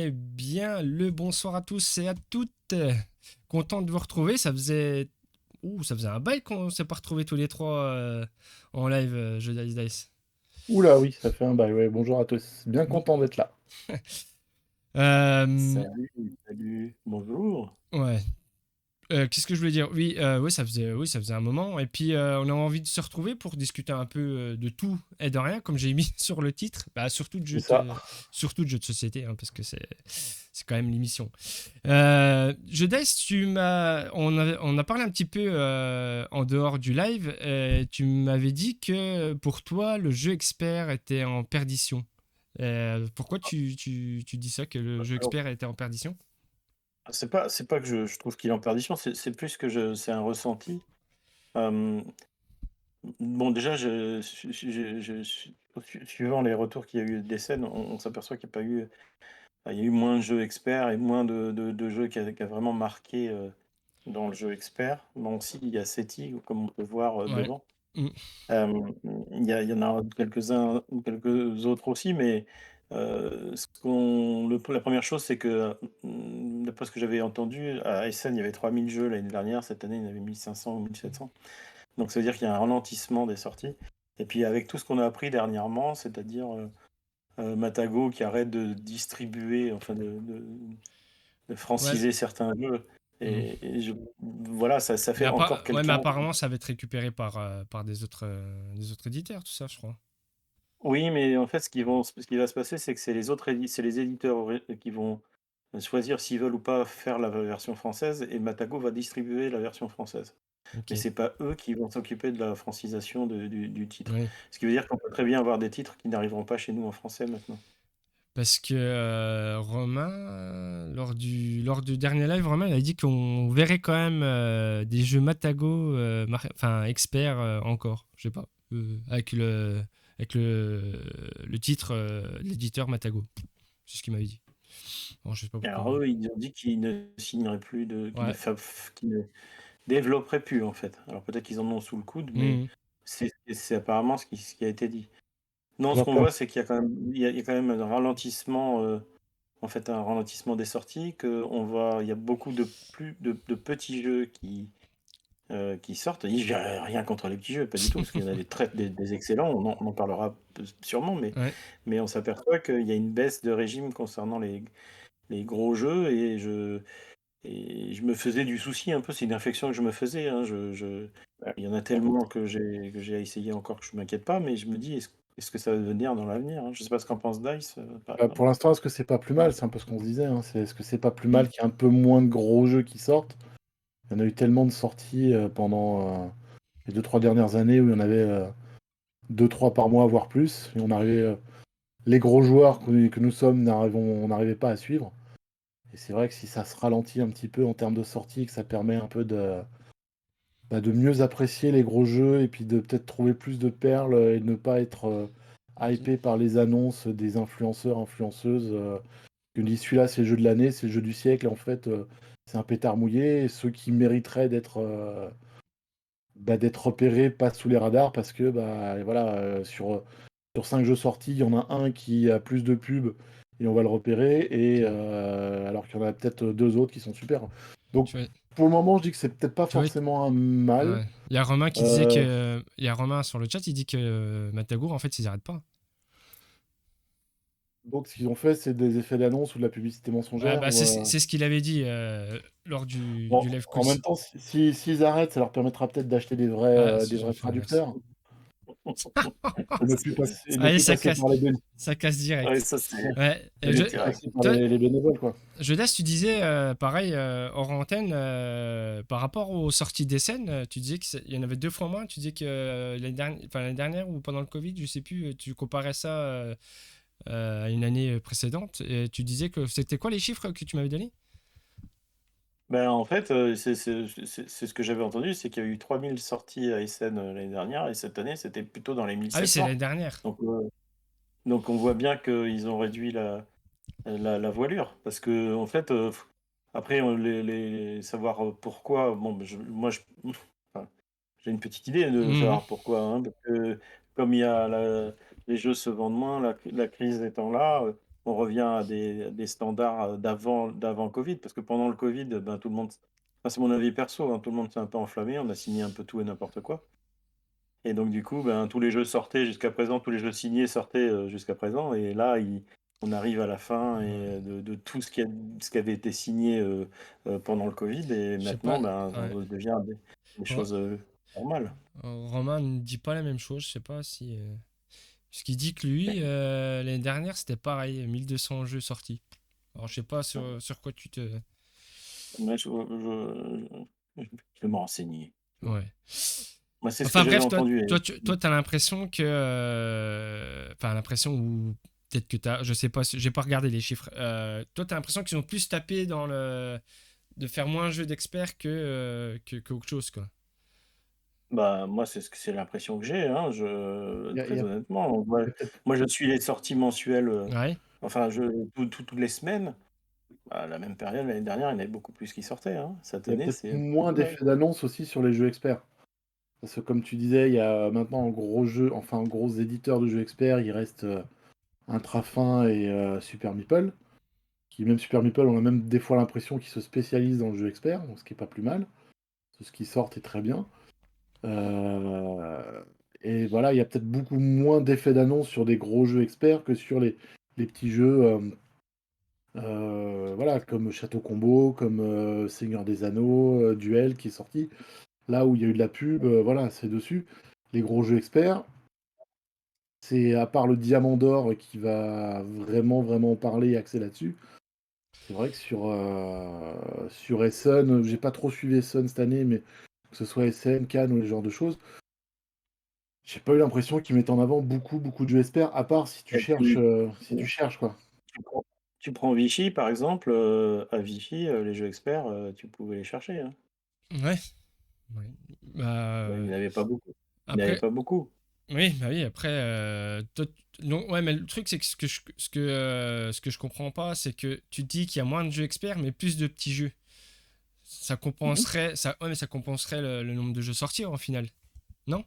Eh bien, le bonsoir à tous et à toutes. Content de vous retrouver. Ça faisait un bail qu'on ne s'est pas retrouvés tous les trois en live jeu Dice Dice. Oula, oui, ça fait un bail. Ouais, bonjour à tous. Bien Bon, content d'être là. euh, Salut, salut, bonjour. ouais. Qu'est-ce que je voulais dire? Oui, ça faisait un moment. Et puis, on a envie de se retrouver pour discuter un peu de tout et de rien, comme j'ai mis sur le titre. Bah, C'est ça. surtout de jeux de société, hein, parce que c'est quand même l'émission. Dice, on a parlé un petit peu en dehors du live. Tu m'avais dit que pour toi, le jeu expert était en perdition. Pourquoi tu dis ça, que le jeu Alors, expert était en perdition? c'est pas que je trouve qu'il est en perdition, c'est plus que c'est un ressenti. Euh, bon, déjà, suivant les retours qu'il y a eu des scènes, on s'aperçoit qu'il n'y a pas eu, il y a eu moins de jeux experts et moins de jeux qui a vraiment marqué dans le jeu expert. Bon, si, il y a SETI, comme on peut voir Ouais. devant. Mm. Il y en a quelques-uns ou quelques autres aussi, mais la première chose, c'est que, d'après ce que j'avais entendu, à Essen, il y avait 3000 jeux l'année dernière. Cette année, il y en avait 1500 ou 1700. Donc, ça veut dire qu'il y a un ralentissement des sorties. Et puis, avec tout ce qu'on a appris dernièrement, c'est-à-dire Matago qui arrête de distribuer, enfin de Ouais. franciser certains jeux, Mm. voilà, ça fait encore Ouais, mais quelqu'un. apparemment, ça va être récupéré par des autres éditeurs, tout ça, je crois. Oui, mais en fait, ce qui va se passer, c'est que c'est les éditeurs qui vont choisir s'ils veulent ou pas faire la version française, et Matago va distribuer la version française. Ok. Mais c'est pas eux qui vont s'occuper de la francisation du titre. Oui. Ce qui veut dire qu'on peut très bien avoir des titres qui n'arriveront pas chez nous en français maintenant. Parce que Romain, lors du dernier live, Romain il a dit qu'on verrait quand même des jeux Matago, enfin experts encore, je sais pas, avec le titre, l'éditeur Matago. C'est ce qu'il m'avait dit. Bon, je sais pas pourquoi. Alors eux, ils ont dit qu'ils ne signeraient plus Ouais. qu'ils ne développeraient plus en fait. Alors peut-être qu'ils en ont sous le coude, mais Mhm. c'est apparemment ce qui a été dit. Non, ce Alors, qu'on voit, c'est qu'il y a quand même, il y a quand même un ralentissement, en fait, un ralentissement des sorties. Il y a beaucoup de petits jeux qui sortent. J'ai rien contre les petits jeux, pas du tout, parce qu'il y en a des excellents. On en parlera sûrement, Ouais. mais on s'aperçoit qu'il y a une baisse de régime concernant les gros jeux, et je me faisais du souci un peu. C'est une réflexion que je me faisais, hein. Il y en a tellement que j'ai essayé encore que je m'inquiète pas, mais je me dis, est-ce que ça va devenir dans l'avenir, hein? Je sais pas ce qu'en pense Dice, par pour exemple. l'instant, est-ce que c'est pas plus mal? C'est un peu ce qu'on se disait. Hein. Est-ce que c'est pas plus Mm. mal qu'il y ait un peu moins de gros jeux qui sortent? Il y en a eu tellement de sorties pendant les 2-3 dernières années où il y en avait 2-3 par mois, voire plus. Et on arrivait, les gros joueurs que nous sommes, on n'arrivait pas à suivre. Et c'est vrai que si ça se ralentit un petit peu en termes de sortie, que ça permet un peu de mieux apprécier les gros jeux et puis de peut-être trouver plus de perles et de ne pas être hypé par les annonces des influenceurs, influenceuses qui nous disent celui-là c'est le jeu de l'année, c'est le jeu du siècle et en fait c'est un pétard mouillé et ceux qui mériteraient d'être repérés passent sous les radars parce que bah, voilà, sur 5 jeux sortis, il y en a un qui a plus de pubs et on va le repérer et Ok. alors qu'il y en a peut-être 2 autres qui sont super. Donc Tu vois, pour le moment, je dis que c'est peut-être pas tu vois, forcément un mal. ouais. Il y a Romain qui disait Euh, que. Il y a Romain sur le chat, il dit que Matago, en fait, ils arrêtent pas. Donc, ce qu'ils ont fait, c'est des effets d'annonce ou de la publicité Ouais, mensongère. bah, Ou, c'est ce qu'il avait dit lors du bon, live en même quiz. temps, s'ils arrêtent, ça leur permettra peut-être d'acheter Ah, des j'aurais vrais fait l'inverse. traducteurs et ne Allez, plus passer par ça casse Ouais, direct. ça c'est Ouais. c'est ne plus direct. passer par Toi, les bénévoles, quoi. Jodas, tu disais, pareil, hors antenne, par rapport aux sorties des scènes, tu disais qu'il y en avait 2 fois moins. Tu disais que l'année dernière ou pendant le Covid, je sais plus, tu comparais ça à une année précédente. Et tu disais que c'était quoi les chiffres que tu m'avais donnés? Ben, en fait, c'est ce que j'avais entendu, c'est qu'il y a eu 3000 sorties à Essen l'année dernière, et cette année, c'était plutôt dans les Ah oui, c'est 1700. l'année dernière. Donc, on voit bien qu'ils ont réduit la voilure. Parce que, en fait, après, savoir pourquoi, bon, ben, enfin, j'ai une petite idée de Mhm. savoir pourquoi, hein, parce que comme les jeux se vendent moins, la crise étant là. on revient à des standards d'avant Covid, parce que pendant le Covid, ben, tout le monde, enfin, c'est mon avis perso, hein, tout le monde s'est un peu enflammé, on a signé un peu tout et n'importe quoi. Et donc, du coup, ben, tous les jeux sortaient jusqu'à présent, tous les jeux signés sortaient jusqu'à présent, et là, on arrive à la fin Ouais. de tout ce qui avait été signé pendant le Covid, et Je sais maintenant, pas. ben, ça Ouais. devient des Ro- choses normales. Romain ne dit pas la même chose. Je sais pas si. Parce qu'il dit que lui, l'année dernière, c'était pareil, 1200 jeux sortis. Alors, je sais pas sur quoi tu te. Moi, je vais me renseigner. Ouais. Moi, c'est ce que Enfin j'avais bref, toi, entendu. toi, tu as l'impression que, enfin l'impression ou peut-être que t'as, je sais pas, j'ai pas regardé les chiffres. Toi, t'as l'impression qu'ils ont plus tapé dans le de faire moins un jeu d'experts qu'autre chose quoi. Bah, moi, c'est l'impression que j'ai, hein, Il y a, il y très a- honnêtement. Moi, il y a peut-être moi, je suis les sorties mensuelles, Ouais. enfin, toutes les semaines. À la même période, l'année dernière, il y en avait beaucoup plus qui sortaient, hein. Cette il y a année, peut-être c'est plus moins pareil. d'effets d'annonce aussi sur les jeux experts. Parce que comme tu disais, il y a maintenant un gros jeu, enfin un gros éditeur de jeux experts, il reste Intrafin et Super Meeple. Qui même Super Meeple, on a même des fois l'impression qu'ils se spécialisent dans le jeu expert, donc ce qui est pas plus mal. Ce qui sort est très bien. Euh, et voilà, il y a peut-être beaucoup moins d'effets d'annonce sur des gros jeux experts que sur les petits jeux voilà, comme Château Combo, comme Seigneur des Anneaux, Duel qui est sorti. Là où il y a eu de la pub, voilà, c'est dessus. Les gros jeux experts, c'est à part le Diamant d'Or qui va vraiment, vraiment parler et axer là-dessus. C'est vrai que sur Essen, j'ai pas trop suivi Essen cette année, mais que ce soit Essen, Cannes ou ce genre de choses, j'ai pas eu l'impression qu'ils mettent en avant beaucoup, beaucoup de jeux experts, à part Et puis, si tu cherches, quoi. tu prends, tu prends Vichy, par exemple, à Vichy, les jeux experts, tu pouvais les chercher, hein. Ouais. Ouais. Bah, Il n'y en avait pas beaucoup. Il n'y en avait après, pas beaucoup. oui, bah oui, après, non, ouais, mais le truc c'est que ce que je comprends pas, c'est que tu dis qu'il y a moins de jeux experts, mais plus de petits jeux. Ça Mhm. compenserait, ouais, mais ça compenserait le nombre de jeux sortis en final, non?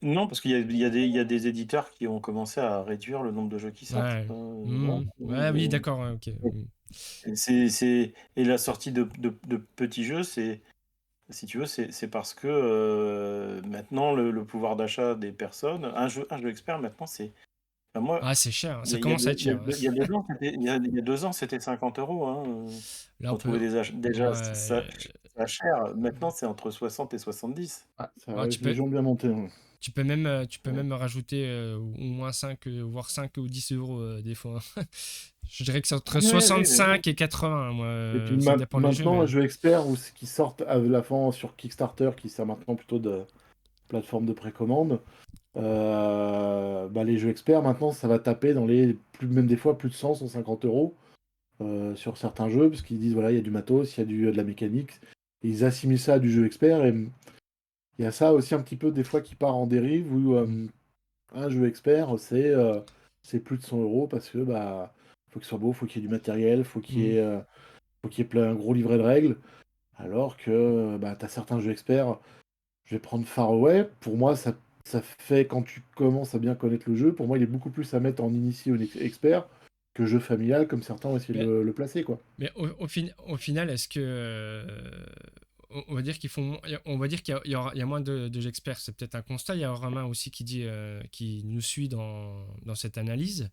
Non, parce qu'il y a des éditeurs qui ont commencé à réduire le nombre de jeux qui sortent. Ouais. Voilà. Ouais, oui, d'accord, ouais, ok. Et la sortie de petits jeux, si tu veux, c'est parce que maintenant le pouvoir d'achat des personnes, un jeu expert maintenant, enfin, moi, Ah, c'est cher, hein, il y ça a, il y a commence à deux, être il y a cher, hein. deux- il y a 2 ans, il y a 2 ans, c'était 50 euros, hein. Là, on On trouvait peut. déjà ça, Ouais. ça cher. Maintenant, c'est entre 60 et 70. Ah, ça Ouais, les gens ont bien monté, hein. tu peux même rajouter au moins 5 voire 5 ou 10 euros des fois. Je dirais que c'est entre Oui, oui, oui, oui. 65 et 80, moi, Et puis ça dépend les jeux, maintenant, mais. un jeu expert ou ce qui sortent à la fin sur Kickstarter, qui sert maintenant plutôt de plateforme de précommande, bah, les jeux experts, maintenant, ça va taper dans les plus, même des fois plus de 100, 150 euros sur certains jeux, parce qu'ils disent, voilà, il y a du matos, il y a de la mécanique. Et ils assimilent ça à du jeu expert. Et il y a ça aussi un petit peu des fois qui part en dérive, où un jeu expert, c'est plus de 100 euros, parce que bah, faut que ce soit beau, faut qu'il y ait du matériel, Mm. faut qu'il y ait plein, un gros livret de règles. Alors que bah, tu as certains jeux experts, je vais prendre Far Away, pour moi, ça fait, quand tu commences à bien connaître le jeu, pour moi, il est beaucoup plus à mettre en initié ou expert que jeu familial, comme certains ont essayé de Mais, le placer, quoi. mais au final, est-ce que. On va dire qu'ils font. On va dire qu'il y a moins de jeux experts. C'est peut-être un constat. Il y a Romain aussi qui dit, qui nous suit dans cette analyse.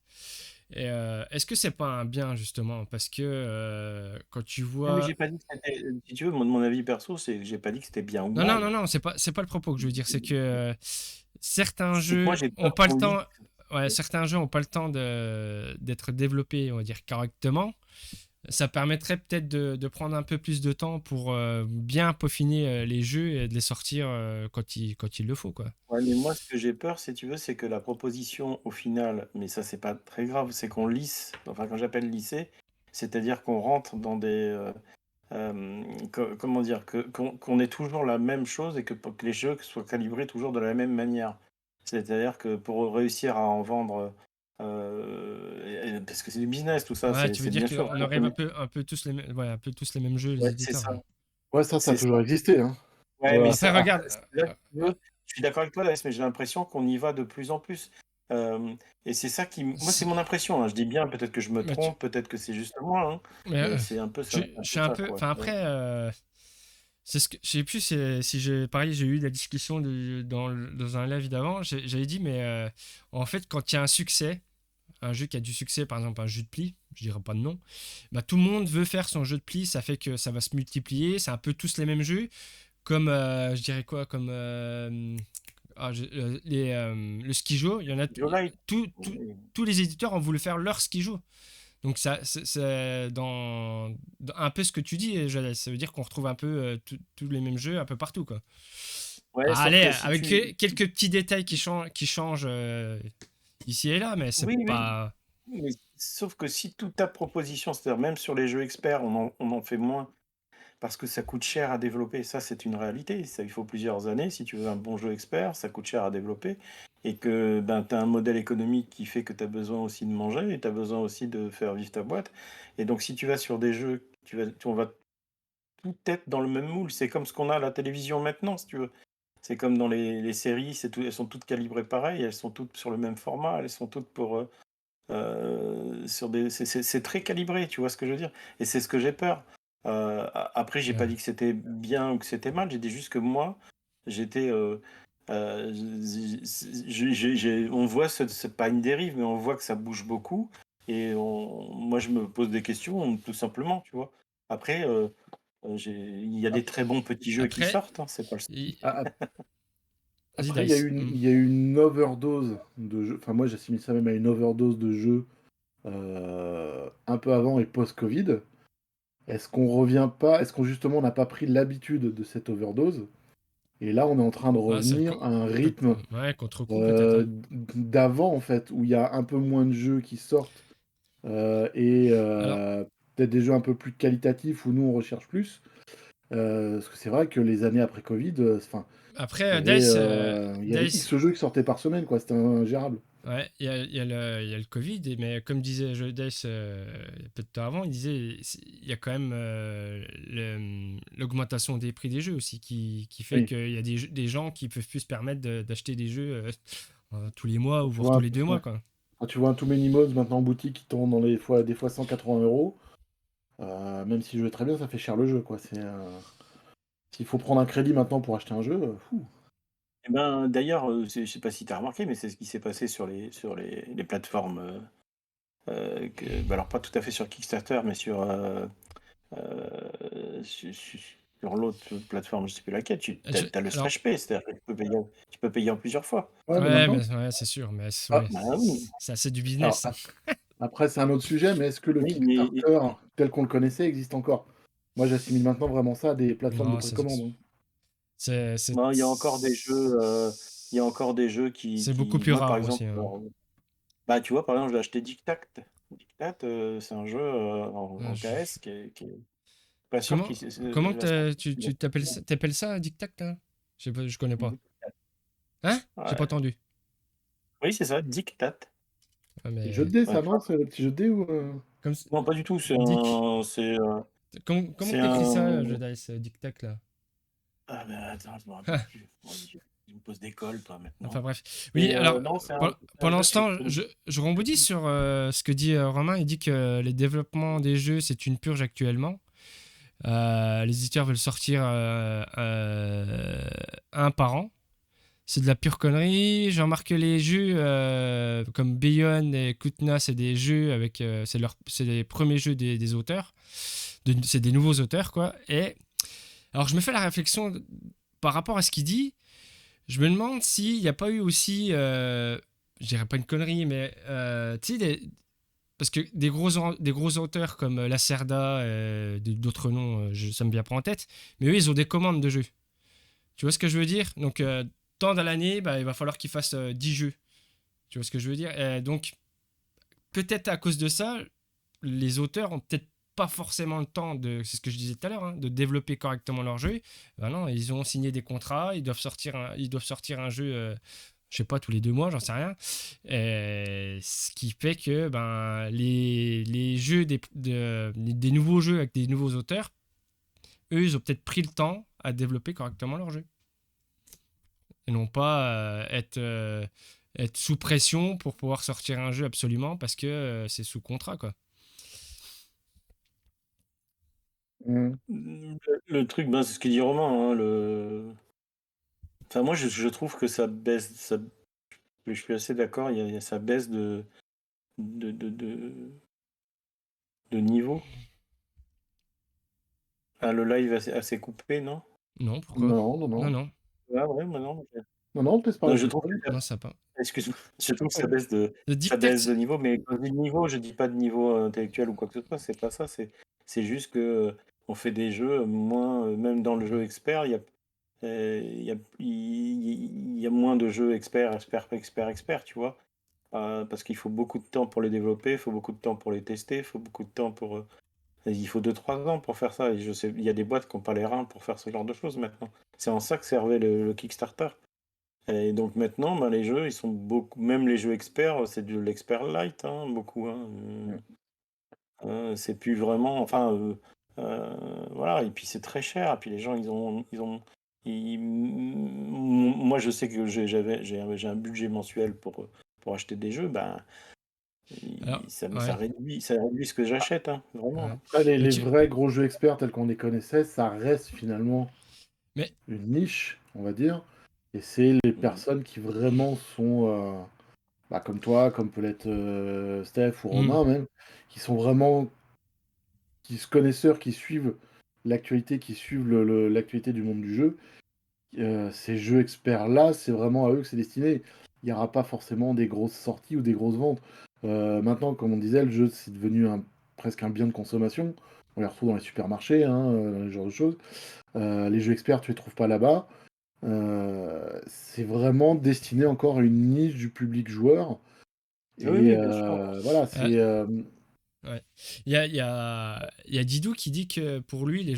Et est-ce que c'est pas un bien justement parce que quand tu Non, mais vois. j'ai pas dit que c'était. Si tu veux, mon avis perso, c'est que j'ai pas dit que c'était bien ou Non, non, non, mal. non, c'est pas le propos que je veux dire. C'est que certains C'est que moi, jeux j'ai ont peur pas le qu'on lise. temps. Ouais, certains jeux ont pas le temps d'être développés, on va dire correctement. Ça permettrait peut-être de prendre un peu plus de temps pour bien peaufiner les jeux et de les sortir quand il le faut, quoi. Ouais, mais moi, ce que j'ai peur, si tu veux, c'est que la proposition, au final, mais ça, c'est pas très grave, c'est qu'on lisse, enfin, quand j'appelle lisser, c'est-à-dire qu'on rentre dans comment dire, qu'on ait toujours la même chose et que les jeux soient calibrés toujours de la même manière. C'est-à-dire que pour réussir à en vendre, parce que c'est du business, tout ça, Ouais, c'est tu veux c'est dire bien sûr. qu'on aurait un peu tous les mêmes, ouais, un peu tous les mêmes jeux, les Ouais, c'est éditeurs. ça. Ouais. Ouais, ça a C'est ça. toujours existé, hein. Ouais, mais Voilà. Après, ça, après, regarde. là, si tu veux, je suis d'accord avec toi, Laïs, mais j'ai l'impression qu'on y va de plus en plus. Et c'est ça qui, moi, c'est mon impression, hein. Je dis bien, peut-être que je me Mais tu- trompe, peut-être que c'est juste moi, hein, mais, mais c'est un peu ça, je suis un peu. quoi. Enfin, après, c'est ce que je sais plus si j'ai pareil, j'ai eu la discussion dans un live d'avant. J'avais dit, mais en fait, quand il y a un jeu qui a du succès, par exemple un jeu de pli, je dirais pas de nom, bah, tout le monde veut faire son jeu de pli, ça fait que ça va se multiplier, c'est un peu tous les mêmes jeux, comme je dirais quoi, comme le skijo, il y en a Light. tous les éditeurs ont voulu faire leur skijo. Donc ça, c'est dans un peu ce que tu dis, Jalès. Ça veut dire qu'on retrouve un peu tous les mêmes jeux un peu partout, quoi. Ouais, Ah, sauf allez, que si avec tu... quelques petits détails qui changent ici et là, mais c'est Oui, oui, pas. mais sauf que si toute ta proposition, c'est-à-dire même sur les jeux experts, on en fait moins, parce que ça coûte cher à développer. Ça, c'est une réalité. Ça, il faut plusieurs années. Si tu veux un bon jeu expert, ça coûte cher à développer. Et que ben, tu as un modèle économique qui fait que tu as besoin aussi de manger et tu as besoin aussi de faire vivre ta boîte. Et donc, si tu vas sur des jeux, on va tout être dans le même moule. C'est comme ce qu'on a à la télévision maintenant, si tu veux. C'est comme dans les séries, elles sont toutes calibrées pareil, elles sont toutes sur le même format, elles sont toutes sur des. C'est très calibré, tu vois ce que je veux dire? Et c'est ce que j'ai peur. Après, j'ai pas dit que c'était bien ou que c'était mal, j'ai dit juste que moi, j'étais. On voit, c'est pas une dérive, mais on voit que ça bouge beaucoup. Et moi, je me pose des questions, tout simplement, tu vois. Après, il y a des très bons petits jeux qui Après, sortent, hein, c'est pas le... Ah, vas-y, après, il y a Dice. eu il y a eu une overdose de jeux. Enfin, moi, j'assimile ça même à une overdose de jeux un peu avant et post-Covid. Est-ce qu'on revient pas? Est-ce qu'on justement n'a pas pris l'habitude de cette overdose? Et là, on est en train de Ouais, revenir à un rythme ouais, contre-coup peut-être. Hein. d'avant, en fait, où il y a un peu moins de jeux qui sortent et Alors, peut-être des jeux un peu plus qualitatifs où nous, on recherche plus. Parce que c'est vrai que les années après Covid, enfin, après, Dice, il y avait X jeux qui sortaient par semaine, quoi. C'était ingérable. ouais, il y a le Covid, mais comme disait Dice peu de temps avant, il disait il y a quand même l'augmentation des prix des jeux aussi qui fait Oui. qu'il y a des gens qui peuvent plus se permettre d'acheter des jeux tous les mois Quand ou tu voire vois tous un, les 2 mois, ouais. quoi. Quand tu vois un Too Many Mods maintenant en boutique qui tourne des fois 180 euros, même si le jeu est très bien, ça fait cher le jeu, quoi. S'il faut prendre un crédit maintenant pour acheter un jeu, fou. Eh ben, d'ailleurs, je sais pas si tu as remarqué, mais c'est ce qui s'est passé sur les plateformes, bah, alors pas tout à fait sur Kickstarter, mais sur l'autre plateforme, je sais plus laquelle, tu as le Alors, slash pay, c'est-à-dire que tu peux payer en plusieurs fois. Ouais, mais ouais, maintenant. ouais, c'est sûr, mais Ah, ouais, Bah oui, ça c'est du alors, business. après, c'est un autre sujet, mais est-ce que le oui, mais Kickstarter, tel qu'on le connaissait, existe encore? Moi, j'assimile maintenant vraiment ça à des plateformes de Non, précommande, hein. bon, il y a encore des jeux, c'est beaucoup plus moi, par rare exemple, aussi. Hein. bah, tu vois, par exemple, j'ai acheté Dictat. Dictat, c'est un jeu Ouais, en KS qui est pas sûr Comment, qu'il comment va sortir. tu t'appelles ça Dictac là? Je sais pas, je connais pas. Hein? J'ai pas Ouais. entendu. Oui, c'est ça, Dictat. Ah, C'est le jeu mais de dés, Ouais. ça, non? C'est le petit jeu de dés ou. comme Non, pas du tout. Dick. Comment C'est t'écris un. ça, jeu dice Dictac là? Ah, ben attends, je me rappelle Ah, plus. Mon Dieu, tu me poses des cols, toi, enfin maintenant. bref. Oui, Et alors non, c'est un pendant jeu ce qui est. temps, je rebondis sur ce que dit Romain. Il dit que les développements des jeux c'est une purge actuellement. Les éditeurs veulent sortir un par an. C'est de la pure connerie. J'ai remarqué les jeux comme Bayonne et Kutna, c'est des jeux avec. C'est les premiers jeux des auteurs. C'est des nouveaux auteurs, quoi. Et alors, je me fais la réflexion par rapport à ce qu'il dit. Je me demande s'il n'y a pas eu aussi. Je dirais pas une connerie, mais. Tu sais, parce que des gros auteurs comme Lacerda et d'autres noms, ça me vient pas en tête. Mais eux, ils ont des commandes de jeux. Tu vois ce que je veux dire? Donc, tant dans l'année, bah, il va falloir qu'ils fassent 10 jeux. Tu vois ce que je veux dire? Donc, peut-être à cause de ça, les auteurs ont peut-être pas forcément le temps c'est ce que je disais tout à l'heure, hein, de développer correctement leur jeu. Ben non, ils ont signé des contrats, ils doivent sortir un jeu, je sais pas, tous les 2 mois, j'en sais rien. Ce qui fait que ben, les jeux des nouveaux jeux avec des nouveaux auteurs, eux, ils ont peut-être pris le temps à développer correctement leur jeu et non pas être être sous pression pour pouvoir sortir un jeu absolument parce que c'est sous contrat, quoi. Mm. Le truc, ben, c'est ce qu'il dit Romain. Hein, enfin, moi, je trouve que ça baisse. Je suis assez d'accord. Il y a ça baisse de, de, de, de niveau. Ah, le live assez coupé, non? Non, pourquoi? Non, non, Non, non. non, Ouais, ouais, maintenant. Non, non, laisse Non, parler je tout trouve seul. que non, ça pas. excuse-moi, je trouve que Ouais. Le ça baisse dictate. de niveau, mais quand je dis niveau, je dis pas de niveau intellectuel ou quoi que ce soit, c'est pas ça, c'est juste que on fait des jeux moins, même dans le jeu expert, il y a moins de jeux experts, tu vois, parce qu'il faut beaucoup de temps pour les développer, il faut beaucoup de temps pour les tester, il faut beaucoup de temps pour, il faut 2-3 ans pour faire ça, et je sais, il y a des boîtes qui n'ont pas les reins pour faire ce genre de choses maintenant. C'est en ça que servait le Kickstarter. Et donc maintenant, ben, les jeux, ils sont beaucoup, même les jeux experts, c'est de l'expert light, hein, beaucoup. Hein. C'est plus vraiment, enfin, voilà. Et puis c'est très cher. Et puis les gens, moi, je sais que j'ai un budget mensuel pour acheter des jeux. Ben, Alors, ça ouais, réduit ce que j'achète, hein, vraiment. ouais. Après, Mais les vrais gros jeux experts tels qu'on les connaissait, ça reste finalement mais, une niche, on va dire. Et c'est les personnes qui vraiment sont, bah, comme toi, comme peut l'être Steph ou hmm. Romain même, qui sont vraiment connaisseurs, qui suivent l'actualité, qui suivent l'actualité du monde du jeu. Ces jeux experts-là, c'est vraiment à eux que c'est destiné. Il n'y aura pas forcément des grosses sorties ou des grosses ventes. Maintenant, comme on disait, le jeu, c'est devenu presque un bien de consommation. On les retrouve dans les supermarchés, hein, dans ce genre de choses. Les jeux experts, tu les trouves pas là-bas. C'est vraiment destiné encore à une niche du public joueur. Oui, Et oui, bien sûr. voilà, Euh, c'est... ouais. Il y a Didou qui dit que pour lui,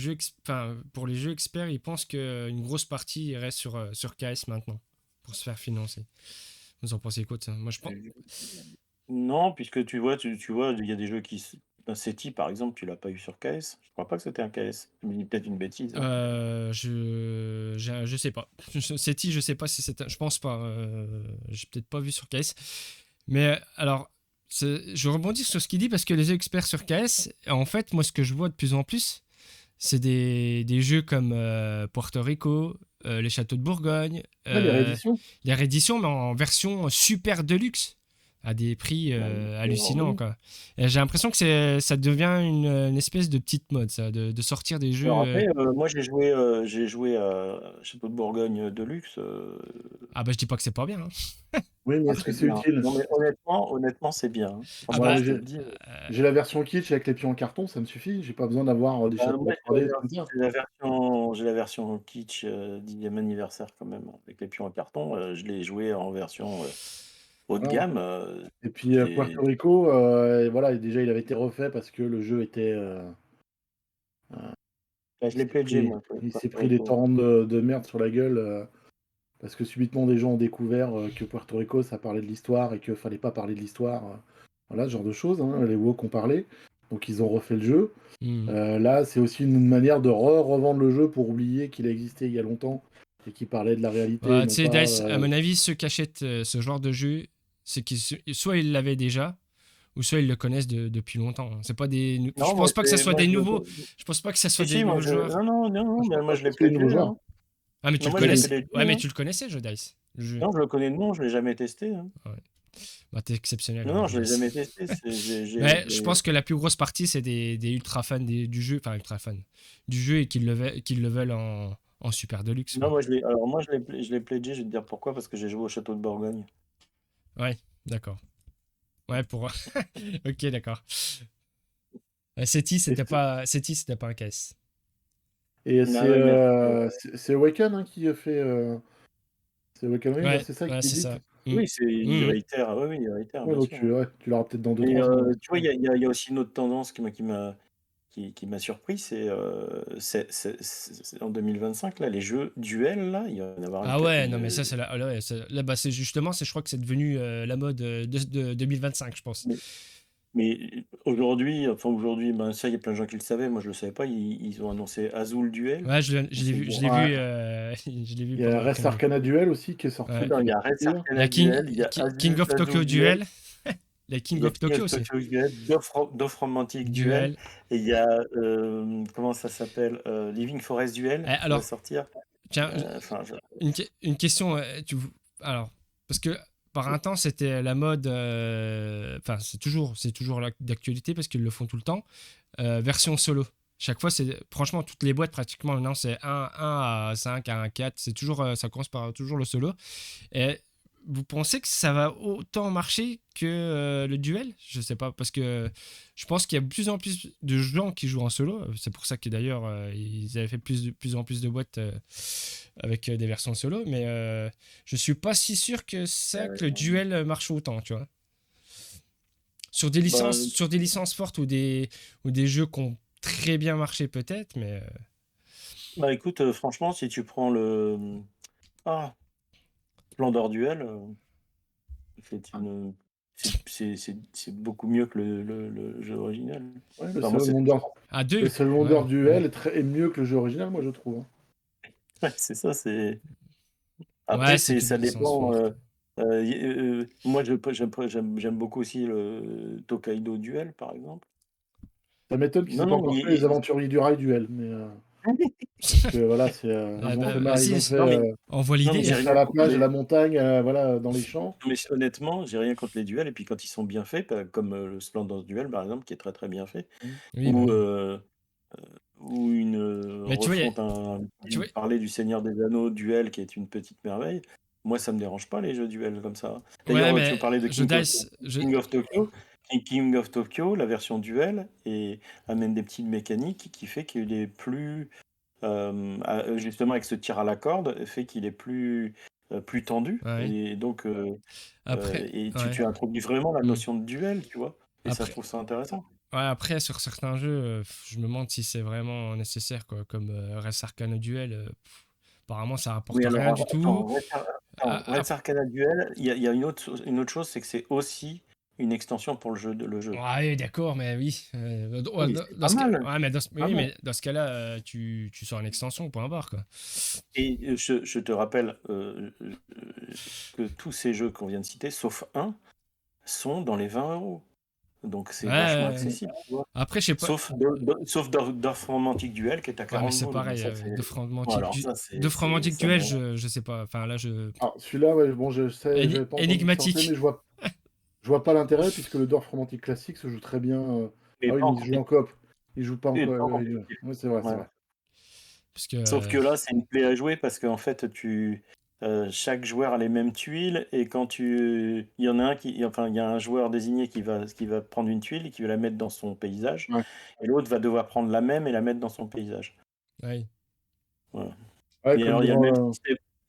enfin, pour les jeux experts, il pense qu'une grosse partie reste sur KS maintenant pour se faire financer. Vous en pensez quoi de ça? Moi, je pense. Non, puisque tu vois, il y a des jeux ben, SETI, par exemple, tu l'as pas eu sur KS. Je crois pas que c'était un KS. Je me dis peut-être une bêtise. Hein. Je sais pas. Seti, je sais pas si c'est. Je pense pas. J'ai peut-être pas vu sur KS. Mais alors, je rebondis sur ce qu'il dit parce que les jeux experts sur KS, en fait, moi, ce que je vois de plus en plus, c'est des jeux comme Puerto Rico, les Châteaux de Bourgogne, Ouais, les rééditions. les rééditions, mais en version super deluxe, à des prix hallucinants, Oui. quoi. Et j'ai l'impression que ça devient une espèce de petite mode, ça, de sortir des jeux. Alors après, moi j'ai joué à Château de Bourgogne Deluxe. Ah bah je dis pas que c'est pas bien, hein. Oui, mais est-ce que C'est c'est bien. utile? Non mais honnêtement, c'est bien. Hein. Ah Franchement, Moi, bah je te le dis. j'ai la version kitsch avec les pieds en carton, ça me suffit. J'ai pas besoin d'avoir des châteaux Moi, en 3D, comme ça. j'ai la version kitsch 10e anniversaire quand même, avec les pions en carton. Je l'ai joué en version haut de Voilà. gamme. Et puis C'est- Puerto Rico, et voilà, et déjà il avait été refait parce que le jeu était, Bah, je l'ai pledgé moi. il s'est Puerto pris des Rico. torrents de merde sur la gueule parce que subitement des gens ont découvert que Puerto Rico ça parlait de l'histoire et qu'il fallait pas parler de l'histoire. Voilà, ce genre de choses. Hein, les woke ont parlé, donc ils ont refait le jeu. hmm. Là, c'est aussi une manière de revendre le jeu pour oublier qu'il a existé il y a longtemps et qu'il parlait de la réalité, Bah, tu non sais, pas. Dice, à mon avis, ceux qui achètent ce genre de jeu, c'est qu'ils soit ils l'avaient déjà, ou soit ils le connaissent depuis longtemps, hein. C'est pas je Non, pense pas que ça soit moi des je nouveaux. Je pense pas que ça soit si, des si, moi nouveaux je joueurs. non, non, non, non, Je mais pense moi pas je que l'ai ce soit des nouveaux pledgé, joueurs. hein. Ah, mais tu Non, le moi je l'ai connaissais. pledgé, Ouais, mais hein. tu le connaissais, le jeu Dice. Le jeu. Non, je le connais de nom, je l'ai jamais testé, hein. Ouais. Bah, t'es exceptionnel, Non, hein, non, je l'ai Dice. jamais testé. Ouais, je pense que la plus grosse partie, c'est des ultra fans du jeu, enfin ultra fans du jeu et qu'ils le veulent en super deluxe, Non, quoi. moi je l'ai pledgé, je vais te dire pourquoi, parce que j'ai joué au château de Bourgogne. Ouais, d'accord. Ouais, pour. Ok, d'accord. Seti, c'était pas un KS. Et Ah ouais, mais c'est Awaken hein, qui fait. C'est Awaken Wing, ouais, Ouais, c'est ça qui ouais, c'est édite. ça. Mm. oui, c'est il Mm. réitère, oui, oui, il réitère, Ouais, bien donc sûr. ouais, tu l'auras peut-être dans Et 2-3 ans. tu vois, il y a aussi une autre tendance qui m'a surpris, c'est en 2025, là, les jeux duels, là, il va y en avoir Ah ouais, non mais ça c'est là, ouais, là bah c'est justement, je crois que c'est devenu la mode de 2025, je pense. Mais aujourd'hui, ben, ça, il y a plein de gens qui le savaient. Moi, je le savais pas. Ils ont annoncé Azul Duel. Ouais, je Donc, l'ai c'est vu, je dire. l'ai Ouais. vu, je l'ai vu Il y a pendant le Res preview. Arcana Duel aussi qui est sorti Ouais. là, Attends, il il y y a a Res quelques jours. Il y a Arcana Duel, il y a King Azul, of Tokyo Azul Duel, Duel. Il y a il King y a of King Tokyo of aussi. Tokyo Duel, Dove Romantic Duel, Duel. et il y a, comment ça s'appelle, Living Forest Duel qui va Alors, sortir. tiens, Enfin, une question. Alors, parce que par un temps, c'était la mode. Enfin, c'est toujours d'actualité parce qu'ils le font tout le temps. Version solo. Chaque fois, franchement, toutes les boîtes, pratiquement, maintenant, c'est 1 à 5, 1 à 4. C'est toujours, ça commence par toujours le solo. Et vous pensez que ça va autant marcher que le duel? Je sais pas, parce que je pense qu'il y a de plus en plus de gens qui jouent en solo. C'est pour ça que d'ailleurs, ils avaient fait plus en plus de boîtes avec des versions solo. Mais je suis pas si sûr que le duel marche autant, tu vois. Sur des licences, bah, sur des licences fortes ou des jeux qui ont très bien marché peut-être, mais écoute, franchement, si tu prends ah, Splendor Duel, c'est beaucoup mieux que le jeu original. Ouais, Enfin, moi, c'est à Le deux. Seul Wonder Ouais, Duel est mieux que le jeu original, moi je trouve, hein. ouais, c'est ça. ouais, Après, c'est que des ça licences dépend. fortes. Moi, j'aime beaucoup aussi le Tokaido Duel, par exemple. Ça m'étonne qu'ils aient Non, pas non, encore fait les Aventuriers du Rail Duel, mais parce que voilà, Ah bah, ils si, ont fait, non, mais, on voit non, mais l'idée. ils ont j'ai fait à rien la contre plage, à la montagne, voilà, dans les champs. mais honnêtement, j'ai rien contre les duels. Et puis, quand ils sont bien faits, comme le Splendor Duel, par exemple, qui est très très bien fait, Mmh. Oui, bah ou, oui. une Mais tu vois, refonte, tu vois, parler du Seigneur des Anneaux Duel, qui est une petite merveille. Moi, ça me dérange pas les jeux duels comme ça. ouais, D'ailleurs, tu mais me parlais de je dice, King of Tokyo. King of Tokyo, la version duel, amène des petites mécaniques qui fait qu'il est plus, justement avec ce tir à la corde, fait qu'il est plus tendu. ouais. Et donc, Après, et ouais. tu introduis vraiment la Hmm. notion de duel, tu vois. Et ça, je Après, trouve ça intéressant. ouais, après, sur certains jeux, je me demande si c'est vraiment nécessaire, quoi. Comme Res Arcana Duel, apparemment, ça rapporte Oui, alors, rien du tout. Red Arcana Duel, il y a une autre chose, c'est que c'est aussi une extension pour le jeu. Ouais, d'accord, mais oui. Oui, Ouais, mais c'est pas mal. ouais, mais Pas oui, mal. mais dans ce cas-là, tu sors une extension, point barre, quoi. Et je te rappelle que tous ces jeux qu'on vient de citer, sauf un, sont dans les 20 €. Donc c'est vachement Ouais, Mmh. accessible, tu vois. après, je sais pas. Sauf Dorf Romantic Duel qui est à Ouais, mais 40 c'est boules. Mais pareil. ça, c'est. De Bon, Romantique alors ça, ça Duel, me. je sais pas. Enfin, là, Alors celui-là, ouais, bon, je sais, j'avais pas entendu qu'il sortait, mais énigmatique. je vois pas l'intérêt puisque le Dorf Romantique classique se joue très bien, Mais ah oui, pas mais en il se joue en coop. Il joue pas en coop, ouais, compétitif. ouais, c'est vrai, c'est Ouais. vrai. Parce que. Sauf que là, c'est une plaie à jouer parce qu'en fait, chaque joueur a les mêmes tuiles et il y en a enfin, il y a un joueur désigné qui va prendre une tuile et qui va la mettre dans son paysage Ouais. et l'autre va devoir prendre la même et la mettre dans son paysage. Ouais. Voilà. Ouais, Et comme alors, dans,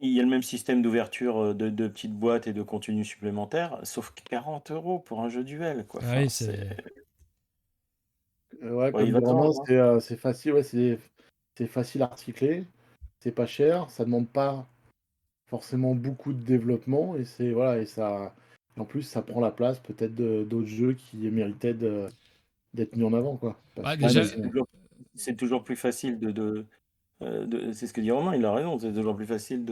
il y a le même système d'ouverture de petites boîtes et de contenu supplémentaire, sauf que 40 € pour un jeu duel, quoi. Ah oui, Enfin, c'est. ouais, Ouais, il comme va dit te Romain, vendre, hein. c'est facile, ouais, c'est facile à recycler, c'est pas cher, ça demande pas forcément beaucoup de développement et c'est voilà et ça et en plus ça prend la place peut-être d'autres jeux qui méritaient d'être mis en avant quoi. Parce Bah, que Ouais, mais déjà. c'est toujours plus facile c'est ce que dit Romain, il a raison, c'est toujours plus facile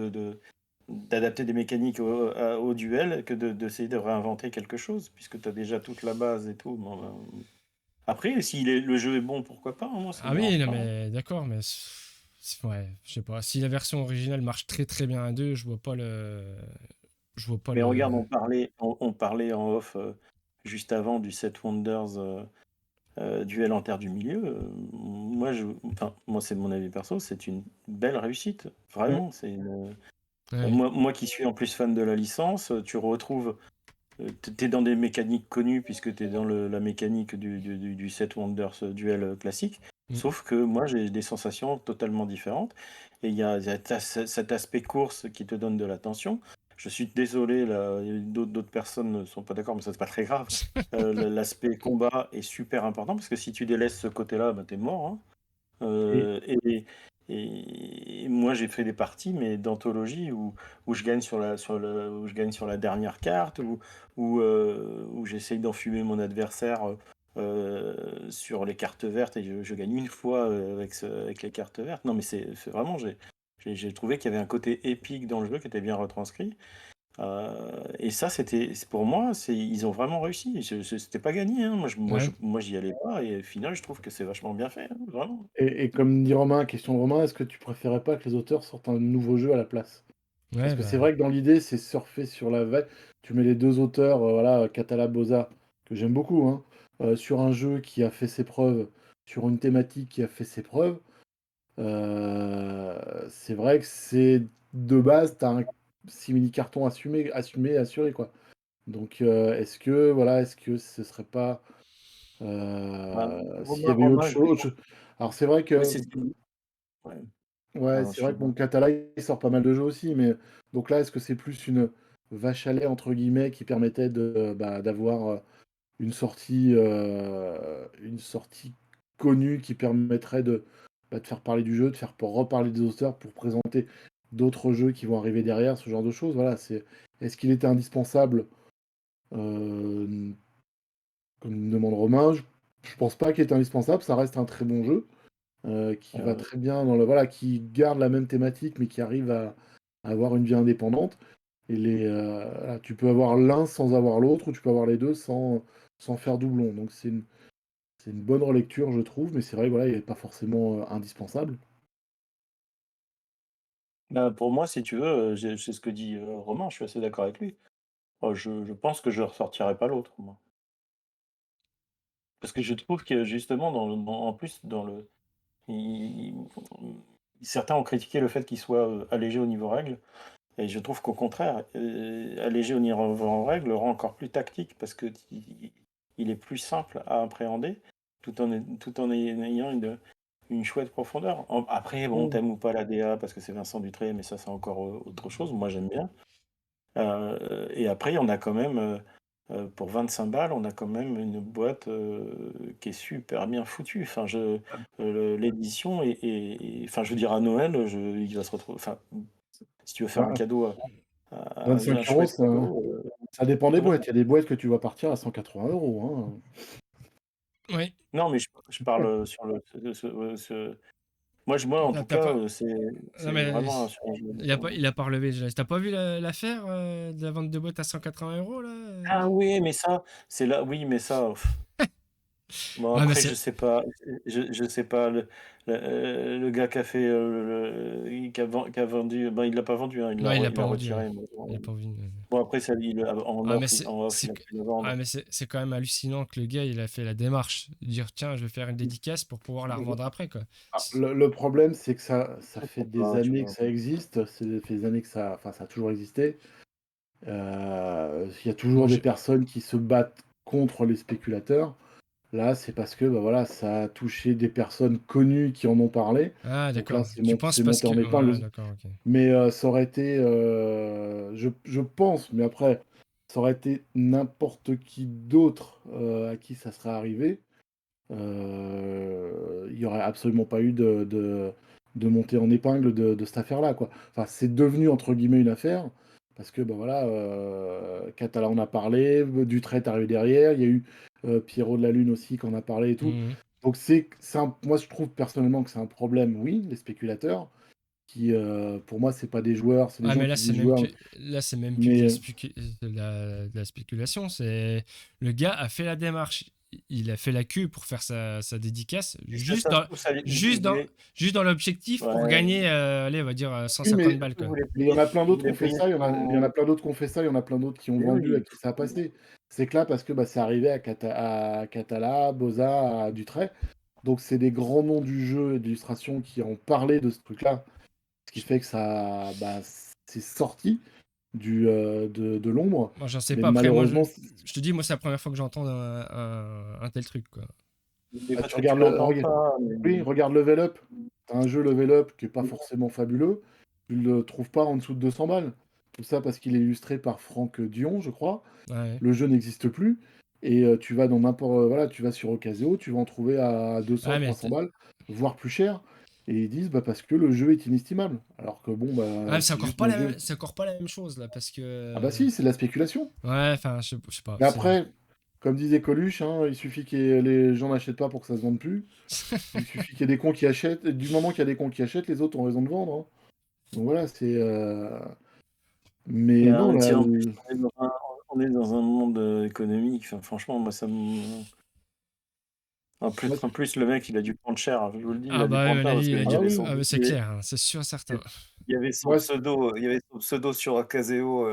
d'adapter des mécaniques au duel que d'essayer de réinventer quelque chose, puisque tu as déjà toute la base et tout. Bon, ben, après, si le jeu est bon, pourquoi pas, hein, moi ça Ah me oui, dérange non, pas, hein. mais d'accord, mais. Ouais, je sais pas. Si la version originale marche très très bien à deux, je vois pas le. Je vois pas Mais regarde, le. on parlait en off juste avant du Set Wonders duel en terre du milieu. Moi, c'est mon avis perso, c'est une belle réussite. Ouais, Vraiment, c'est une. Ouais. Moi qui suis en plus fan de la licence, tu retrouves. T'es dans des mécaniques connues puisque t'es dans la mécanique du Set Wonders duel classique. Mm. Sauf que moi j'ai des sensations totalement différentes. Et il y a cet aspect course qui te donne de la tension. Je suis désolé, là, d'autres personnes ne sont pas d'accord, mais ça c'est pas très grave. L'aspect combat est super important parce que si tu délaisses ce côté-là, bah, t'es mort, hein. et Et Et moi, j'ai fait des parties, mais d'anthologie où je gagne où je gagne sur la dernière carte, où j'essaye d'enfumer mon adversaire sur les cartes vertes et je gagne une fois avec les cartes vertes. Non, mais c'est vraiment, j'ai trouvé qu'il y avait un côté épique dans le jeu qui était bien retranscrit. Et ça, pour moi, ils ont vraiment réussi. C'était pas gagné, hein. Ouais. Moi, j'y allais pas. Et au final, je trouve que c'est vachement bien fait, hein, vraiment. Et comme dit Romain, question de Romain, est-ce que tu préférais pas que les auteurs sortent un nouveau jeu à la place? Parce Ouais, que c'est bah. vrai que dans l'idée, c'est surfer sur la vague. Tu mets les deux auteurs, voilà, Catala Boza, que j'aime beaucoup, hein, sur un jeu qui a fait ses preuves, sur une thématique qui a fait ses preuves. C'est vrai que c'est de base, tu as un simili-carton assumé, assuré, quoi. Donc, est-ce que ce serait pas. Bah, S'il y avait eu autre Romain, chose. Alors, c'est vrai mais que. ouais. Ouais, Pardon, c'est vrai que excuse-moi. bon, Catala, il sort pas mal de jeux aussi, mais donc là, est-ce que c'est plus une vache à lait entre guillemets qui permettait d'avoir une sortie connue qui permettrait de faire parler du jeu, de faire pour reparler des auteurs pour présenter d'autres jeux qui vont arriver derrière, ce genre de choses. Voilà, est-ce qu'il était indispensable, euh, comme me demande Romain? Je pense pas qu'il est indispensable, ça reste un très bon jeu qui va Euh, très bien voilà, qui garde la même thématique, mais qui arrive à avoir une vie indépendante. Et voilà, tu peux avoir l'un sans avoir l'autre, ou tu peux avoir les deux sans faire doublon. Donc c'est une bonne relecture, je trouve, mais c'est vrai que voilà, il n'est pas forcément indispensable. Bah, pour moi, si tu veux, c'est ce que dit Romain, je suis assez d'accord avec lui. Je pense que je ne ressortirai pas l'autre, moi. Parce que je trouve que justement, en plus, il- certains ont critiqué le fait qu'il soit allégé au niveau règles. Et je trouve qu'au contraire, allégé au niveau règles le rend encore plus tactique parce que il est plus simple à appréhender tout en ayant une chouette profondeur. Après, bon, Mm. t'aimes ou pas la DA parce que c'est Vincent Dutré, mais ça, c'est encore autre chose. Moi, j'aime bien. Et après, on a quand même, pour 25 balles, on a quand même une boîte qui est super bien foutue. Enfin, l'édition enfin, je veux dire, à Noël, il va se retrouver. Enfin, si tu veux faire un Ah, cadeau un 25 euros, chouette ça, cadeau. ça dépend des Comment? boîtes. Il y a des boîtes que tu vas partir à 180 euros, hein. Ouais. Non, mais je parle sur moi, en Ah, tout t'as cas, pas. Non, c'est mais. vraiment sur un jeu Il indépendant. a pas relevé déjà. T'as pas vu l'affaire de la vente de boîtes à 180 euros là Ah oui, mais ça, c'est là, oui, mais ça, bon, Ouais, mais après, c'est. je sais pas, le gars qui a fait, qui a vendu, ben, il l'a pas vendu, hein, Ouais, il l'a il pas l'a vendu. retiré. Il a pas vendu. Bon, après, ça, Ouais, mais en off, il a pu le vendre. c'est quand même hallucinant que le gars il a fait la démarche de dire tiens, je vais faire une dédicace pour pouvoir la revendre après quoi. Le problème, c'est que ça Je fait sais des pas, tu années que vois. ça existe, ça fait des années que enfin, ça a toujours existé. Il y a toujours Moi des j'ai. personnes qui se battent contre les spéculateurs. Là, c'est parce que bah, voilà, ça a touché des personnes connues qui en ont parlé. Ah Donc là, d'accord. Tu penses c'est parce monté que. en épingle. Ouais, d'accord, ok. Mais ça aurait été, je pense, mais après, ça aurait été n'importe qui d'autre à qui ça serait arrivé. Il n'y aurait absolument pas eu de montée en épingle de cette affaire-là, quoi. Enfin, c'est devenu entre guillemets une affaire parce que ben voilà, Catala en a parlé, Dutrey est arrivé derrière, il y a eu Pierrot de la Lune aussi qui en a parlé et tout. Mhm. Donc moi je trouve personnellement que c'est un problème, oui, les spéculateurs qui, pour moi, c'est pas des joueurs, c'est des Ouais, gens mais qui se disent joueurs, là, c'est même plus mais de la spéculation. C'est le gars a fait la démarche. Il a fait la queue pour faire sa dédicace, Ça se trouve, juste dans, juste dans l'objectif pour ouais, gagner, allez, on va dire oui, 150 balles, quoi. mais il y en a plein il d'autres qui ont voulait fait payer ça, il y en a son. plein d'autres qui ont fait ça, il y en a plein d'autres qui ont Mais vendu, à oui. qui ça a passé. C'est que là, parce que bah, c'est arrivé à Catala, Boza, à Dutrey. Donc, c'est des grands noms du jeu et de l'illustration qui ont parlé de ce truc-là, ce qui fait que ça, bah, c'est sorti de l'ombre. Moi, j'en sais Mais pas. Après, moi, malheureusement, je te dis, moi, c'est la première fois que j'entends un tel truc, quoi. Mais bah, parce que tu l'entends pas. oui, regarde Level Up. T'as un jeu Level Up qui est pas forcément fabuleux. Tu le trouves pas en dessous de 200 balles. Tout ça parce qu'il est illustré par Franck Dion, je crois. Ouais. Le jeu n'existe plus. Et tu vas dans n'importe voilà, tu vas sur Ocasio, tu vas en trouver à 200, Ah, mais 300 balles, voire plus cher. Et ils disent bah, parce que le jeu est inestimable. Alors que bon, Ah, bah, c'est c'est encore juste pas un la jeu. même, c'est encore pas la même chose là, parce Ah bah que. si, c'est de la spéculation. Ouais, enfin, je sais pas. Mais après, comme disait Coluche, hein, il suffit que les gens n'achètent pas pour que ça se vende plus. Il suffit qu'il y ait des cons qui achètent. Et du moment qu'il y a des cons qui achètent, les autres ont raison de vendre, hein. Donc voilà, c'est. Et Mais non, là, en plus, on est dans un monde économique. Enfin, franchement, moi, ça me. moi, En plus, le mec, il a dû prendre cher. Je vous le dis, il Ah a dû bah, ouais, prendre à mon cher parce avis, qu'il ah y avait oui, son, c'est clair, hein, c'est sûr, certain. moi, il y avait son pseudo sur Akazeo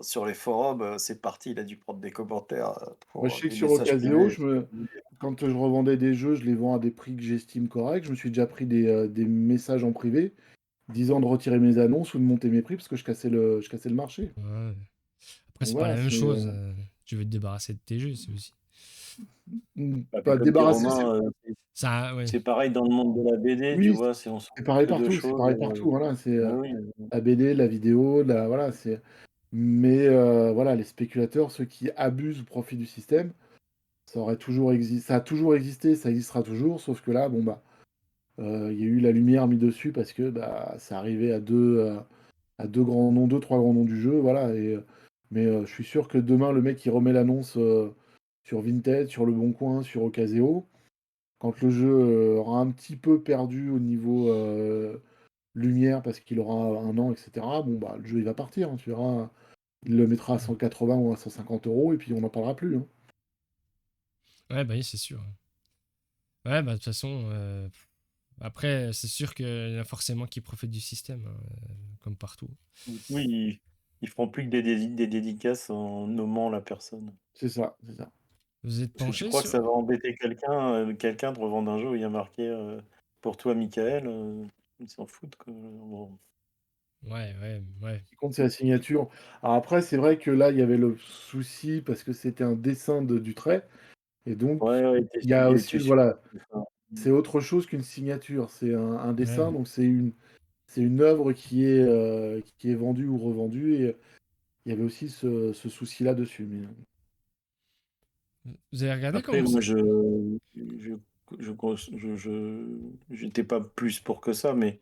sur les forums. C'est parti, il a dû prendre des commentaires moi, je pour sais que des sur messages Ocaseo, privés. quand je revendais des jeux, je les vends à des prix que j'estime corrects. Je me suis déjà pris des messages en privé disant de retirer mes annonces ou de monter mes prix parce que je cassais le marché. Ouais. Après, Donc c'est pas la voilà, même c'est chose. Tu veux te débarrasser de tes jeux, c'est aussi. Bah, puis pas comme dit débarrasser. Romain, Ça, ouais. c'est pareil dans le monde de la BD, tu Oui, vois, on se rend c'est pareil compte de partout, c'est choses. pareil partout. Voilà, c'est Ah oui, la BD, la vidéo, voilà, c'est. Mais voilà, les spéculateurs, ceux qui abusent ou profitent du système, ça a toujours existé, ça existera toujours. Sauf que là, bon bah, il y a eu la lumière mise dessus parce que bah, c'est arrivé à deux grands noms, deux, trois grands noms du jeu, voilà. Mais je suis sûr que demain, le mec qui remet l'annonce sur Vinted, sur Le Bon Coin, sur Ocaseo, quand le jeu aura un petit peu perdu au niveau lumière parce qu'il aura un an, etc., bon, bah, le jeu il va partir, hein, tu verras. Il le mettra à 180 ou à 150 euros et puis on n'en parlera plus, hein. Ouais, bah oui, c'est sûr. Ouais, bah de toute façon, après, c'est sûr qu'il y en a forcément qui profitent du système, hein, comme partout. oui, ils feront plus que des dédicaces en nommant la personne. C'est ça, c'est ça. Vous êtes Parce que tu penché crois que sur. ça va embêter quelqu'un de revendre un jeu où il y a marqué pour toi, Michael, ils s'en foutent, quoi. Bon. Ouais, ouais, ouais. Ce qui compte, c'est la signature. Alors après, c'est vrai que là, il y avait le souci parce que c'était un dessin du trait. Et donc, Ouais, ouais, il y a aussi, tu voilà, enfin, c'est autre chose qu'une signature. C'est un Ouais. dessin, donc c'est une œuvre qui est vendue ou revendue. Et il y avait aussi ce souci-là dessus. Mais Vous avez regardé Après, comment moi, ça. j'étais pas plus pour que ça, mais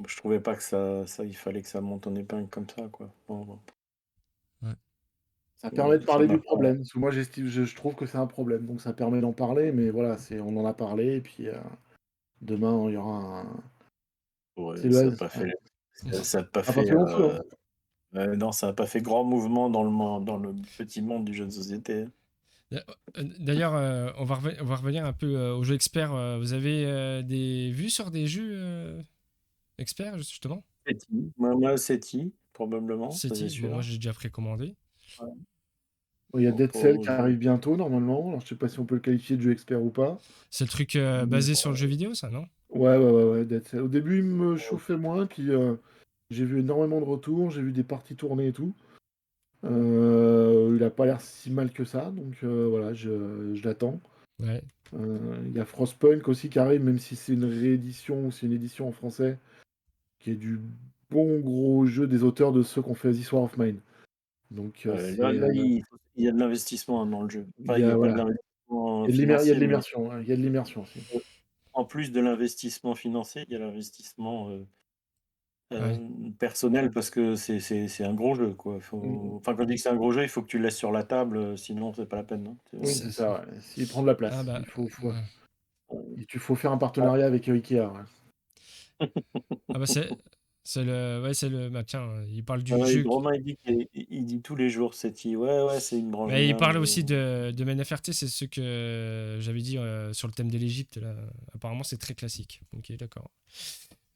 je trouvais pas que il fallait que ça monte en épingle comme ça, quoi. Bon, Ouais. ça permet de ça parler m'a du pas. problème. Parce que moi, je trouve que c'est un problème. Donc ça permet d'en parler. Mais voilà, on en a parlé. Et puis demain, il y aura un. C'est Ouais, le. ça a pas Ça a pas fait. fait long feu, hein. Non, ça n'a pas fait grand mouvement dans le petit monde du jeu de société. D'ailleurs, on va revenir un peu aux jeux experts. Vous avez des vues sur des jeux experts, justement? SETI. Moi, SETI, probablement, ça c'est SETI, bon, moi sûr. j'ai déjà précommandé. Ouais. Il y a Dead Cell qui Je- arrive bientôt, normalement. Alors, je sais pas si on peut le qualifier de jeu expert ou pas. C'est le truc basé sur le jeu vidéo, ça, non? Ouais, Dead Cell. Au début, il me chauffait moins, puis j'ai vu énormément de retours, j'ai vu des parties tournées et tout. Il a pas l'air si mal que ça, donc voilà, je l'attends. Ouais. Il y a Frostpunk aussi qui arrive, même si c'est une réédition ou c'est une édition en français, qui est du bon gros jeu des auteurs de ceux qui ont fait This War of Mine. Donc là, il y a de l'investissement dans le jeu. il Enfin, y il n'y a, a pas de voilà, l'investissement il y a financier, de mais l'immersion, hein, il y a de l'immersion aussi. en plus de l'investissement financier, il y a l'investissement Ouais. personnel parce que c'est un gros jeu, quoi. Mm. Enfin, quand je dis que c'est un gros jeu, il faut que tu le laisses sur la table, sinon c'est pas la peine, hein. Oui, c'est ça, ouais. Il prend de la Ah place. bah, ouais. Il faut faire un partenariat avec Ikea, ouais. Ah bah c'est le ouais c'est le bah tiens il parle du Ouais, jeu Romain, il dit tous les jours, ouais, ouais, c'est une branche mais il bien, parle mais aussi de MNFRT, c'est ce que j'avais dit sur le thème de l'Égypte là. Apparemment c'est très classique. Ok, d'accord.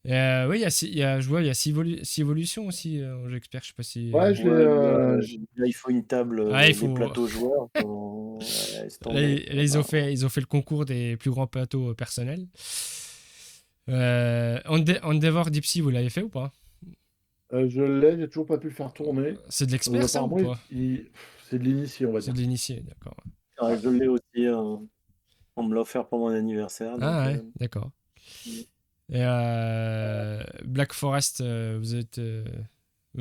Et, oui je vois il y a six évolutions aussi en jeu expert, je sais pas si Ouais, ouais, là, il faut une table, ah il les faut plateaux joueurs, ouais, laisse là, tomber. ils ont fait le concours des plus grands plateaux personnels. Endeavor Deep Sea, vous l'avez fait ou pas? je l'ai, j'ai toujours pas pu le faire tourner. C'est de l'expert ça ou Apparemment, pas? c'est de l'initié, on va C'est dire. de l'initié, d'accord. Ouais, je l'ai aussi, on me l'a offert pour mon anniversaire, donc Ah ouais, d'accord. Et Black Forest, vous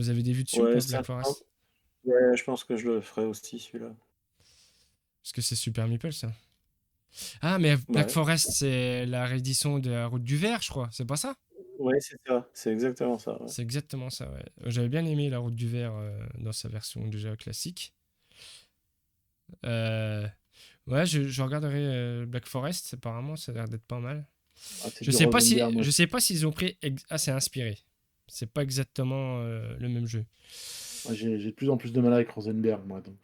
avez des vues dessus ou ouais, pas, Black Forest? ouais, je pense que je le ferai aussi celui-là. Parce que c'est Super Meeple, ça. Ah, mais Black Ouais, Forest, c'est la réédition de la Route du Ver, je crois. C'est pas ça? ouais, c'est ça. C'est exactement ça. Ouais. C'est exactement ça, ouais. J'avais bien aimé la Route du Ver dans sa version déjà classique. Euh, ouais, je regarderai Black Forest. Apparemment, ça a l'air d'être pas mal. Ah, c'est du Rosenberg, moi. Je sais pas s'ils ont pris. Ah, c'est inspiré. C'est pas exactement le même jeu. Moi, j'ai de plus en plus de mal avec Rosenberg, moi, donc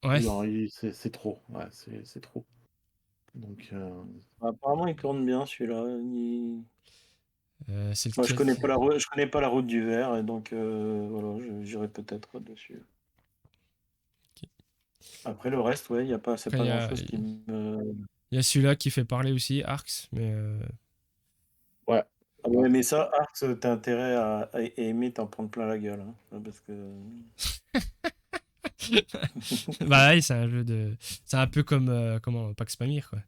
Ouais. genre, c'est trop. Ouais, c'est trop. Donc, Apparemment, il tourne bien celui-là. C'est Moi, lequel? je connais pas la route du Ver, et donc voilà, j'irai peut-être dessus. Après le reste, ouais, c'est Après, pas grand-chose qui me. il y a celui-là qui fait parler aussi, Arx, mais ouais. Ah ouais, mais ça, Arx, t'as intérêt à aimer t'en prendre plein la gueule, hein, parce que. bah ouais, c'est un jeu de. C'est un peu comme comment Pax Pamir, quoi.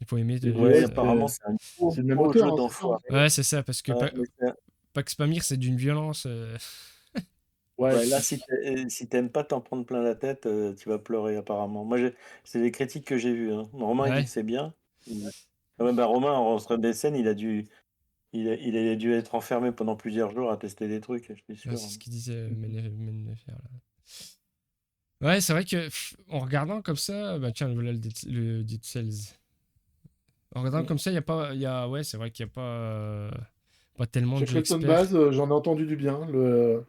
Il faut aimer Ouais, C'est apparemment, c'est un gros, c'est le même gros auteur, jeu hein, c'est ça, hein? d'enfoiré. Ouais, c'est ça, parce que Mais Pax Pamir, c'est d'une violence. Ouais, ouais, là, si t'aimes pas t'en prendre plein la tête, tu vas pleurer, apparemment. C'est les critiques que j'ai vues, hein. Romain, il dit Ouais, que c'est bien. Ah ouais, bah, Romain, en stream des scènes, il a dû être enfermé pendant plusieurs jours à tester des trucs, je suis ouais, sûr. c'est ce qu'il disait Mennefer, là. Ouais, c'est vrai que en regardant comme ça, bah tiens, voilà le Dead Cells. En regardant Mm. comme ça, il y a pas, ouais, c'est vrai qu'il y a pas tellement de jeux Shackleton experts. Base, j'en ai entendu du bien. Le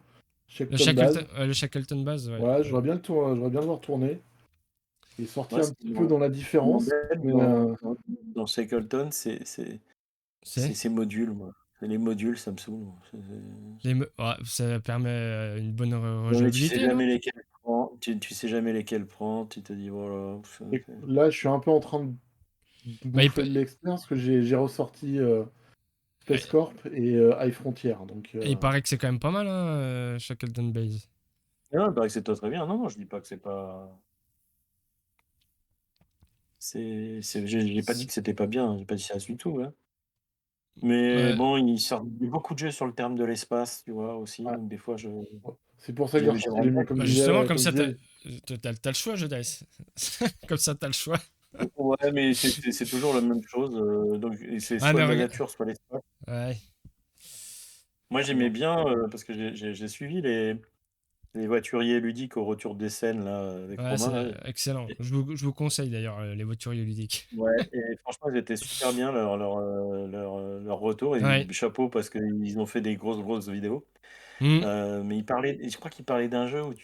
Shackleton Shackleton, Base. le Shackleton Base, ouais. Ouais, Ouais. j'aimerais bien le voir tourner. Il est sorti Moi, un ce qui petit peu dans la différence, m'embête mais dans Shackleton, C'est ces modules, moi. Les modules, ça me saoule, moi. ouais, ça permet une bonne Non, mais tu sais rejouabilité, non? jamais lesquels prendre, tu sais jamais lesquels prendre, tu te dis, voilà. et là, je suis un peu en train de Bah, bouffer de l'expérience, parce que j'ai ressorti Space Corp et High Frontier. Donc, il paraît que c'est quand même pas mal, hein, Shackleton Base. Non, il paraît que c'est très bien. Non, non, je dis pas que c'est pas. J'ai pas dit que c'était pas bien, j'ai pas dit ça du tout, hein. Mais Ouais, bon, il y a beaucoup de jeux sur le terme de l'espace, tu vois, aussi. ouais. Donc des fois, C'est pour ça que j'ai ressorti les miens, vraiment. comme bah je justement, disais. comme Comme je ça, disais. t'as le choix, je dice. Comme ça, t'as le choix. Ouais, mais c'est toujours la même chose. Donc c'est Ah, soit mais de la regarde. nature, soit l'espace. Ouais. Moi, j'aimais bien parce que j'ai suivi les voituriers ludiques au retour des scènes là avec Ouais, Romain. c'est Là. excellent. Et- Je vous conseille d'ailleurs les voituriers ludiques. Ouais, et franchement, ils étaient super bien leur retour. Et Ouais. chapeau parce qu'ils ont fait des grosses vidéos. Hmm. Mais je crois qu'il parlait d'un jeu où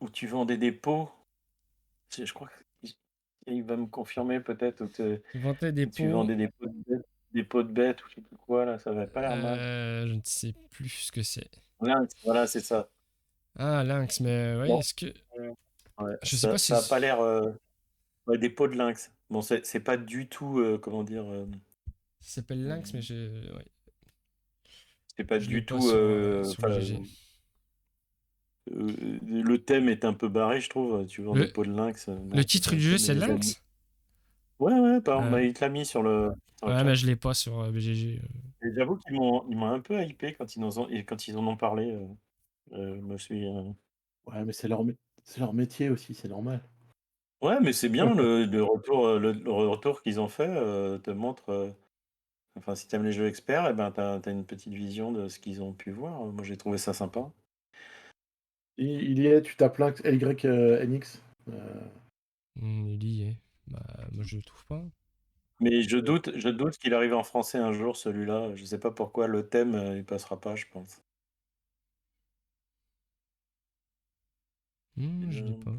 tu vendais des pots. Je crois qu'il va me confirmer peut-être Ils vendaient des où tu pots. vendais des pots de bêtes ou je sais plus quoi là. Ça avait pas l'air mal. Je ne sais plus ce que c'est. Voilà, c'est ça. Ah, Lynx, mais ouais, Bon, est-ce que. ouais, Je sais pas ça a pas si. l'air ouais, des pots de lynx. Bon, c'est pas du tout comment dire. Ça s'appelle Lynx, mais ouais, C'est pas je l'ai du pas tout. sur BGG. Le thème est un peu barré, je trouve. Tu vends des Le, pots de lynx. le Non, c'est titre pas le du jeu, thème c'est des animaux. Lynx? Ouais, ouais, par exemple, Ouais, bah, il te l'a mis sur le ouais, chat. mais je l'ai pas sur BGG. Et j'avoue qu'ils m'ont un peu hypé quand ils en ont parlé. Je me suis. Ouais, mais c'est leur métier aussi, c'est normal. Ouais, mais c'est bien le retour, le retour qu'ils ont fait te montre. Enfin, si t'aimes les jeux experts, eh ben, t'as une petite vision de ce qu'ils ont pu voir. Moi, j'ai trouvé ça sympa. Il y est, tu tapes Lynx, LYNX. Il y est. Bah, moi, je le trouve pas. Mais je doute qu'il arrive en français un jour, celui-là. Je sais pas pourquoi le thème, il passera pas, je pense. Je l'ai Euh, pas.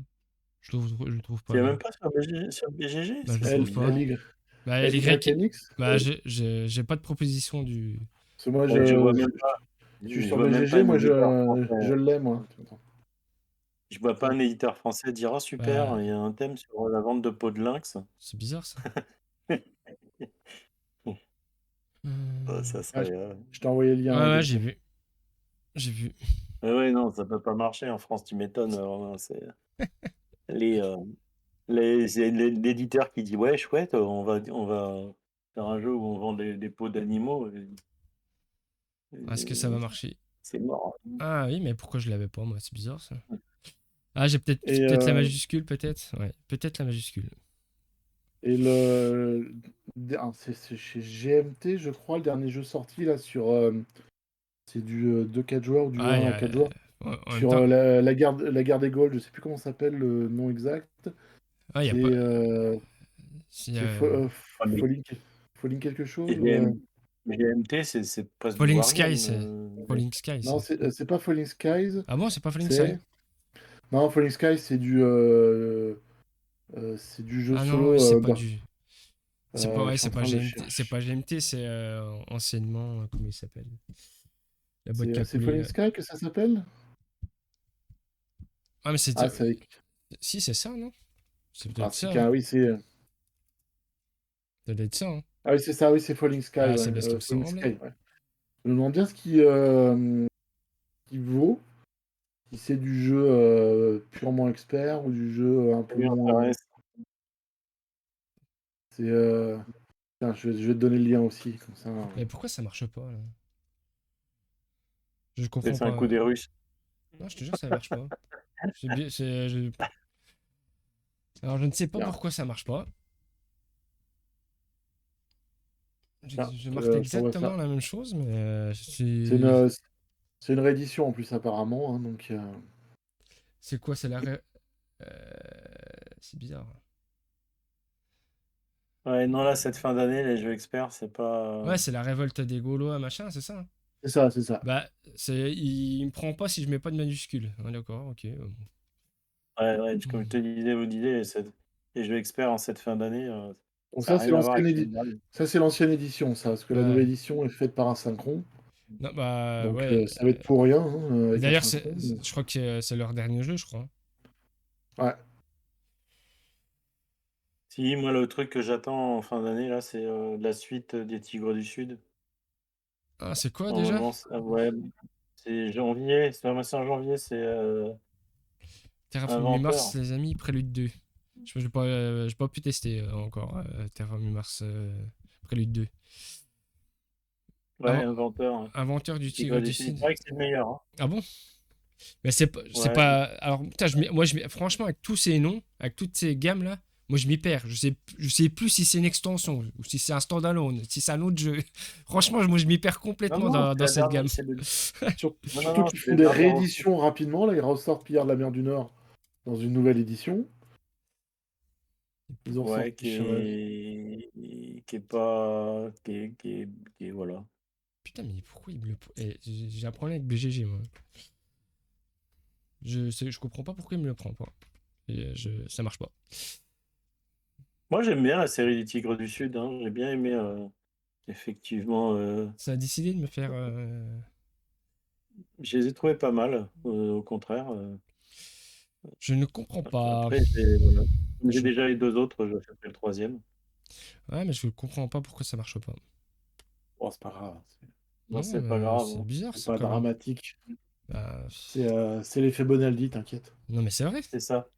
Je le trouve pas, C'est non. même pas sur BGG, Bah, je c'est le c'est trouve pas. bizarre. LY, Bah, LY. LYNX. Bah, j'ai pas de proposition du. Parce que moi, Ouais, je vois même pas, je suis je sur vois même pas BGG, un moi, éditeur français. je l'ai, moi. Attends. Je vois pas un éditeur français dire ah Bah, super, il y a un thème sur la vente de pots de lynx. c'est bizarre, ça. Ça Ah, serait. je t'ai envoyé le Ouais, lien, ouais, j'ai Gaëtan. vu. J'ai vu. Ouais, non, ça peut pas marcher en France, tu m'étonnes. Romain, c'est les, euh, c'est l'éditeur qui dit ouais chouette, on va faire un jeu où on vend des pots d'animaux. Est-ce que ça va Euh, marcher? C'est mort. Ah oui, mais pourquoi je l'avais pas, moi? C'est bizarre, ça. Ah, j'ai peut-être Et, peut-être la majuscule, peut-être. Ouais, peut-être la majuscule. et c'est chez GMT, je crois, le dernier jeu sorti là sur. C'est du 2-4 joueurs ou du Ah, 1 à 4 joueurs. en même Sur temps, la guerre des Gaules, je sais plus comment s'appelle le nom exact. ah, y a C'est pas. Si, Ah, mais Falling, Falling quelque chose ou, GMT, c'est presque du Falling Skies, wargame. c'est. Falling Skies, Non, c'est. c'est pas Falling Skies. Ah bon, c'est pas Falling Skies? C'est. Non, Falling Skies, c'est du jeu Ah non, oui, solo. c'est pas du. C'est pas, Je ouais, suis c'est en pas train de le GMT, c'est chercher. pas GMT, c'est anciennement, comment il s'appelle? La boîte qui a C'est coulé. Falling Sky que ça s'appelle? Ah, mais c'est. Ah, c'est avec. Si, c'est ça, non? C'est Ah, peut-être c'est ça, hein. qu'un. Oui, c'est. Ça doit être ça, hein. Ah, oui, c'est ça, oui, c'est Falling Sky, Ah, ouais. c'est bien ce qui me Falling semblait. Sky, ouais. Je me demande bien qui vaut. Si c'est du jeu purement expert ou du jeu un peu Oui, moins. intéresse. C'est. Tiens, je vais te donner le lien aussi, comme ça. Mais pourquoi ça marche pas, là? Je comprends C'est un pas. coup des Russes. Non, je te jure, ça marche pas. C'est bien, alors, je ne sais pas Tiens, pourquoi ça marche pas. tiens, Je marque je t'envoie exactement ça. la même chose, mais C'est une, c'est une réédition en plus, apparemment, hein, donc. c'est quoi? C'est c'est bizarre. Ouais, non, là, cette fin d'année, les jeux experts, c'est pas. Ouais, c'est la révolte des Gaulois, machin, c'est ça? C'est ça, c'est ça. Bah, il me prend pas si je mets pas de majuscule. Ouais, d'accord, ok. Ouais, comme je te disais, vous disiez, les jeux experts en cette fin d'année, Donc ça n'a ça, c'est rien à voir avec ça, c'est l'ancienne édition, ça, parce que la Ouais. nouvelle édition est faite par Asynchron. Non, bah, Donc ouais. ça va être pour rien, hein, avec D'ailleurs, Asynchron. je crois que c'est leur dernier jeu, je crois. Ouais. Si, moi, le truc que j'attends en fin d'année, là, c'est la suite des Tigres du Sud. Ah, c'est quoi déjà? Normalement, ouais, c'est janvier, c'est en janvier, c'est Terraforming Mars, Inventeur. les amis, Prélude 2. Je n'ai j'ai pas pu tester encore Terraforming Mars Prélude 2. Ouais, Inventeur. Ouais. Inventeur du Tigres Tigre du du Sud, il Sud. paraît que c'est le meilleur. Hein. Ah bon? Mais c'est Ouais, pas. Alors, putain, franchement, avec tous ces noms, avec toutes ces gammes-là, moi je m'y perds. Je sais plus si c'est une extension, ou si c'est un standalone, si c'est un autre jeu. Franchement, moi je m'y perds non, complètement non, c'est dans la cette dernière, gamme. c'est le... Non, non, Surtout non, qu'ils c'est font le des dernier. rééditions rapidement. Là, ils ressortent Pillard de la mer du Nord dans une nouvelle édition. Ils ont Ouais, ressorti. qui est pas... qui est- voilà. Putain, mais pourquoi il me le. J'ai un problème avec BGG, moi. Je comprends pas pourquoi il me le prend pas. Ça marche pas. Moi, j'aime bien la série des Tigres du Sud. Hein. J'ai bien aimé, effectivement. Ça a décidé de me faire. Je les ai trouvés pas mal, au contraire. Je ne comprends pas. Après, voilà. Comme j'ai Je- déjà les deux autres, je fais le troisième. Ouais, mais je comprends pas pourquoi ça marche pas. Oh, c'est pas grave. Non, Non, c'est pas mais grave. c'est Hein. bizarre C'est ça pas quand même. dramatique. Bah, C'est l'effet Bonaldi, t'inquiète. non, mais c'est vrai. C'est ça.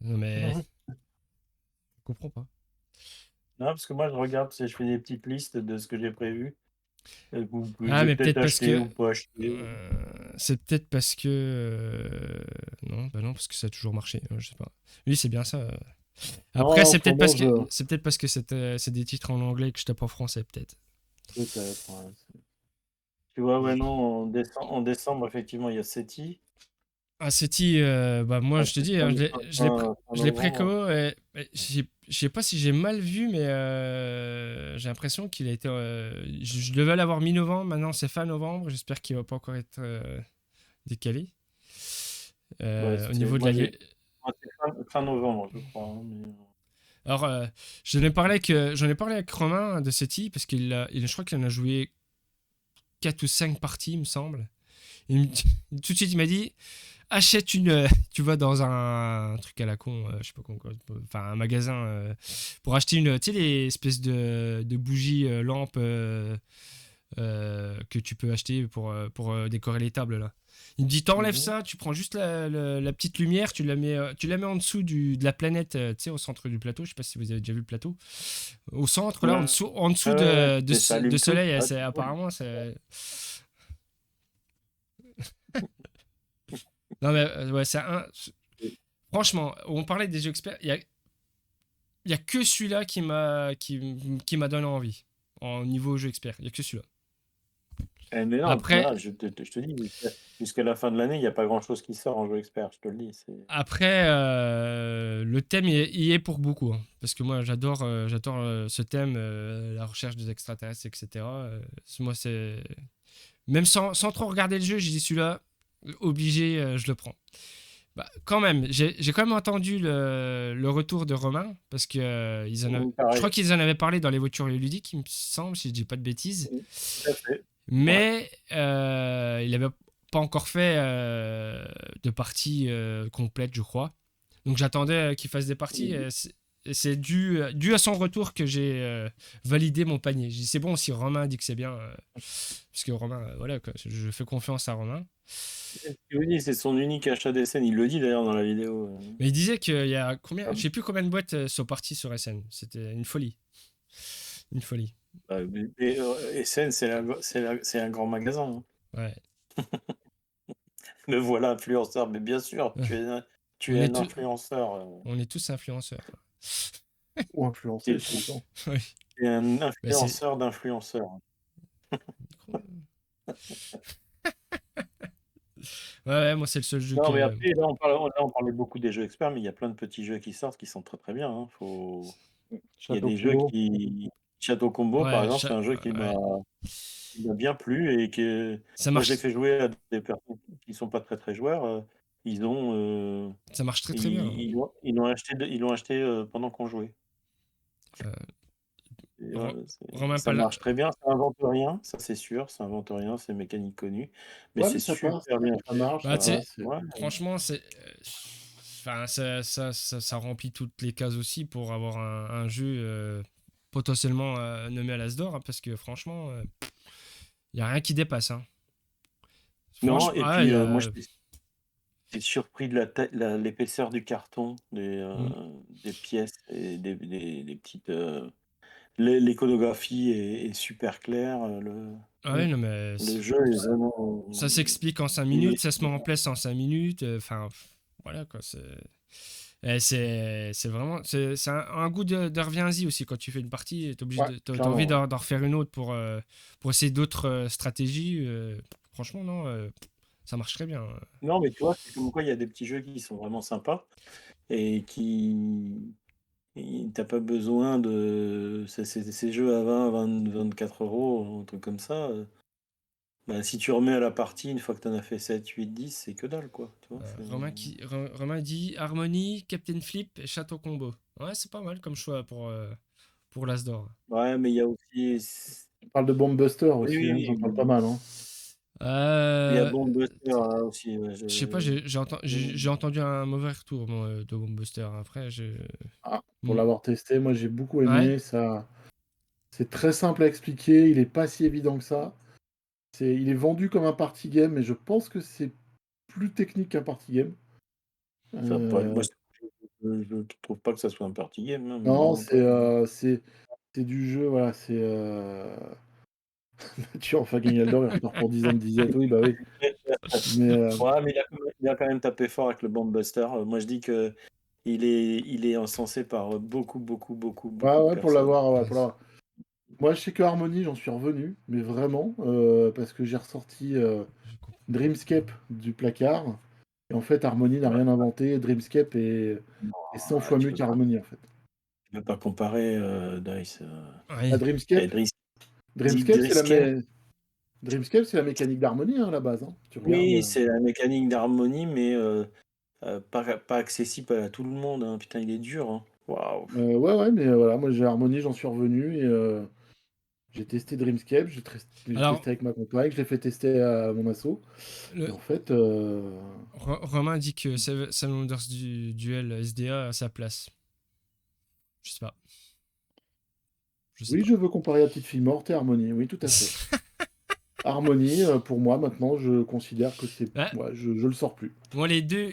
Non, mais je comprends pas. Non, parce que moi, je regarde, je fais des petites listes de ce que j'ai prévu. Que je Ah, vais mais peut-être peut-être parce acheter que. ou pas acheter. C'est peut-être parce que. Non, bah non, parce que ça a toujours marché. Je sais pas. Oui, c'est bien ça. Non, Après, en ce moment, c'est peut-être parce que c'est des titres en anglais que je tape en français, peut-être. peut-être. Ouais. Tu vois, ouais, non, en décembre, effectivement, il y a SETI. Ah, SETI, bah moi Ah, je te c'est dis, hein, fin je l'ai novembre. préco. Je sais pas si j'ai mal vu, mais j'ai l'impression qu'il a été. Je devais l'avoir mi-novembre, maintenant c'est fin novembre. J'espère qu'il va pas encore être décalé. Ouais, Au niveau de moi, la. moi, c'est fin novembre, je crois. Hein, Alors, j'en ai parlé avec Romain de SETI parce je crois qu'il en a joué 4 ou 5 parties, il me semble. Tout de suite, il m'a dit achète tu vas dans un truc à la con, je sais pas quoi, enfin un magasin pour acheter tu sais, les espèces de bougies lampes que tu peux acheter pour décorer les tables là. Il me dit t'enlèves Mhm. ça, tu prends juste la petite lumière, tu la mets en dessous de la planète, tu sais, au centre du plateau. Je sais pas si vous avez déjà vu le plateau. Au centre là, ouais, en dessous ouais, de, ça de allume tout. soleil, Ah, apparemment c'est. Non mais ouais, Franchement, on parlait des jeux experts, il y a que celui-là qui m'a donné envie. En niveau jeu expert, il y a que celui-là. Mais non, Après, voilà, je te dis, jusqu'à la fin de l'année, il n'y a pas grand-chose qui sort en jeu expert, je te le dis. Après, le thème y est pour beaucoup, hein. Parce que moi, j'adore ce thème, la recherche des extraterrestres, etc. Moi, c'est même sans trop regarder le jeu, j'ai dit celui-là, obligé, je le prends. Bah, quand même, j'ai quand même entendu le retour de Romain parce que je Pareil. crois qu'ils en avaient parlé dans les voitures ludiques, il me semble, si je dis pas de bêtises. Tout à fait. Mais il n'avait pas encore fait de partie complète, je crois. Donc j'attendais qu'il fasse des parties. C'est dû à son retour que j'ai validé mon panier. J'ai dit c'est bon, si Romain dit que c'est bien, parce que Romain, voilà, quoi, je fais confiance à Romain. C'est son unique achat d'SN, il le dit d'ailleurs dans la vidéo. Mais il disait qu'il y a combien, je sais plus combien de boîtes sont parties sur SN. C'était une folie. Une folie. SN, c'est un grand magasin. Hein. Ouais. Me voilà influenceur, mais bien sûr, tu es un influenceur. On est tous influenceurs. Ou influencé, ça dépend. Oui. Tu es un influenceur d'influenceurs. Ouais, moi c'est le seul jeu Non, mais après, là, on parlait beaucoup des jeux experts, mais il y a plein de petits jeux qui sortent qui sont très très bien. Hein. Il y a des jeux qui. Château Combo, par exemple, c'est un jeu qui m'a bien plu et que ça moi marche. j'ai fait jouer à des personnes qui sont pas très très joueurs. Ils ont. Ça marche très très bien. Ils l'ont acheté pendant qu'on jouait. Romain Ça marche très bien, ça invente rien, ça c'est sûr, ça invente rien, c'est mécanique connue, mais c'est ça super passe, bien. ça marche. Bah, ça va, franchement, c'est. Enfin, ça remplit toutes les cases aussi pour avoir un jeu potentiellement nommé à l'As d'or, hein, parce que franchement, il n'y a rien qui dépasse. Hein. Non, et puis moi j'étais surpris de l'épaisseur du carton, des pièces et des petites. L'iconographie est super claire. Non, mais Le jeu est vraiment. ça s'explique en 5 minutes, ça se met en place en 5 minutes. Enfin, voilà quoi. C'est vraiment. C'est un goût de reviens-y aussi quand tu fais une partie. T'as envie d'en refaire une autre pour essayer d'autres stratégies. Franchement, non. Ça marche très bien. Non, mais tu vois, c'est comme quoi il y a des petits jeux qui sont vraiment sympas et t'as pas besoin de ces jeux à 24 €, un truc comme ça. Bah, si tu remets à la partie une fois que t'en as fait 7, 8, 10, c'est que dalle, quoi. Tu vois, Romain dit Harmony, Captain Flip et Château Combo. Ouais, c'est pas mal comme choix pour l'As d'or. Ouais, mais il y a aussi. Tu parles de Bomb Buster aussi, Oui, ils en parlent pas mal. Hein. Il y a Bomb Buster aussi. Je sais pas, j'ai entendu un mauvais retour de Bomb Buster. Après, pour l'avoir testé, moi j'ai beaucoup aimé. Ça, c'est très simple à expliquer, il est pas si évident que ça. Il est vendu comme un party game, mais je pense que c'est plus technique qu'un party game. Moi, je trouve pas que ça soit un party game. Hein, non, c'est du jeu, voilà, c'est. Tu enfin gagné l'or, il repart pour 10 ans de disette, oui, bah oui. Ouais, mais il a quand même tapé fort avec le Bomb Buster. Moi, je dis que il est encensé par beaucoup de personnes. Pour l'avoir. Moi, je sais que Harmony, j'en suis revenu, mais vraiment, parce que j'ai ressorti Dreamscape du placard. Et en fait, Harmony n'a rien inventé. Dreamscape est 100 fois mieux qu'Harmony, en fait. Tu ne peux pas comparer Dice. Dreamscape, c'est la mécanique d'Harmony, hein, à la base. Hein. Oui, c'est la mécanique d'Harmony, mais pas accessible à tout le monde. Hein. Putain, il est dur. Hein. Waouh. Ouais, mais voilà, moi j'ai Harmony, j'en suis revenu et j'ai testé Dreamscape, j'ai testé avec ma compagne, je l'ai fait tester à mon asso. Et en fait. Romain dit que Seven Wonders du Duel SDA a sa place. Je sais pas. Je veux comparer à Petite Fille Morte et Harmony, oui, tout à fait. Harmony, pour moi, maintenant, je considère que c'est. Ouais, je le sors plus. Moi, les deux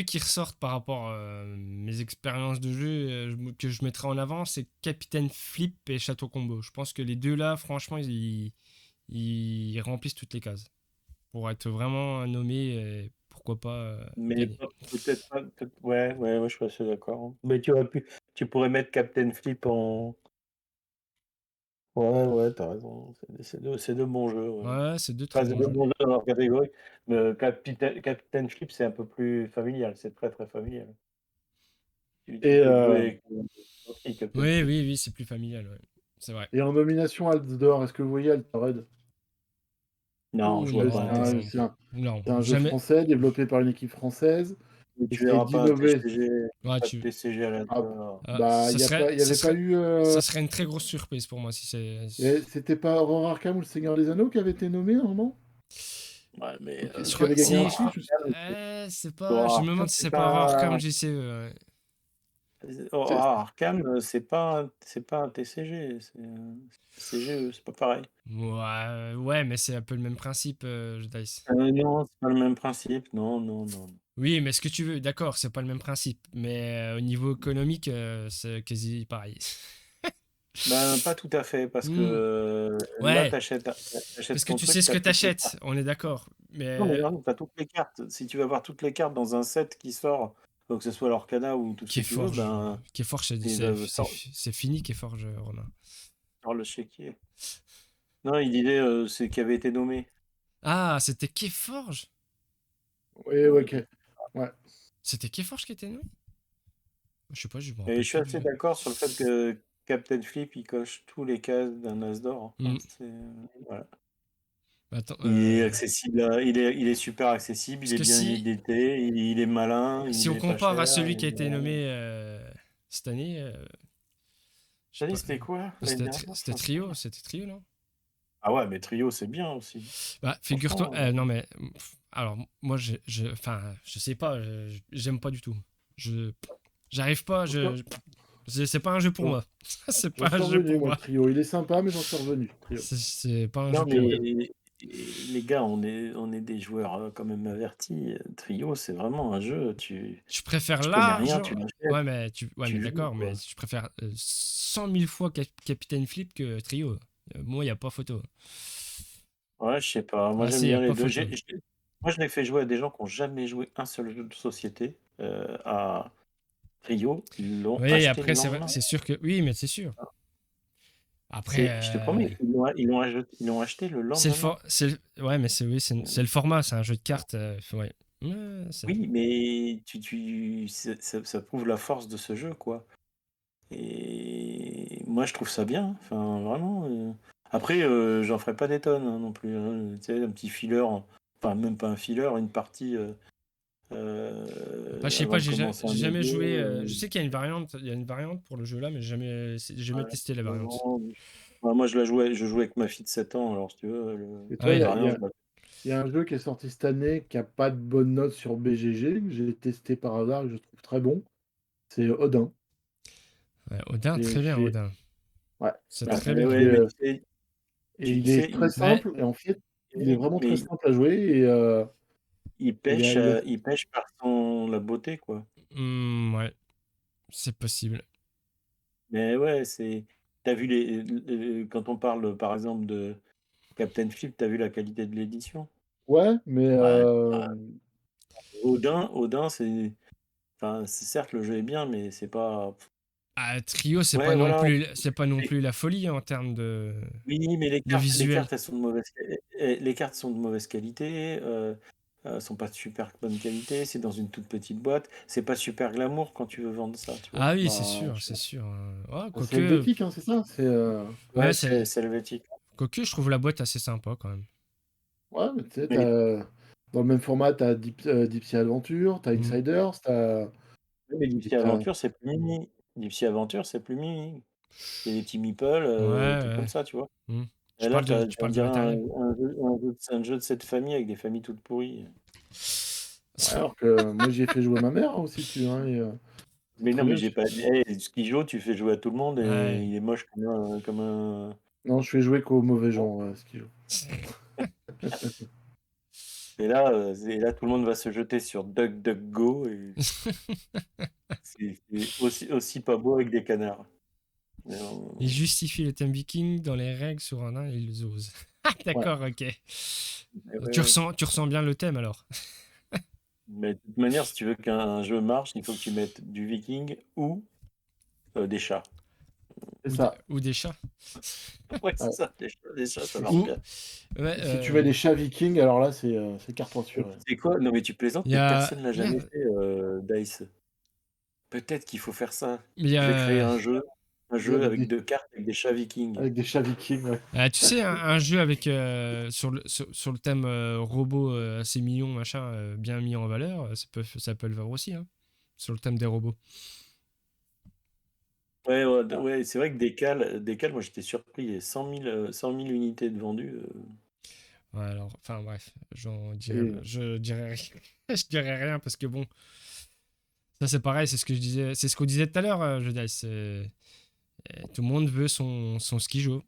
qui ressortent par rapport à mes expériences de jeu que je mettrais en avant, c'est Capitaine Flip et Château Combo. Je pense que les deux là, franchement, ils remplissent toutes les cases pour être vraiment nommés pourquoi pas Mais gagner. peut-être pas. Ouais, je suis assez d'accord, hein. Mais tu pourrais mettre Captain Flip en. Ouais, t'as raison. C'est de bons jeux. Ouais. Ouais, c'est deux très Enfin, c'est bons de jeux. bons jeux dans leur catégorie. Mais Captain Flip, c'est un peu plus familial. C'est très très familial. Tu Et, peux jouer avec n'importe qui, Captain Oui, Flip. oui, oui, c'est plus familial, ouais. C'est vrai. et en nomination Altdor, est-ce que vous voyez Altered? Non, Ouh, je vois C'est pas non, un, intérêt. c'est un- non, c'est un jeu jamais. français développé par une équipe française. Mais tu Essayer verras pas un d'innover. TCG, Ouais, pas de TCG à la Ah, dehors. bah, ça serait, il y ça avait pas serait, eu. ça serait une très grosse surprise pour moi si c'est. C'était pas Aurore Arkham ou le Seigneur des Anneaux qui avait été nommé à un moment? Ouais, mais Je Qui crois, avait gagné un si, prix? c'est pas. Je me Horror demande Arkham, si c'est c'est pas Horror comme pas. JCE. Ouais. Horror C'est- Arkham, c'est pas un TCG, c'est un CGE, c'est pas pareil. Ouais, ouais, mais c'est un peu le même principe, Dice. Non, c'est pas le même principe. Non, non, non. Oui, mais ce que tu veux, d'accord, c'est pas le même principe. Mais au niveau économique, c'est quasi pareil. Ben, pas tout à fait, parce que Hmm, là, ouais, parce t'achètes que ton tu sais truc, ce t'as que toutes les t'achètes, cartes. on est d'accord. Non, mais Mais non, t'as toutes les cartes. Si tu veux avoir toutes les cartes dans un set qui sort, que ce soit l'Orcana ou tout ce que tu veux, ben, Forge, tu vas c'est fini, Forge, Romain. sors le chéquier. Non, il disait c'est qui avait été nommé. Ah, c'était Forge. Oui, Ouais, ok. Ouais. C'était Forge qui était nous. Je sais pas, je me Et rappelle je suis plus assez d'accord sur le fait que Captain Flip, il coche tous les cases d'un as d'or. Hmm. Voilà. Attends, Il est accessible, il est super accessible, parce il est que bien édité, il est malin, si il on est pas compare à cher. celui qui a été nommé cette année, je sais T'as dit pas, c'était quoi l'année dernière? c'était C'était Trio, non? Ah ouais, mais Trio, c'est bien aussi. Bah, figure-toi, Franchement, non mais, alors moi, enfin, je sais pas, j'aime pas du tout. J'arrive pas, c'est pas un jeu pour J'en moi. C'est j'en pas un suis jeu revenu, pour moi, le moi. trio. Il est sympa, mais j'en suis revenu. Trio. C'est pas un non jeu pour moi. mais les gars, on est des joueurs quand même avertis. Trio, c'est vraiment un jeu. Tu préfères Tu connais rien, large. tu l'achètes, Ouais, mais tu joues, d'accord, mais quoi. tu préfères 100 000 fois Capitaine Flip que Trio. Moi, il n'y a pas photo. Ouais, je sais pas. Moi, Ah, j'aime si, il n'y a bien les pas deux. photo. Moi, je l'ai fait jouer à des gens qui n'ont jamais joué un seul jeu de société à Trio. Ils l'ont Oui, acheté le après, c'est vrai, lendemain. c'est sûr que. Oui, mais c'est sûr. Après, Je te promets, ils l'ont acheté le c'est le lendemain. for... c'est ouais, mais c'est oui, c'est le format, c'est un jeu de cartes. Ouais. Ouais, Oui, mais ça prouve la force de ce jeu, quoi. Et moi, je trouve ça bien. Enfin, vraiment. Après, j'en ferai pas des tonnes hein, non plus, hein. Tu sais, un petit filler, enfin, même pas un filler, une partie Bah, je sais avant pas, de commencer un j'ai autre jamais jeu. joué. Je sais qu'il y a une variante, pour le jeu là, mais j'ai jamais Ouais, testé la variante. non. Ouais, moi, je jouais avec ma fille de 7 ans, alors si tu veux, Et toi, Ah il oui. y a, il y variante, a- il y a un jeu qui est sorti cette année qui a pas de bonne note sur BGG, que j'ai testé par hasard et que je trouve très bon. C'est Odin. Ouais, Odin, Et très bien, j'ai... Odin. Ouais. C'est bah, très Et bien, ouais, Odin. mais et tu il sais, est très Mais simple, et en fait, il est oui, vraiment très mais simple à jouer. il Et pêche, il pêche par la beauté, quoi. ouais, c'est possible. Mais ouais, t'as vu quand on parle, par exemple, de Captain Flip, t'as vu la qualité de l'édition? ouais, mais Ouais. Odin, enfin, certes, le jeu est bien, mais c'est pas. Ah, Trio, Ouais, voilà. c'est pas non Mais- plus la folie en termes Oui, mais de les visuel. cartes, elles sont de mauvaise, les cartes sont de mauvaise qualité, sont pas de super bonne qualité. C'est dans une toute petite boîte. C'est pas super glamour quand tu veux vendre ça, tu vois. Ah oui, Enfin, c'est sûr. Oh, c'est quoique, helvétique, hein, c'est ça? ouais, ouais, c'est helvétique. quoique, je trouve la boîte assez sympa quand même. Ouais, mais tu sais, Mais, dans le même format, t'as Deep Sea Adventure, t'as Mm. Insiders, mais Deep et Sea Adventure, c'est plus mimi. Deep Sea Adventure, c'est plus mimi. C'est des petits meeples, Ouais, trucs comme ouais. ça, tu vois. Mm. Et là, Tu on parles de dirait matériel. un jeu de cette famille avec des familles toutes pourries. ouais, alors que moi, j'y ai fait jouer ma mère hein, aussi dessus. Hein, c'est Mais très non, mais bien. j'ai pas. Hey, Skijo, tu fais jouer à tout le monde et Ouais. il est moche comme un. Non, je fais jouer qu'aux mauvais gens, ce qu'ils jouent. Et là, tout le monde va se jeter sur DuckDuckGo et c'est aussi pas beau avec des canards. Mais, Ils justifient le thème viking dans les règles sur un nain et ils osent. Ah, Ouais. d'accord, ok. ouais. Tu ressens bien le thème alors. Mais de toute manière, si tu veux qu'un jeu marche, il faut que tu mettes du viking ou des chats. C'est ça. Ou des chats. Ouais, c'est Ouais. ça, des chats, ça Et marche Ou, bien. ouais, si tu mets des chats vikings, alors là, c'est carte Et pointure. tu sais quoi? Non, mais tu plaisantes, il y mais a. personne l'a jamais Merde. fait, Dice. Peut-être qu'il faut faire ça. Mais il y Je vais créer a. un Ouais, jeu avec 2 cartes avec des chats vikings. avec des chats vikings, ouais. Tu sais, un jeu avec sur le thème robot assez mignon, machin, bien mis en valeur, ça peut le faire aussi, hein, sur le thème des robots. Ouais, ouais, Ah, ouais, c'est vrai que Décal, moi j'étais surpris, il y a 100 000 unités de vendues. Ouais, alors, enfin bref, et je dirais rien. Je dirais rien parce que bon, ça c'est pareil, c'est ce que je disais, c'est ce qu'on disait tout à l'heure, je dis, tout le monde veut son skijo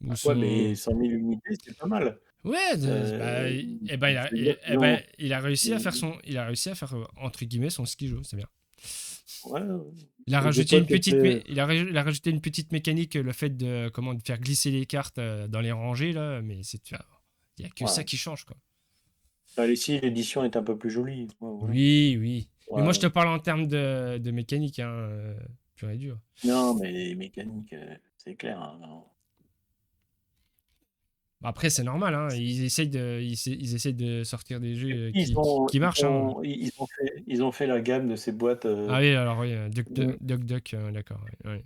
ou Ouais, mais son. 100 000 unités, c'est pas mal. Ouais, bah, Euh, eh ben, C'est-à-dire qu'ils ont. il a réussi à faire entre guillemets son skijo, c'est bien. Ouais, Il a j'ai des rajouté potes qui étaient. il a rajouté une petite mécanique, le fait de comment de faire glisser les cartes dans les rangées là, mais il y a que ça ouais. qui change quoi. Bah, ici, l'édition est un peu plus jolie. Ouais, voilà. Oui, oui. Mais moi je te Ouais. parle en termes de mécanique, hein, pur et dur. Non, mais les mécaniques, c'est clair, hein, non. Après c'est normal, hein, ils essayent de sortir des jeux Et puis, ils ont, qui ils marchent, hein. ont, ils ont fait la gamme de ces boîtes. Ah oui, alors oui, Mm. Duck, d'accord. Ouais, ouais,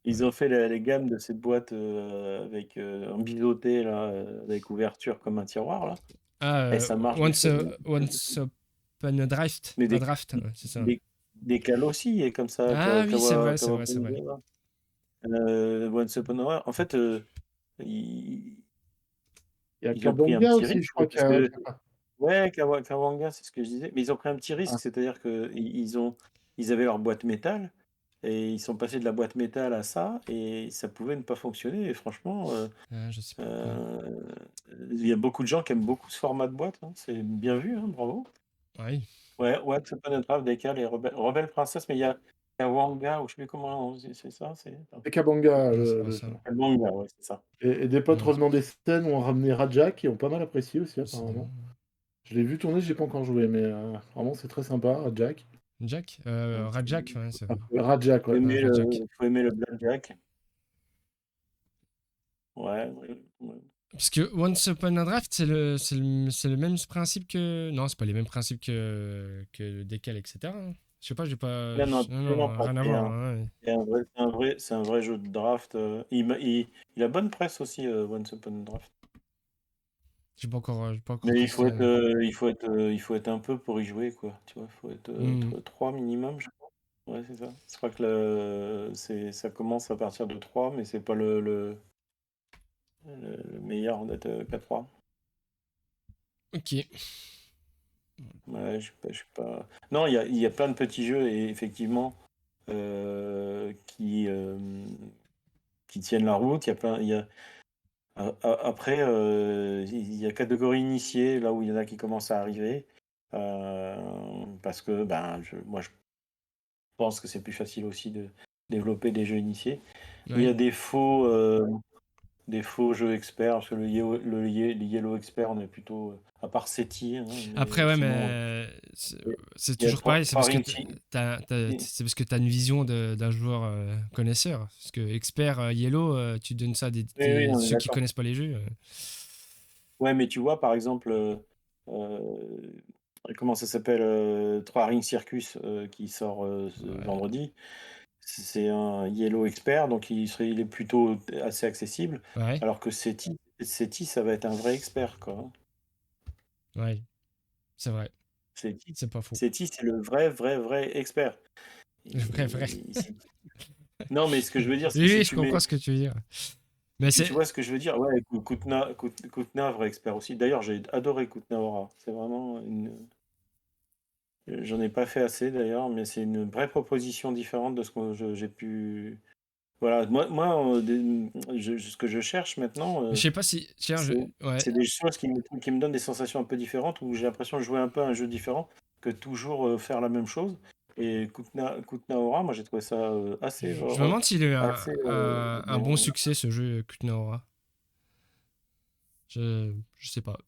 Ils ouais. ont fait les gammes de ces boîtes avec en biseauté là, avec ouverture comme un tiroir là. Ah, Et ça marche des fois bien. Once Upon a Draft, Mais a Draft, ouais, c'est ça. des cales aussi, et comme ça, Ah oui, c'est vrai, c'est vrai, c'est vrai. Kawabunga, Once Upon a While. En fait, ils, Il y a ils ont pris un Kabonga petit aussi, je risque crois qu'il y parce a. que ouais, Kawanga, c'est ce que je disais. Mais ils ont pris un petit risque, Ah, c'est-à-dire que ils avaient leur boîte métal et ils sont passés de la boîte métal à ça et ça pouvait ne pas fonctionner. Et franchement, Je sais pas pourquoi. euh, il y a beaucoup de gens qui aiment beaucoup ce format de boîte, hein. C'est bien vu, hein, bravo. Oui. Ouais, ouais, c'est pas notre Decal et Rebelle Princesse, mais il y a Kawanga, ou je sais plus comment c'est ça, c'est c'est Kabonga, Non, c'est pas le ça. jeu. Kawanga, ouais, c'est ça. Et des potes Non, revenant des scènes ont ramené Rajak et ont pas mal apprécié aussi, non. apparemment. Je l'ai vu tourner, j'ai pas encore joué, mais vraiment, c'est très sympa, Rajak. Jack Donc, Rajak, ouais, c'est vrai. Rajak, ouais. Ouais, Rajak. faut aimer le Blackjack. Ouais, ouais, ouais. Parce que Once Upon a Draft, c'est le même principe que. Non, c'est pas les mêmes principes que le Decal, etc., hein. Je sais pas, j'ai pas. Non, non, Non, absolument non, pas. rien à voir, hein, ouais. C'est un vrai jeu de draft. Il a bonne presse aussi, Once Upon a Draft. J'ai pas encore Mais testé. il faut être un peu pour y jouer, quoi. Tu vois, il faut être Hmm. 3 minimum, je crois. Ouais, c'est ça. Je crois que ça commence à partir de 3, mais c'est pas le meilleur d'être qu'à 3. Ok. Ouais, je sais pas. Non, il y a plein de petits jeux, et effectivement, qui tiennent la route. Après, il y a catégorie initiée, là où il y en a qui commencent à arriver. Parce que ben, moi, je pense que c'est plus facile aussi de développer des jeux initiés. Il y Ouais. a des faux jeux experts, parce que le Yellow Expert, on est plutôt, à part SETI, hein, Après, mais ouais, sinon, mais c'est il y a toujours pareil. C'est parce que Ring. c'est parce que t'as une vision d'un joueur connaisseur. Parce que expert Yellow, tu donnes ça à Oui, oui, on est ceux qui d'accord. connaissent pas les jeux. Ouais, mais tu vois, par exemple, euh, comment ça s'appelle, 3 Ring Circus, qui sort ce Ouais. vendredi. C'est un Yellow Expert, donc il est plutôt assez accessible. Ouais. Alors que SETI, ça va être un vrai expert, quoi, hein. Ouais. C'est vrai. SETI, C'est pas faux. SETI, c'est le vrai, vrai, vrai expert. Vrai, vrai. Non, mais ce que je veux dire, c'est Oui, que oui, si je tu comprends mets. ce que tu veux dire. Mais Tu vois ce que je veux dire? Ouais, Koutna, vrai expert aussi. D'ailleurs, j'ai adoré Koutna Aura. C'est vraiment une. J'en ai pas fait assez d'ailleurs, mais c'est une vraie proposition différente de ce que j'ai pu. Voilà, moi ce que je cherche maintenant, je sais pas si. Tiens, c'est ouais. c'est des choses qui me donnent des sensations un peu différentes, où j'ai l'impression de jouer un peu à un jeu différent que toujours faire la même chose. Et Kutna Aura, moi j'ai trouvé ça assez, Je me demande s'il a eu assez un bien. bon succès, ce jeu Kutnaora. Je sais pas.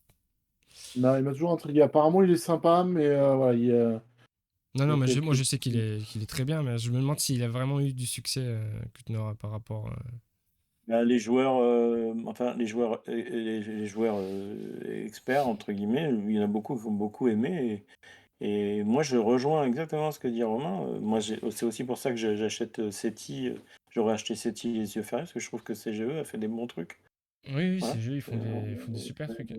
Non, il m'a toujours intrigué. Apparemment, il est sympa, mais voilà, Non, il y non, a mais moi quelques je sais qu'il est très bien, mais je me demande s'il a vraiment eu du succès, Kutnora, par rapport. Bah, les joueurs, enfin les joueurs experts entre guillemets, il y en a beaucoup qui ont beaucoup aimé. Et moi, je rejoins exactement ce que dit Romain. Moi, c'est aussi pour ça que j'achète SETI. J'aurais acheté SETI les yeux fermés parce que je trouve que CGE a fait des bons trucs. Oui, oui, Voilà. ces jeux, ils font des super trucs.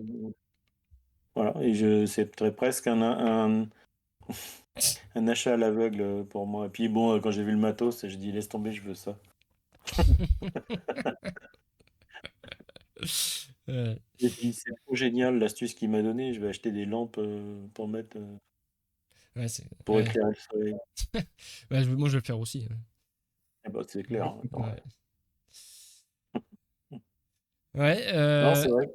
Voilà. Et c'est presque un achat à l'aveugle pour moi. Et puis bon, quand j'ai vu le matos, j'ai dit laisse tomber, je veux ça. Ouais, Et puis c'est trop génial l'astuce qu'il m'a donnée. Je vais acheter des lampes pour mettre ouais, pour éclairer le soleil. ouais, moi je vais le faire aussi. Ah bah, c'est clair, hein. Attends. Ouais. Ouais, Non, c'est vrai.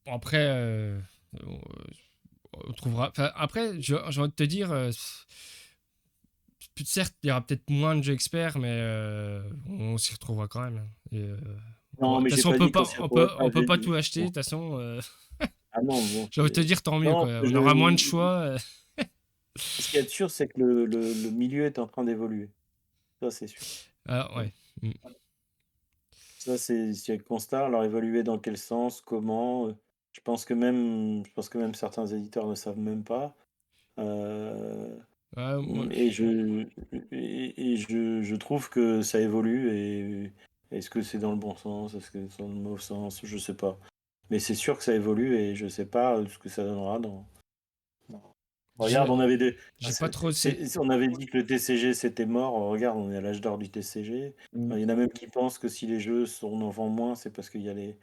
bon, après, on trouvera. Enfin, après, j'ai envie de te dire, certes, il y aura peut-être moins de jeux experts, mais on s'y retrouvera quand même. Et, de Non, toute mais j'ai façon, on pas peut dit qu'on pas, s'y on retrouverait peut, pas. on peut pas tout acheter. De toute façon, Ah non, bon, j'ai envie de te dire, tant mieux, non, quoi. On aura moins de choix. ce qu'il y a de sûr, c'est que le milieu est en train d'évoluer. Ça, c'est sûr. Ah, ouais. Mm. Ça, c'est le constat. Alors, évoluer dans quel sens, comment je pense que même certains éditeurs ne savent même pas. Euh, Ouais, moi, et je trouve que ça évolue. Et est-ce que c'est dans le bon sens? Est-ce que c'est dans le mauvais sens? Je sais pas. Mais c'est sûr que ça évolue et je sais pas ce que ça donnera dans. Regarde, j'ai j'ai pas trop. on avait dit que le TCG c'était mort. Regarde, on est à l'âge d'or du TCG. Mm. Il y en a même qui pensent que si les jeux en vendent moins, c'est parce qu'il y a les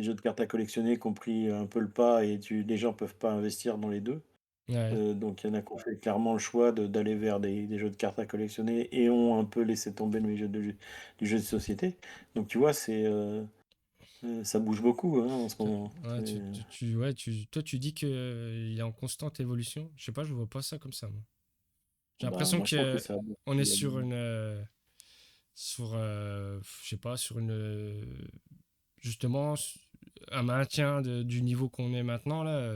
jeux de cartes à collectionner qui ont pris un peu le pas et les gens peuvent pas investir dans les deux. Ouais. Donc il y en a qui ont fait clairement le choix d'aller vers des jeux de cartes à collectionner et ont un peu laissé tomber le jeu du jeu de société. Donc tu vois, ça bouge beaucoup hein, en ce moment. Ouais, ouais, toi, tu dis qu'il est en constante évolution. Je sais pas, je vois pas ça comme ça, moi. J'ai Bah, l'impression moi je trouve que que ça. on est sur une, je sais pas, sur une, justement, un maintien du niveau qu'on est maintenant là.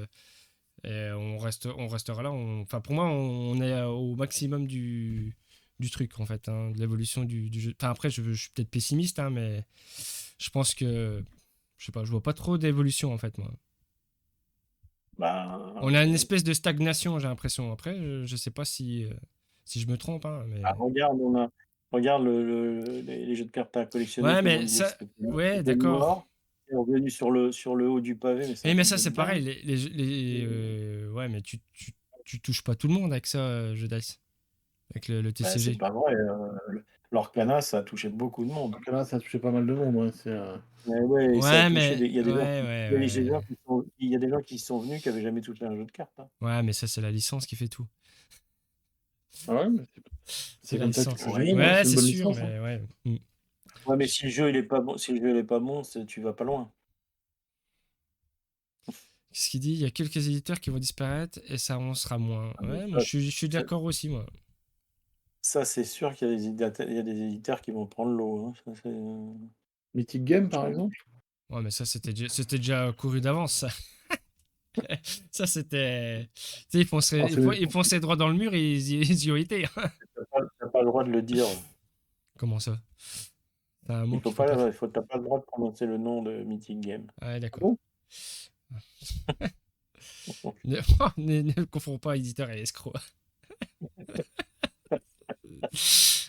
Et on restera là. Enfin, pour moi, on est au maximum du truc en fait, hein, de l'évolution du jeu. Enfin, après, je suis peut-être pessimiste, hein, mais je pense que, je sais pas, je vois pas trop d'évolution en fait, moi. Bah, On a une espèce de stagnation, j'ai l'impression. Après, je sais pas si je me trompe, hein, mais. regarde les jeux de cartes à collectionner, Ouais, tout le monde mais disait que ça. c'était Ouais, c'était d'accord. mort. C'est revenu sur le haut du pavé, mais c'est Et un mais truc ça, de c'est pareil. dingue. Ouais, mais tu touches pas tout le monde avec ça, jeu dice. Avec le Bah, c'est TCG. pas vrai. L'Orcana, ça a touché beaucoup de monde. Donc là, ça a touché pas mal de monde. Ouais, Mais ouais, et ça a Ouais, touché mais. des. Il y a des gens, Ouais, il y a des ouais, gens ouais. il y a des gens qui sont venus qui avaient jamais touché à un jeu de cartes, hein. Ouais, mais ça, c'est la licence qui fait tout. ah ouais, mais C'est c'est la comme ça que licence. tu Oui. gagnes, hein, Ouais, c'est une c'est bonne sûr, licence. Hein. mais ouais. Ouais, mais si le jeu il est pas bon, tu vas pas loin. Qu'est-ce qu'il dit? Il y a quelques éditeurs qui vont disparaître et ça en sera moins. Ah, mais Ouais, moi, je suis ça, d'accord aussi, moi. c'est sûr qu'il y a des éditeurs qui vont prendre l'eau, hein. Mythic Game, Je par pense. exemple. Ouais, mais ça, c'était déjà couru d'avance, ça. Ça, c'était. Tu sais, Ah, ils fonçaient droit dans le mur et ils y ont été. T'as pas le droit de le dire. Comment ça? C'est un mot qu'il faut pas. T'as pas le droit de prononcer le nom de Mythic Game. Ouais, Ah d'accord. bon. Ne confonds pas éditeur et escroc.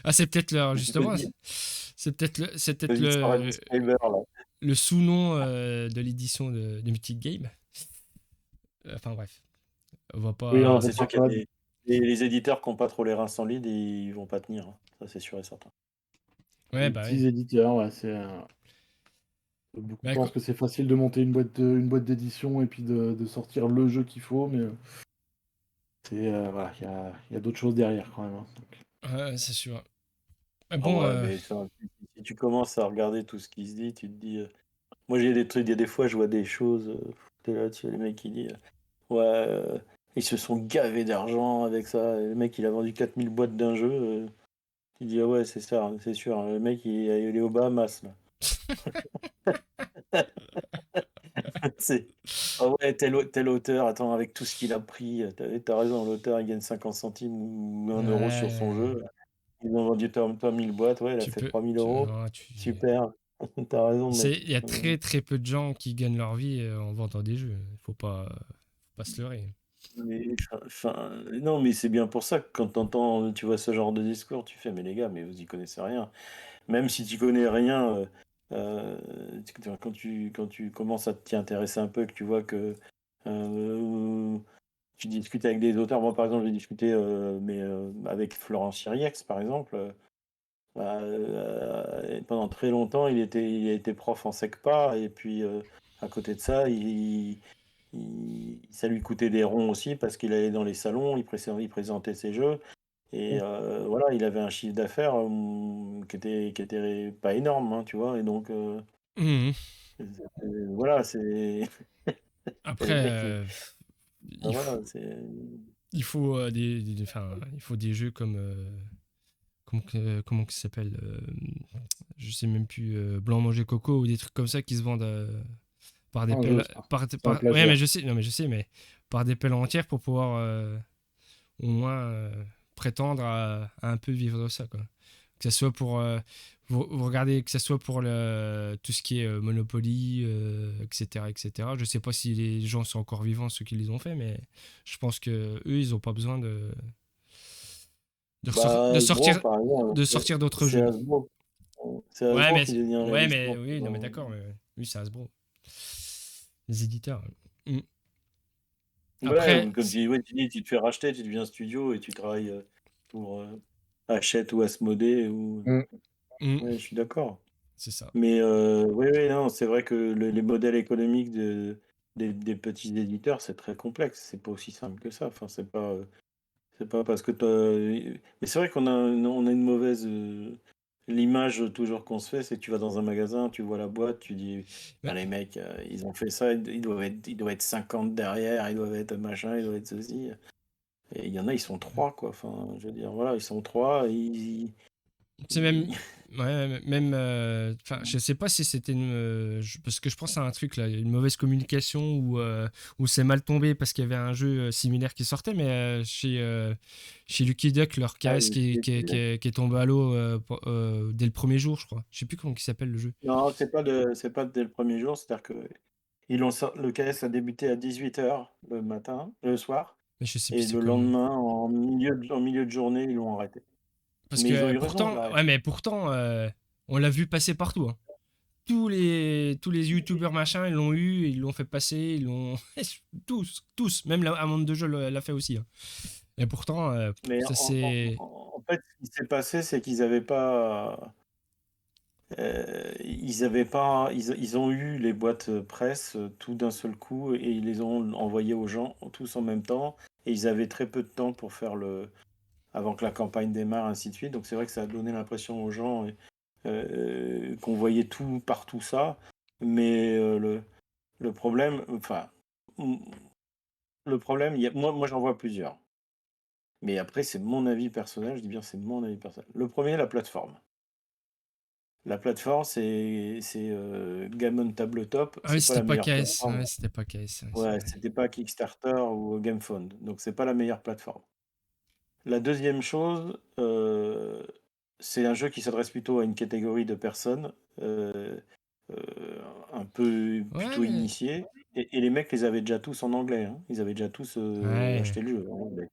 Ah, c'est peut-être leur. Je te Justement, dis, c'est peut-être vas-y, sors un disclaimer là. le sous-nom de l'édition de Mythic Game. Enfin, bref. On va Oui, pas. Non, on c'est sûr va qu'il y a pas. les éditeurs qui n'ont pas trop les reins solides, ils vont pas tenir, hein. Ça, c'est sûr et certain. Ouais, Les bah oui. petits éditeurs, ouais, beaucoup Bah, pensent que c'est facile de monter une boîte d'édition et puis de sortir le jeu qu'il faut, mais voilà, il y a d'autres choses derrière quand même. Hein. ouais, c'est sûr. Ah Bon, ouais, mais ça, si tu commences à regarder tout ce qui se dit, tu te dis. Moi, j'ai des trucs, il y a des fois, je vois des choses. T'es là, tu vois, les mecs qui disent ouais, ils se sont gavés d'argent avec ça. Et le mec, il a vendu 4000 boîtes d'un jeu. Tu dis, ah ouais, c'est ça, hein, c'est sûr, hein. Le mec, il est aux Bahamas, là. C'est ah ouais, tel auteur, attends, avec tout ce qu'il a pris, tu raison, l'auteur, il gagne 50 centimes ou 1 € sur son Ouais, jeu. Ils ont vendu tant 1000 boîtes, ouais, il a tu faut peux. 3 000 €. Non, Super. Tu raison, mec. Il y a très très peu de gens qui gagnent leur vie en vendant des jeux. Faut pas se leurrer. Mais non, mais c'est bien pour ça que quand t'entends, tu vois ce genre de discours, tu fais: «Mais les gars, mais vous y connaissez rien». Même si tu connais rien, quand tu commences à t'y intéresser un peu, que tu vois que, tu discutes avec des auteurs. Moi, par exemple, j'ai discuté, avec Florent Chiriex, par exemple, pendant très longtemps, il a été prof en SECPA et puis, à côté de ça, ça lui coûtait des ronds aussi parce qu'il allait dans les salons, il présentait ses jeux et voilà, il avait un chiffre d'affaires, qui était pas énorme, hein, tu vois? Et donc, Mhm. voilà, c'est Après, les mecs, il voilà, faut, il faut enfin, il faut des jeux comme comment que ça s'appelle je sais même plus Blanc manger coco ou des trucs comme ça qui se vendent par des Un jeu, pelles ça. C'est un ouais mais plagiat. je sais non mais je sais mais par des pelles entières pour pouvoir au moins prétendre à un peu vivre de ça quoi. Que ce soit pour vous regardez que ce soit pour tout ce qui est Monopoly etc etc. Je sais pas si les gens sont encore vivants ceux qui les ont fait mais je pense que eux ils ont pas besoin Bah, Hasbro, par exemple, de sortir d'autres c'est jeux. Hasbro. C'est Hasbro qui détient la Ouais mais licence. oui non mais d'accord mais oui c'est Hasbro les éditeurs. Mm. Ouais, Après ou comme tu dis, ouais, tu dis, tu te fais racheter, tu deviens studio et tu travailles, pour, Hachette ou Asmodée ou Mm. mm, ouais, je suis d'accord. c'est ça. Mais, oui, oui, non, c'est vrai que les modèles économiques des petits éditeurs, c'est très complexe. C'est pas aussi simple que ça. Enfin, c'est pas parce que mais c'est vrai on a une mauvaise, l'image toujours qu'on se fait, c'est que tu vas dans un magasin, tu vois la boîte, tu dis: Bah, «Ah les mecs, ils ont fait ça, ils doivent être 50 derrière, ils doivent être machin, ils doivent être ceci». Et il y en a, ils sont 3 quoi. Enfin, je veux dire, voilà, ils sont 3 c'est même, ils ouais, même, enfin, je sais pas si c'était parce que je pense à un truc là, une mauvaise communication ou c'est mal tombé parce qu'il y avait un jeu similaire qui sortait, mais chez Lucky Duck, leur ah, KS qui est tombé à l'eau dès le premier jour, je crois. Je sais plus comment il s'appelle le jeu. non, c'est pas dès le premier jour, c'est-à-dire que le KS a débuté à 18 h le soir, Mais je sais plus et c'est le comment. lendemain, en milieu de journée, ils l'ont arrêté. Parce Mais ils ont que eu raison de pourtant, ouais, l'arrêter. mais pourtant, on l'a vu passer partout, hein. Tous les youtubeurs machin, ils l'ont eu, ils l'ont fait passer, ils l'ont. Tous. Même un monde de jeu l'a fait aussi, hein. Et pourtant, Mais ça c'est. en fait, ce qui s'est passé, c'est qu'ils n'avaient pas, ils ont eu les boîtes presse tout d'un seul coup et ils les ont envoyées aux gens tous en même temps. Et ils avaient très peu de temps pour faire avant que la campagne démarre, ainsi de suite. Donc c'est vrai que ça a donné l'impression aux gens, qu'on voyait tout partout ça. Mais, le problème, enfin, mm, le problème, moi j'en vois plusieurs. Mais après, c'est mon avis personnel, je dis bien c'est mon avis personnel. Le premier, la plateforme. La plateforme, c'est Gammon Tabletop, Ah oui, c'est pas c'était la pas meilleure KS. plateforme. Ouais, c'était pas KS, ouais, c'est Ouais, vrai. c'était pas Kickstarter ou GameFound, donc c'est pas la meilleure plateforme. La deuxième chose, c'est un jeu qui s'adresse plutôt à une catégorie de personnes, un peu Ouais, plutôt mais. initiées, et les mecs les avaient déjà tous en anglais, hein. Ils avaient déjà tous, Ouais. acheté le jeu en anglais.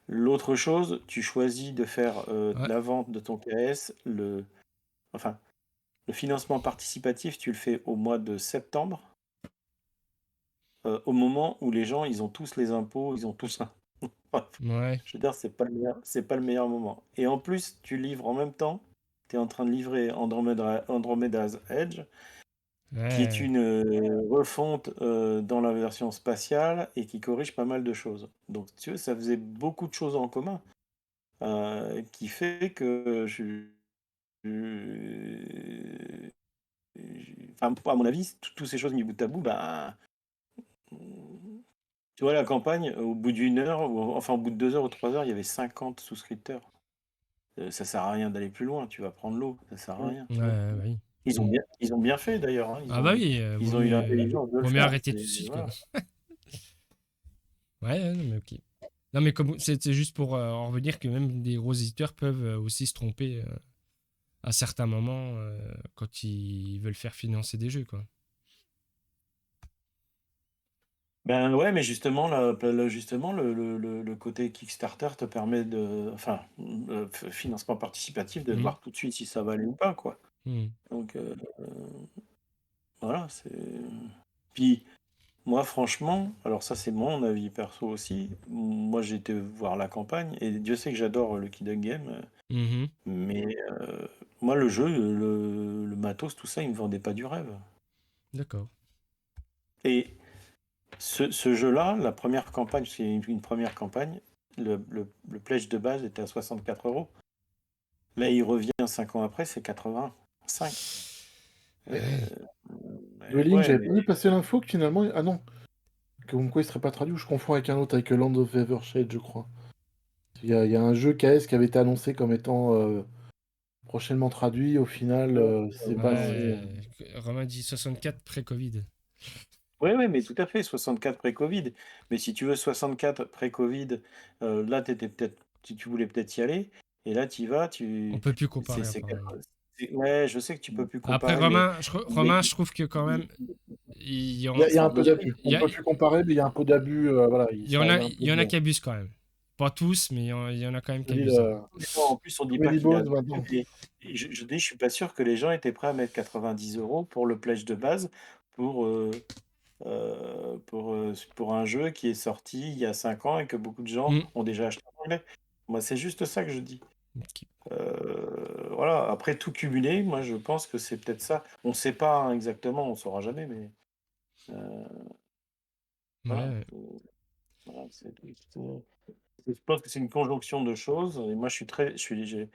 L'autre chose, tu choisis de faire, Ouais. la vente de ton KS, enfin, le financement participatif, tu le fais au mois de septembre, au moment où les gens, ils ont tous les impôts, ils ont tous un bref, Ouais. je veux dire, c'est pas le meilleur moment, et en plus, tu livres en même temps, tu es en train de livrer Andromeda's Edge, qui est Ouais. une, refonte, dans la version spatiale et qui corrige pas mal de choses. Donc si tu veux, ça faisait beaucoup de choses en commun, qui fait que je enfin, à mon avis, tous ces choses mis bout à bout, ben, tu vois, la campagne, au bout d'une heure, ou enfin au bout de 2 heures ou 3 heures, il y avait 50 souscripteurs. Ça sert à rien d'aller plus loin, tu vas prendre l'eau, ça sert à Mm. rien, Ouais, tu vois. bah oui. ils ont bien fait d'ailleurs, hein. Ah bah oui, Ils vaut ont eu mieux, l'intelligence de le vaut mieux faire. arrêter tout de suite, quoi. Voilà. Ouais, non, mais ok. Non, mais comme c'est juste pour en revenir que même des gros éditeurs peuvent aussi se tromper à certains moments quand ils veulent faire financer des jeux, quoi. Ben ouais, mais justement, justement le côté Kickstarter te permet enfin, financement participatif, de Mhm. voir tout de suite si ça va aller ou pas, quoi. Mhm. Donc voilà, c'est. Puis moi, franchement, alors ça c'est mon avis perso aussi. Moi, j'ai été voir la campagne et Dieu sait que j'adore le Kid Game, Mhm. mais moi, le jeu, le matos, tout ça, il me vendait pas du rêve. D'accord. Et ce jeu-là, la première campagne, parce qu'il y a une première campagne, le pledge de base était à 64 €. Là, il revient 5 ans après, c'est 85. Euh, Ouais. Dwelling, ouais, j'avais mais pas vu passer l'info que finalement. Ah non, comme quoi il serait pas traduit, ou je confonds avec un autre, avec Land of Evershade, je crois. Il y a un jeu KS qui avait été annoncé comme étant prochainement traduit, au final, c'est pas si. Ouais, Romain dit 64 pré-Covid. ouais, ouais, mais tout à fait, 64 pré-Covid. Mais si tu veux 64 pré-Covid, là, tu voulais peut-être y aller, et là, tu y vas, On peut plus comparer, apparemment. ouais, je sais que tu peux plus Après, comparer, mais Romain, je trouve que quand même, il y en, Il y a un peu abusé. d'abus. il On y ne a, peut plus comparer, mais il y a un peu d'abus. Voilà, il y en a, il y a un il peu y en a de. qui abusent quand même. Pas tous, mais il y en a quand même qui Je dis, abusent, hein. En plus, on dit pas Comedy qu'il a. Balls maintenant. Et je dis, je suis pas sûr que les gens étaient prêts à mettre 90 € pour le pledge de base pour, pour un jeu qui est sorti il y a 5 ans et que beaucoup de gens Mm. ont déjà acheté en anglais. Moi, c'est juste ça que je dis. Ok. Voilà, après tout cumulé, moi je pense que c'est peut-être ça. On ne sait pas hein, exactement, on ne saura jamais, mais euh, Ouais, voilà. ouais. Voilà, je pense que c'est une conjonction de choses. Et moi, je suis très, je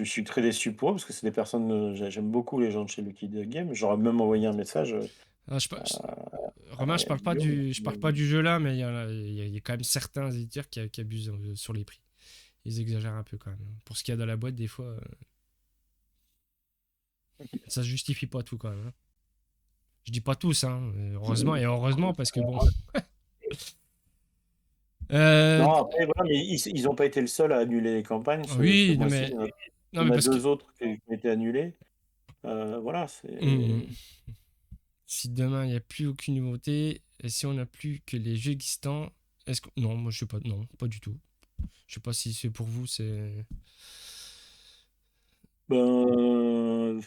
suis très déçu pour eux parce que c'est des personnes. J'aime beaucoup les gens de chez Lucky The Game. J'aurais même envoyé un message Ah, Romain, à Guillaume. je parle pas du jeu là, mais il y a quand même certains éditeurs qui abusent sur les prix. Ils exagèrent un peu quand même. Pour ce qu'il y a dans la boîte, des fois, ça se justifie pas tout quand même, hein. Je dis pas tous, hein. Heureusement et heureusement parce que bon. Euh, Non, après, voilà, mais ils n'ont pas été le seul à annuler les campagnes ce oui, non mois-ci. mais, Il non y mais en a parce que deux autres qui ont été annulés. Voilà, hum, c'est. si demain il n'y a plus aucune nouveauté et si on n'a plus que les jeux existants, est-ce que non, moi je sais pas, non, pas du tout. Je sais pas si c'est pour vous, c'est. Ben,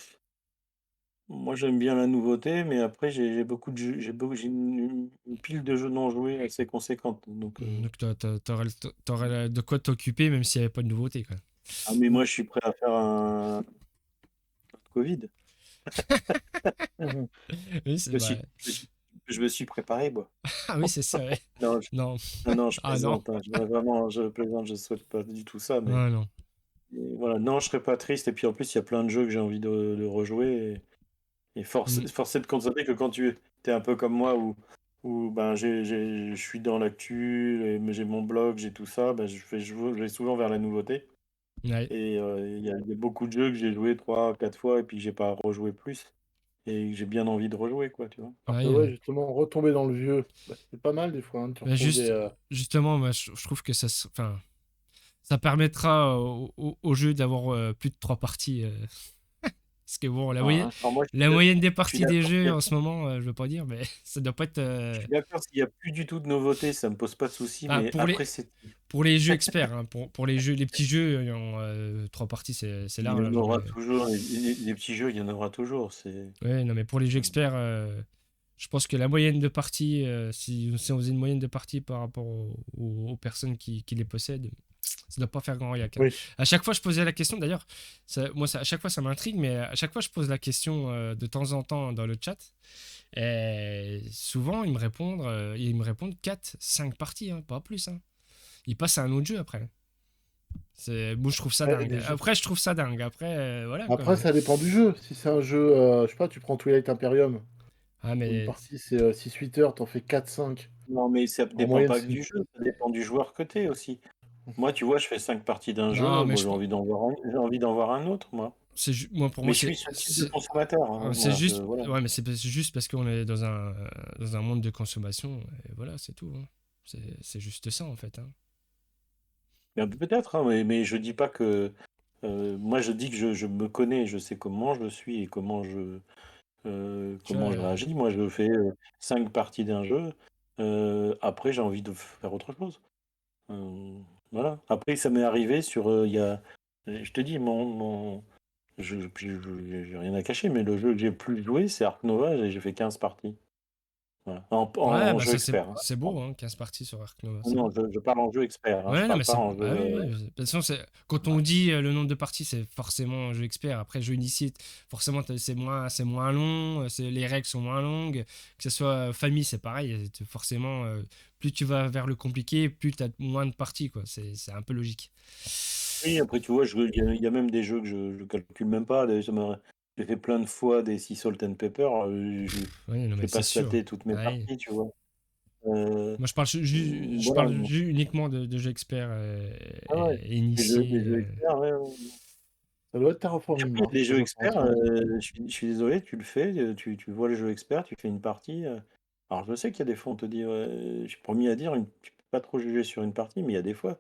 moi j'aime bien la nouveauté, mais après j'ai beaucoup de jeux, j'ai une pile de jeux non joués assez conséquente. Donc, Donc t'aurais de quoi t'occuper même s'il n'y avait pas de nouveauté, quoi. ah mais moi je suis prêt à faire un Covid. Mhm. Oui, Je me suis, je me suis préparé, moi. Ah oui, c'est ça, ouais. Non, Non. non, je Ah non. plaisante, hein. Vraiment, je plaisante, je souhaite pas du tout ça, mais Ah non. voilà, non, je serais pas triste. Et puis en plus, il y a plein de jeux que j'ai envie de rejouer. Et Mm. force est de constater que quand tu es un peu comme moi, où ben, je suis dans l'actu, j'ai mon blog, j'ai tout ça, ben, je vais souvent vers la nouveauté. Ouais. Et il y a beaucoup de jeux que j'ai joué 3, 4 fois et puis que j'ai pas rejoué plus. Et que j'ai bien envie de rejouer, quoi, tu vois. Mais Ouais, ouais, justement, retomber dans le vieux, bah, c'est pas mal des fois, hein, tu mais retrouves des. justement, moi, je trouve que enfin, ça permettra au jeu d'avoir plus de 3 parties. Parce que bon, Alors moi, la moyenne des je suis parties des d'accord. jeux en ce moment, je veux pas dire, mais ça doit pas être. Je suis d'accord, s'il n'y a plus du tout de nouveautés, ça me pose pas de soucis, Enfin, mais après, c'est. pour les jeux experts, hein, pour les jeux, les petits jeux, 3 parties, c'est Il y en large, hein, aura mais. toujours, les petits jeux, il y en aura toujours. Ouais, non, mais pour les jeux experts, je pense que la moyenne de parties, si on faisait une moyenne de parties par rapport aux personnes qui les possèdent, ça doit pas faire grand rien, hein. Oui. À chaque fois, je posais la question, d'ailleurs, à chaque fois, ça m'intrigue, mais à chaque fois, je pose la question de temps en temps dans le chat. Et souvent, ils me répondent 4, 5 parties, hein, pas plus, hein. Ils passent à un autre jeu après. Moi, je trouve ça Ouais, dingue. Après, je trouve ça dingue. Après, voilà, quoi. Après, ça dépend du jeu. Si c'est un jeu, je sais pas, tu prends Twilight Imperium, Ah, où une mais. partie c'est 6-8 heures, t'en fais 4-5. Non, mais ça En dépend moyenne, pas que c'est une. du jeu, ça dépend du joueur que t'es aussi. Moi, tu vois, je fais 5 parties d'un Non, jeu, mais moi j'ai envie d'en voir un autre, moi. moi, pour Mais moi, je suis ce type de consommateur, hein, c'est moi, juste, voilà. ouais, mais c'est juste parce qu'on est dans un monde de consommation, et voilà, c'est tout, hein. C'est juste ça, en fait, hein. Mais peut-être, hein, mais je dis pas que. Moi, je dis que je me connais, je sais comment je suis et Tu comment je vois, réagis. Moi, je fais 5 parties d'un jeu. Après, j'ai envie de faire autre chose. Euh, voilà. Après, ça m'est arrivé sur. Je te dis, j'ai rien à cacher, mais le jeu que j'ai le plus joué, c'est Ark Nova et j'ai fait 15 parties. Voilà. ouais, En bah jeu ça, c'est expert, hein. c'est beau, hein, 15 parties sur Ark Nova, c'est Non, beau. je parle en jeu expert, hein, je Ouais, non, parle mais pas c'est. en jeu. Ah oui, oui. De toute façon, quand on dit le nombre de parties, c'est forcément un jeu expert. Après, jeu initié, forcément, c'est moins long, les règles sont moins longues. Que ce soit famille, c'est pareil. Forcément, plus tu vas vers le compliqué, plus tu as moins de parties, quoi. C'est un peu logique. Oui, après, tu vois, il y a même des jeux que je calcule même pas. J'ai fait plein de fois des Sea Salt and Pepper. Ouais, non, Je mais vais c'est pas sûr. stater toutes mes Ah oui. parties, tu vois. Euh, Moi, je voilà. parle uniquement de jeux experts Ah ouais. et Les initiés. jeux experts, ouais, ouais. Ça doit être Et Terraforming après, Mars, les très jeux experts, intéressant. je suis désolé, tu le fais, tu vois les jeux experts, tu fais une partie. Alors, je sais qu'il y a des fois, on te dit, ouais, je suis promis à dire, tu peux pas trop juger sur une partie, mais il y a des fois,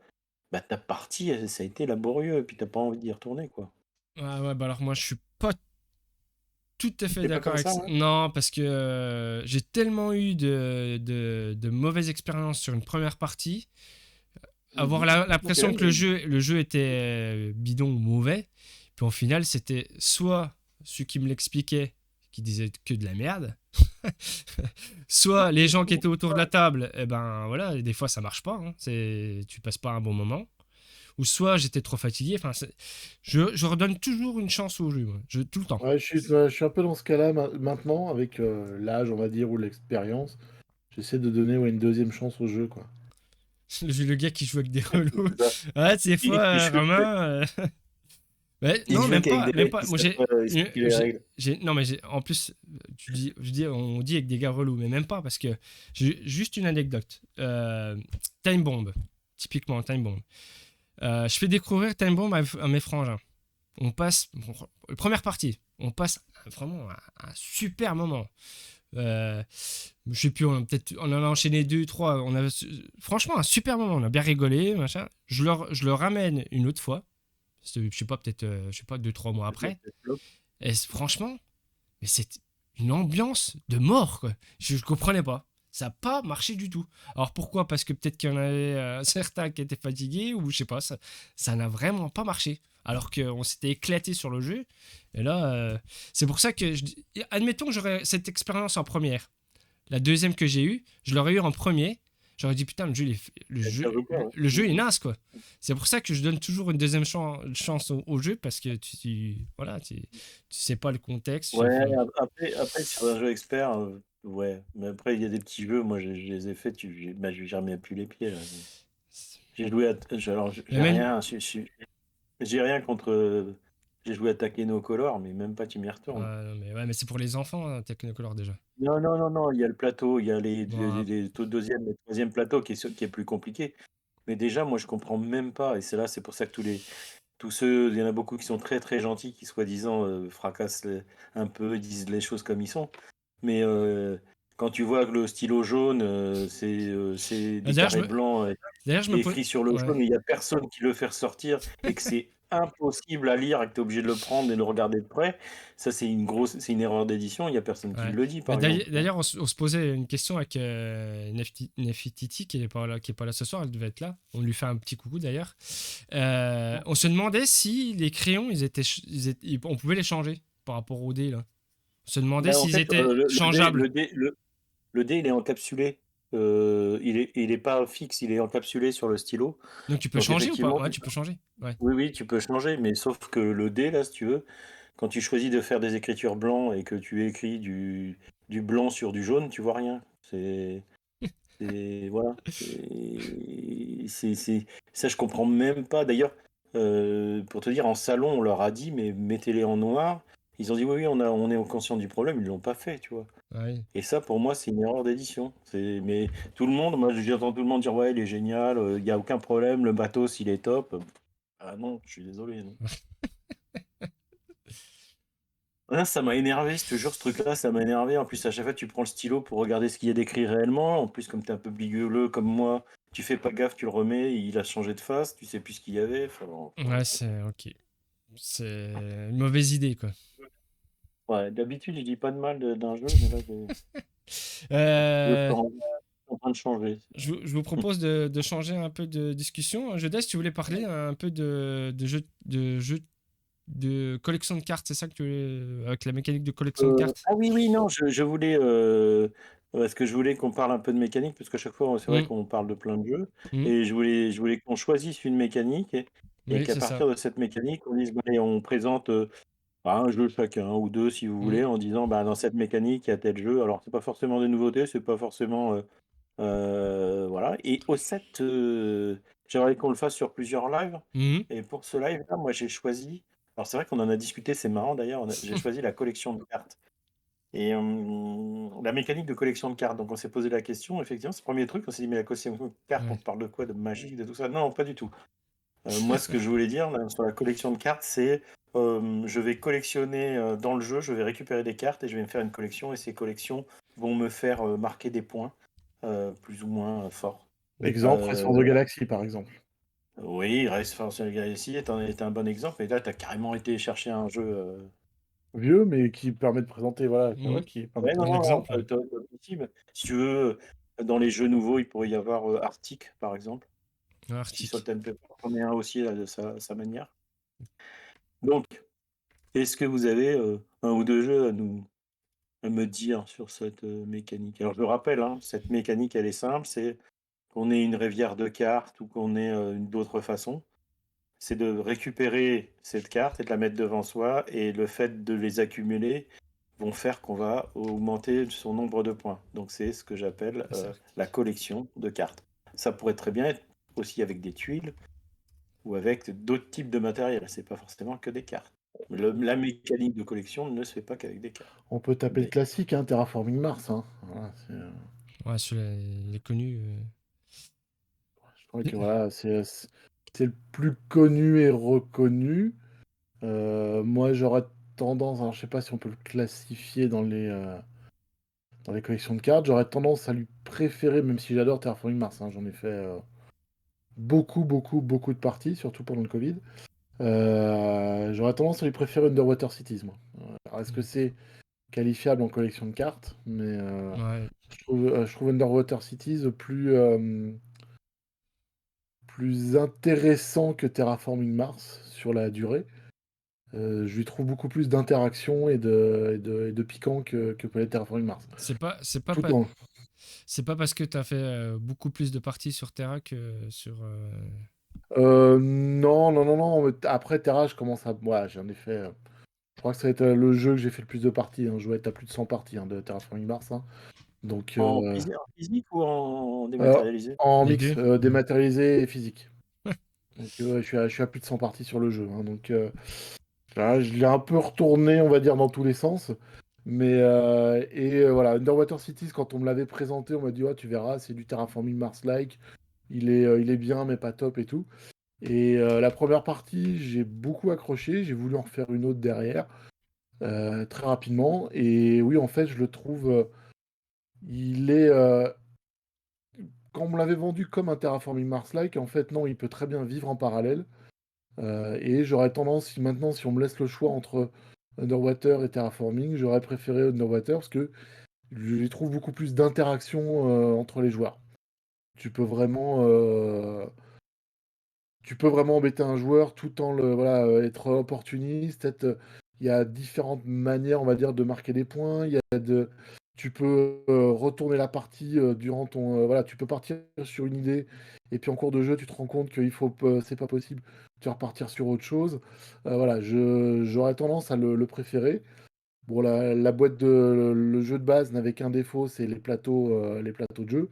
bah, ta partie, ça a été laborieux, et puis t'as pas envie d'y retourner, quoi. Ah ouais, bah alors moi, je suis pas tout à fait T'es pas d'accord comme avec ça, ça. hein? Non, parce que j'ai tellement eu de mauvaises expériences sur une première partie. Avoir Mhm. Ok. l'impression que le jeu était bidon ou mauvais. Puis au final, c'était soit celui qui me l'expliquait, qui disait que de la merde, soit les gens qui étaient autour de la table, et ben voilà, des fois ça marche pas, hein. Tu passes pas un bon moment. Ou soit j'étais trop fatigué. Enfin, je redonne toujours une chance au jeu, moi. Tout le temps. Ouais, je suis un peu dans ce cas-là maintenant, avec l'âge, on va dire, ou l'expérience. J'essaie de donner une deuxième chance au jeu, quoi. Le gars qui joue avec des relous. C'est ça. Ouais, des Il, fois, il joue, Romain. Ouais, il non, joue même qu'avec pas, des même mecs pas. qui Moi, savent pas expliquer les règles. non, mais en plus, on dit avec des gars relous, mais même pas parce que j'ai juste une anecdote. Time Bomb, typiquement Time Bomb. Je fais découvrir Time Bomb à mes frangins. On passe, première partie, on passe vraiment un super moment. Je sais plus, on en a enchaîné deux, trois. On a franchement un super moment. On a bien rigolé, machin. Je le ramène une autre fois. Je sais pas, peut-être, je sais pas, 2, 3 mois après. Et franchement, mais c'est une ambiance de mort, quoi. Je comprenais pas. Ça n'a pas marché du tout. Alors pourquoi? Parce que peut-être qu'il y en avait certains qui étaient fatigués, ou je sais pas, ça n'a vraiment pas marché. Alors qu'on s'était éclaté sur le jeu. Et là, c'est pour ça que, admettons que j'aurais cette expérience en première. La deuxième que j'ai eue, je l'aurais eu en premier. J'aurais dit putain, Ça joue pas, le jeu est ouais. naze, quoi. C'est pour ça que je donne toujours une deuxième chance au jeu, parce que voilà, tu sais pas le contexte. Ouais, après, sur un jeu expert, ouais. Mais après, il y a des petits jeux, moi, je les ai faits, bah, j'ai jamais appuyé les pieds, là. J'ai joué alors, Mais même, j'ai rien contre. J'ai joué à Takeno Color, mais même pas tu m'y retournes. non, mais ouais, mais c'est pour les enfants, hein, Technicolor déjà. Non, non, non, non, il y a le plateau, il y a Bon, les deuxième et troisième plateau qui est plus compliqué. Mais déjà, moi, je comprends même pas. Et c'est pour ça que tous ceux, il y en a beaucoup qui sont très très gentils, qui soi-disant fracassent un peu, disent les choses comme ils sont. Mais quand tu vois que le stylo jaune, c'est des d'ailleurs, je carrés me, blancs d'ailleurs, je me pose, écrits sur le ouais. jaune, et il n'y a personne qui le fait ressortir et que c'est impossible à lire et que tu es obligé de le prendre et de le regarder de près, ça c'est une erreur d'édition, il n'y a personne qui Ouais. le dit Mais par exemple. d'ailleurs, on se posait une question avec Nefititi, qui est pas là ce soir, elle devait être là. On lui fait un petit coucou d'ailleurs. On se demandait si les crayons, on pouvait les changer par rapport au dé, là. On se demandait Ben, en s'ils fait, étaient le dé, changeables. le dé, il est encapsulé. Il est pas fixe, il est encapsulé sur le stylo. Donc tu peux Donc changer ou pas? effectivement, Ouais, tu peux changer. Ouais. oui, oui, tu peux changer, mais sauf que le dé, là, si tu veux, quand tu choisis de faire des écritures blancs et que tu écris du blanc sur du jaune, tu vois rien. Voilà. Ça, je comprends même pas. D'ailleurs, pour te dire, en salon, on leur a dit, mais mettez-les en noir. Ils ont dit, oui, oui, on est conscient du problème, ils l'ont pas fait, tu vois. Ouais. Et ça, pour moi, c'est une erreur d'édition. Mais tout le monde, moi, j'entends tout le monde dire, ouais, il est génial, il n'y a aucun problème, le matos, il est top. Ah non, je suis désolé, non. Ah, ça m'a énervé, je te jure, ce truc-là, ça m'a énervé. En plus, à chaque fois, tu prends le stylo pour regarder ce qu'il y a d'écrit réellement. En plus, comme t'es un peu bigueuleux comme moi, tu fais pas gaffe, tu le remets, il a changé de face, tu sais plus ce qu'il y avait. Enfin, bon, Ouais, c'est ok. C'est une mauvaise idée, quoi. ouais, d'habitude, je dis pas de mal d'un jeu, mais là, je suis Euh, en train de changer. je vous propose de changer un peu de discussion. Jodès, tu voulais parler un peu de jeux de collection de cartes, c'est ça que tu voulais, avec la mécanique de collection de cartes? Ah oui, oui, non, je voulais, parce que je voulais qu'on parle un peu de mécanique, parce qu'à chaque fois, c'est vrai Hmm, qu'on parle de plein de jeux, hmm. et je voulais qu'on choisisse une mécanique, et Oui, qu'à c'est ça. partir de cette mécanique, on dise, bah, allez, on présente un jeu chacun, ou deux si vous Hmm, voulez, en disant, bah, dans cette mécanique, il y a tel jeu. Alors, c'est pas forcément des nouveautés, c'est pas forcément, voilà. Et au set, j'aimerais qu'on le fasse sur plusieurs lives, hmm. et pour ce live-là, moi, j'ai choisi. Alors, c'est vrai qu'on en a discuté, c'est marrant d'ailleurs, j'ai choisi la collection de cartes. Et la mécanique de collection de cartes. Donc, on s'est posé la question, effectivement, c'est le premier truc. On s'est dit, mais la collection de cartes, on Ouais. parle de quoi? De magie, de tout ça? Non, pas du tout. Moi, ce que je voulais dire là, sur la collection de cartes, c'est je vais collectionner dans le jeu, je vais récupérer des cartes et je vais me faire une collection. Et ces collections vont me faire marquer des points plus ou moins forts. Exemple, Race Euh, for the Galaxy, par exemple. oui, Race for the Galaxy est un bon exemple. Et là, tu as carrément été chercher un jeu. Vieux, mais qui permet de présenter, voilà, Hmm. qui permet de Ouais, non, Un présenter. non, exemple, ouais. t'as possible. Si tu veux, dans les jeux nouveaux, il pourrait y avoir Arctic, par exemple. Un Si Salt Arctique. and Pepper en est un aussi là, de sa manière. Donc, est-ce que vous avez un ou deux jeux à me dire sur cette mécanique? Alors, je le rappelle, hein, cette mécanique, elle est simple, c'est qu'on ait une rivière de cartes ou qu'on ait d'autres façons. C'est de récupérer cette carte et de la mettre devant soi, et le fait de les accumuler vont faire qu'on va augmenter son nombre de points. Donc c'est ce que j'appelle C'est la Arctique. collection de cartes. Ça pourrait très bien être aussi avec des tuiles ou avec d'autres types de matériel. C'est pas forcément que des cartes. La mécanique de collection ne se fait pas qu'avec des cartes. On peut taper le Des- classique, hein, Terraforming Mars. Hein. Voilà, Ouais, celui-là, il est connu. je crois que voilà, c'est le plus connu et reconnu. Moi, j'aurais tendance, alors je sais pas si on peut le classifier dans les collections de cartes, j'aurais tendance à lui préférer, même si j'adore Terraforming Mars, hein, j'en ai fait beaucoup de parties, surtout pendant le Covid. J'aurais tendance à lui préférer Underwater Cities, moi. Alors, est-ce que c'est qualifiable en collection de cartes? Mais Ouais, je trouve Underwater Cities plus intéressant que Terraforming Mars sur la durée. Je lui trouve beaucoup plus d'interaction et de piquant que peut être Terraforming Mars. Tout en. c'est pas parce que tu as fait beaucoup plus de parties sur Terra que sur. Non, non, non, non. Après Terra, je commence à. Ouais, j'en ai fait. Je crois que ça va être le jeu que j'ai fait le plus de parties, hein. Je dois être à plus de 100 parties, hein, de Terraforming Mars, hein. Donc, En physique ou en euh, dématérialisé? en Les mix, deux. Hmm. dématérialisé et physique. Donc, ouais, je suis à plus de 100 parties sur le jeu, hein. Donc, là, je l'ai un peu retourné, on va dire, dans tous les sens. Mais voilà, Underwater Cities, quand on me l'avait présenté, on m'a dit, ouais, tu verras, c'est du Terraforming Mars-like. Il est bien, mais pas top et tout. Et la première partie, j'ai beaucoup accroché. J'ai voulu en refaire une autre derrière, très rapidement. Et oui, en fait, je le trouve. Il est. Quand on me l'avait vendu comme un Terraforming Mars-like, en fait, non, il peut très bien vivre en parallèle. Et j'aurais tendance, si maintenant, si on me laisse le choix entre Underwater et Terraforming, j'aurais préféré Underwater parce que je y trouve beaucoup plus d'interaction entre les joueurs. Tu peux vraiment, euh, tu peux vraiment embêter un joueur tout en voilà, être opportuniste. Il y a différentes manières, on va dire, de marquer des points. Tu peux retourner la partie durant ton, voilà, tu peux partir sur une idée et puis en cours de jeu, tu te rends compte c'est pas possible. Tu vas repartir sur autre chose. Voilà, j'aurais tendance à le préférer. Bon, la boîte le jeu de base n'avait qu'un défaut, c'est les plateaux de jeu.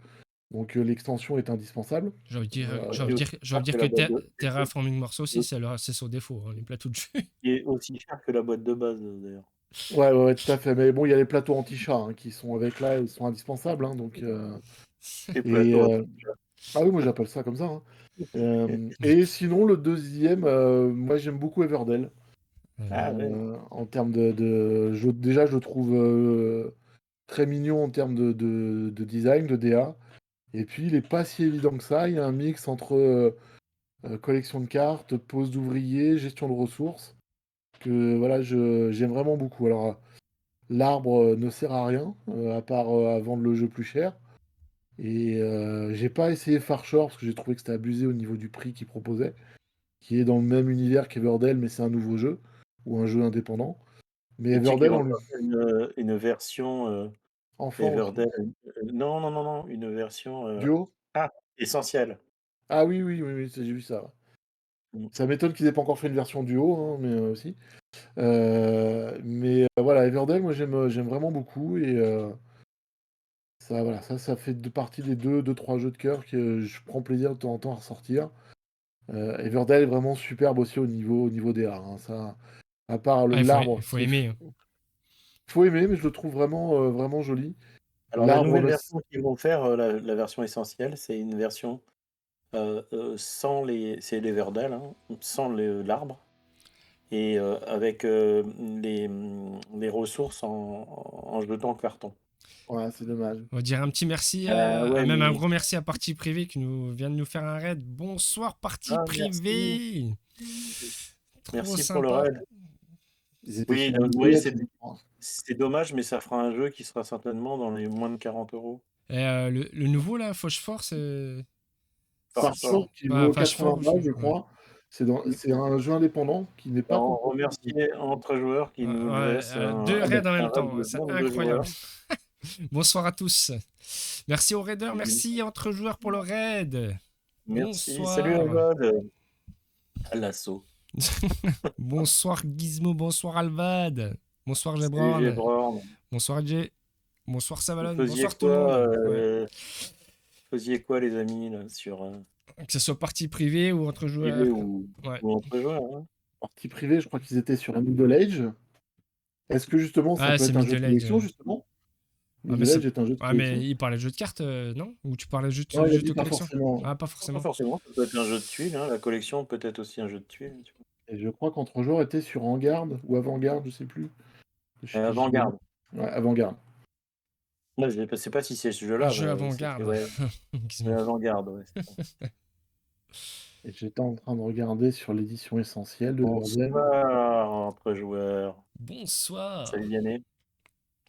Donc l'extension est indispensable. J'ai envie de dire, Euh, j'ai envie Et de aussi dire, j'ai envie cher de dire que que la boîte de, Terraforming Mars aussi, c'est son défaut, hein, les plateaux de jeu. qui est aussi cher que la boîte de base d'ailleurs. Ouais, ouais, ouais, tout à fait. Mais bon, il y a les plateaux anti-chat hein, qui sont avec là, ils sont indispensables. Hein, donc, Les et, plateaux. ah oui, moi j'appelle ça comme ça. Hein. Et sinon, le deuxième, moi j'aime beaucoup Everdell. Ah ouais. En termes déjà, je le trouve très mignon en termes de design, de DA. Et puis, il est pas si évident que ça. Il y a un mix entre collection de cartes, pose d'ouvriers, gestion de ressources, que voilà, j'aime vraiment beaucoup. Alors, l'arbre ne sert à rien, à part à vendre le jeu plus cher. Et j'ai pas essayé Farshore parce que j'ai trouvé que c'était abusé au niveau du prix qu'il proposait, qui est dans le même univers qu'Everdell, mais c'est un nouveau jeu ou un jeu indépendant. Mais Et tu sais qu'ils Everdell, vont sortir une version enfant aussi. Everdell. Non, non, non, non, une version Duo? ah, essentielle. Ah oui, oui, oui, oui, j'ai vu ça. Mm. Ça m'étonne qu'ils aient pas encore fait une version duo, hein, mais aussi. Mais voilà, Everdell, moi j'aime vraiment beaucoup et ça, voilà, ça fait partie des deux, trois jeux de cœur que je prends plaisir de temps en temps à ressortir. Everdell est vraiment superbe aussi au niveau des arts, hein, ça, à part Ah, l'arbre il faut qui est. aimer, hein. Faut aimer, mais je le trouve vraiment joli. Alors la L'arbre, nouvelle version qu'ils vont faire, la version essentielle, c'est une version sans c'est l'Everdell, hein, sans l'arbre et avec les ressources en jetant carton. ouais, c'est dommage. On va dire un petit merci, Ouais, même un mais gros merci à Partie Privée qui nous vient de nous faire un raid. Bonsoir Partie merci, Privée. Trop merci pour le sympa. raid. Ils étaient Oui, sur une ouais, boulette, je crois. c'est dommage, mais ça fera un jeu qui sera certainement dans les moins de 40 €. Et le nouveau là, Fauchefort, Par Farshore sort. qui Ouais, vaut Fauchefort, 80 balles, je ouais. crois. C'est un jeu indépendant qui n'est pas On composé. remercie entre joueurs qui nous Ouais, laissent deux Ah bah, raids en un même raid temps, de c'est moins de 2 incroyable. joueurs. Bonsoir à tous. Merci aux raiders, Oui. merci entre joueurs pour le raid. Merci. Salut Bonsoir. Alvad. À l'assaut. Bonsoir Gizmo, bonsoir Alvad. Bonsoir Salut Gebron. Gébrand. Bonsoir Jay. Bonsoir Vous Savalon. faisiez Bonsoir tout le quoi, monde. Ouais. les amis, là, sur Que ce soit partie privée ou entre privé joueurs. ou Ouais. entre joueurs, hein? partie privée, je crois qu'ils étaient sur un Middle Age. Est-ce que justement ça Ah, peut c'est être un jeu de Middle Age. collection, justement? Ah, mais Middle Age est un jeu de mais collection? il parlait de jeu de cartes, non? Ou tu parlais juste Non, de il a jeu dit de pas collection? forcément. Ah, pas Pas forcément. forcément, ça peut être un jeu de tuiles, hein. La collection peut être aussi un jeu de tuiles, tu Et je crois qu'Entre joueurs était sur En-Garde ou Avant-Garde, je sais plus. Je sais vois. plus si je l'ai dit. Avant-garde. Ouais, Avant-Garde. Moi, je sais pas si c'est ce Un jeu-là, jeu mais c'était avant-garde. ouais, Gizmo. avant-garde, ouais, c'est ça. Et j'étais en train de regarder sur l'édition essentielle de Everdell. Bonsoir entre joueurs. Salut Bonsoir. Vianney.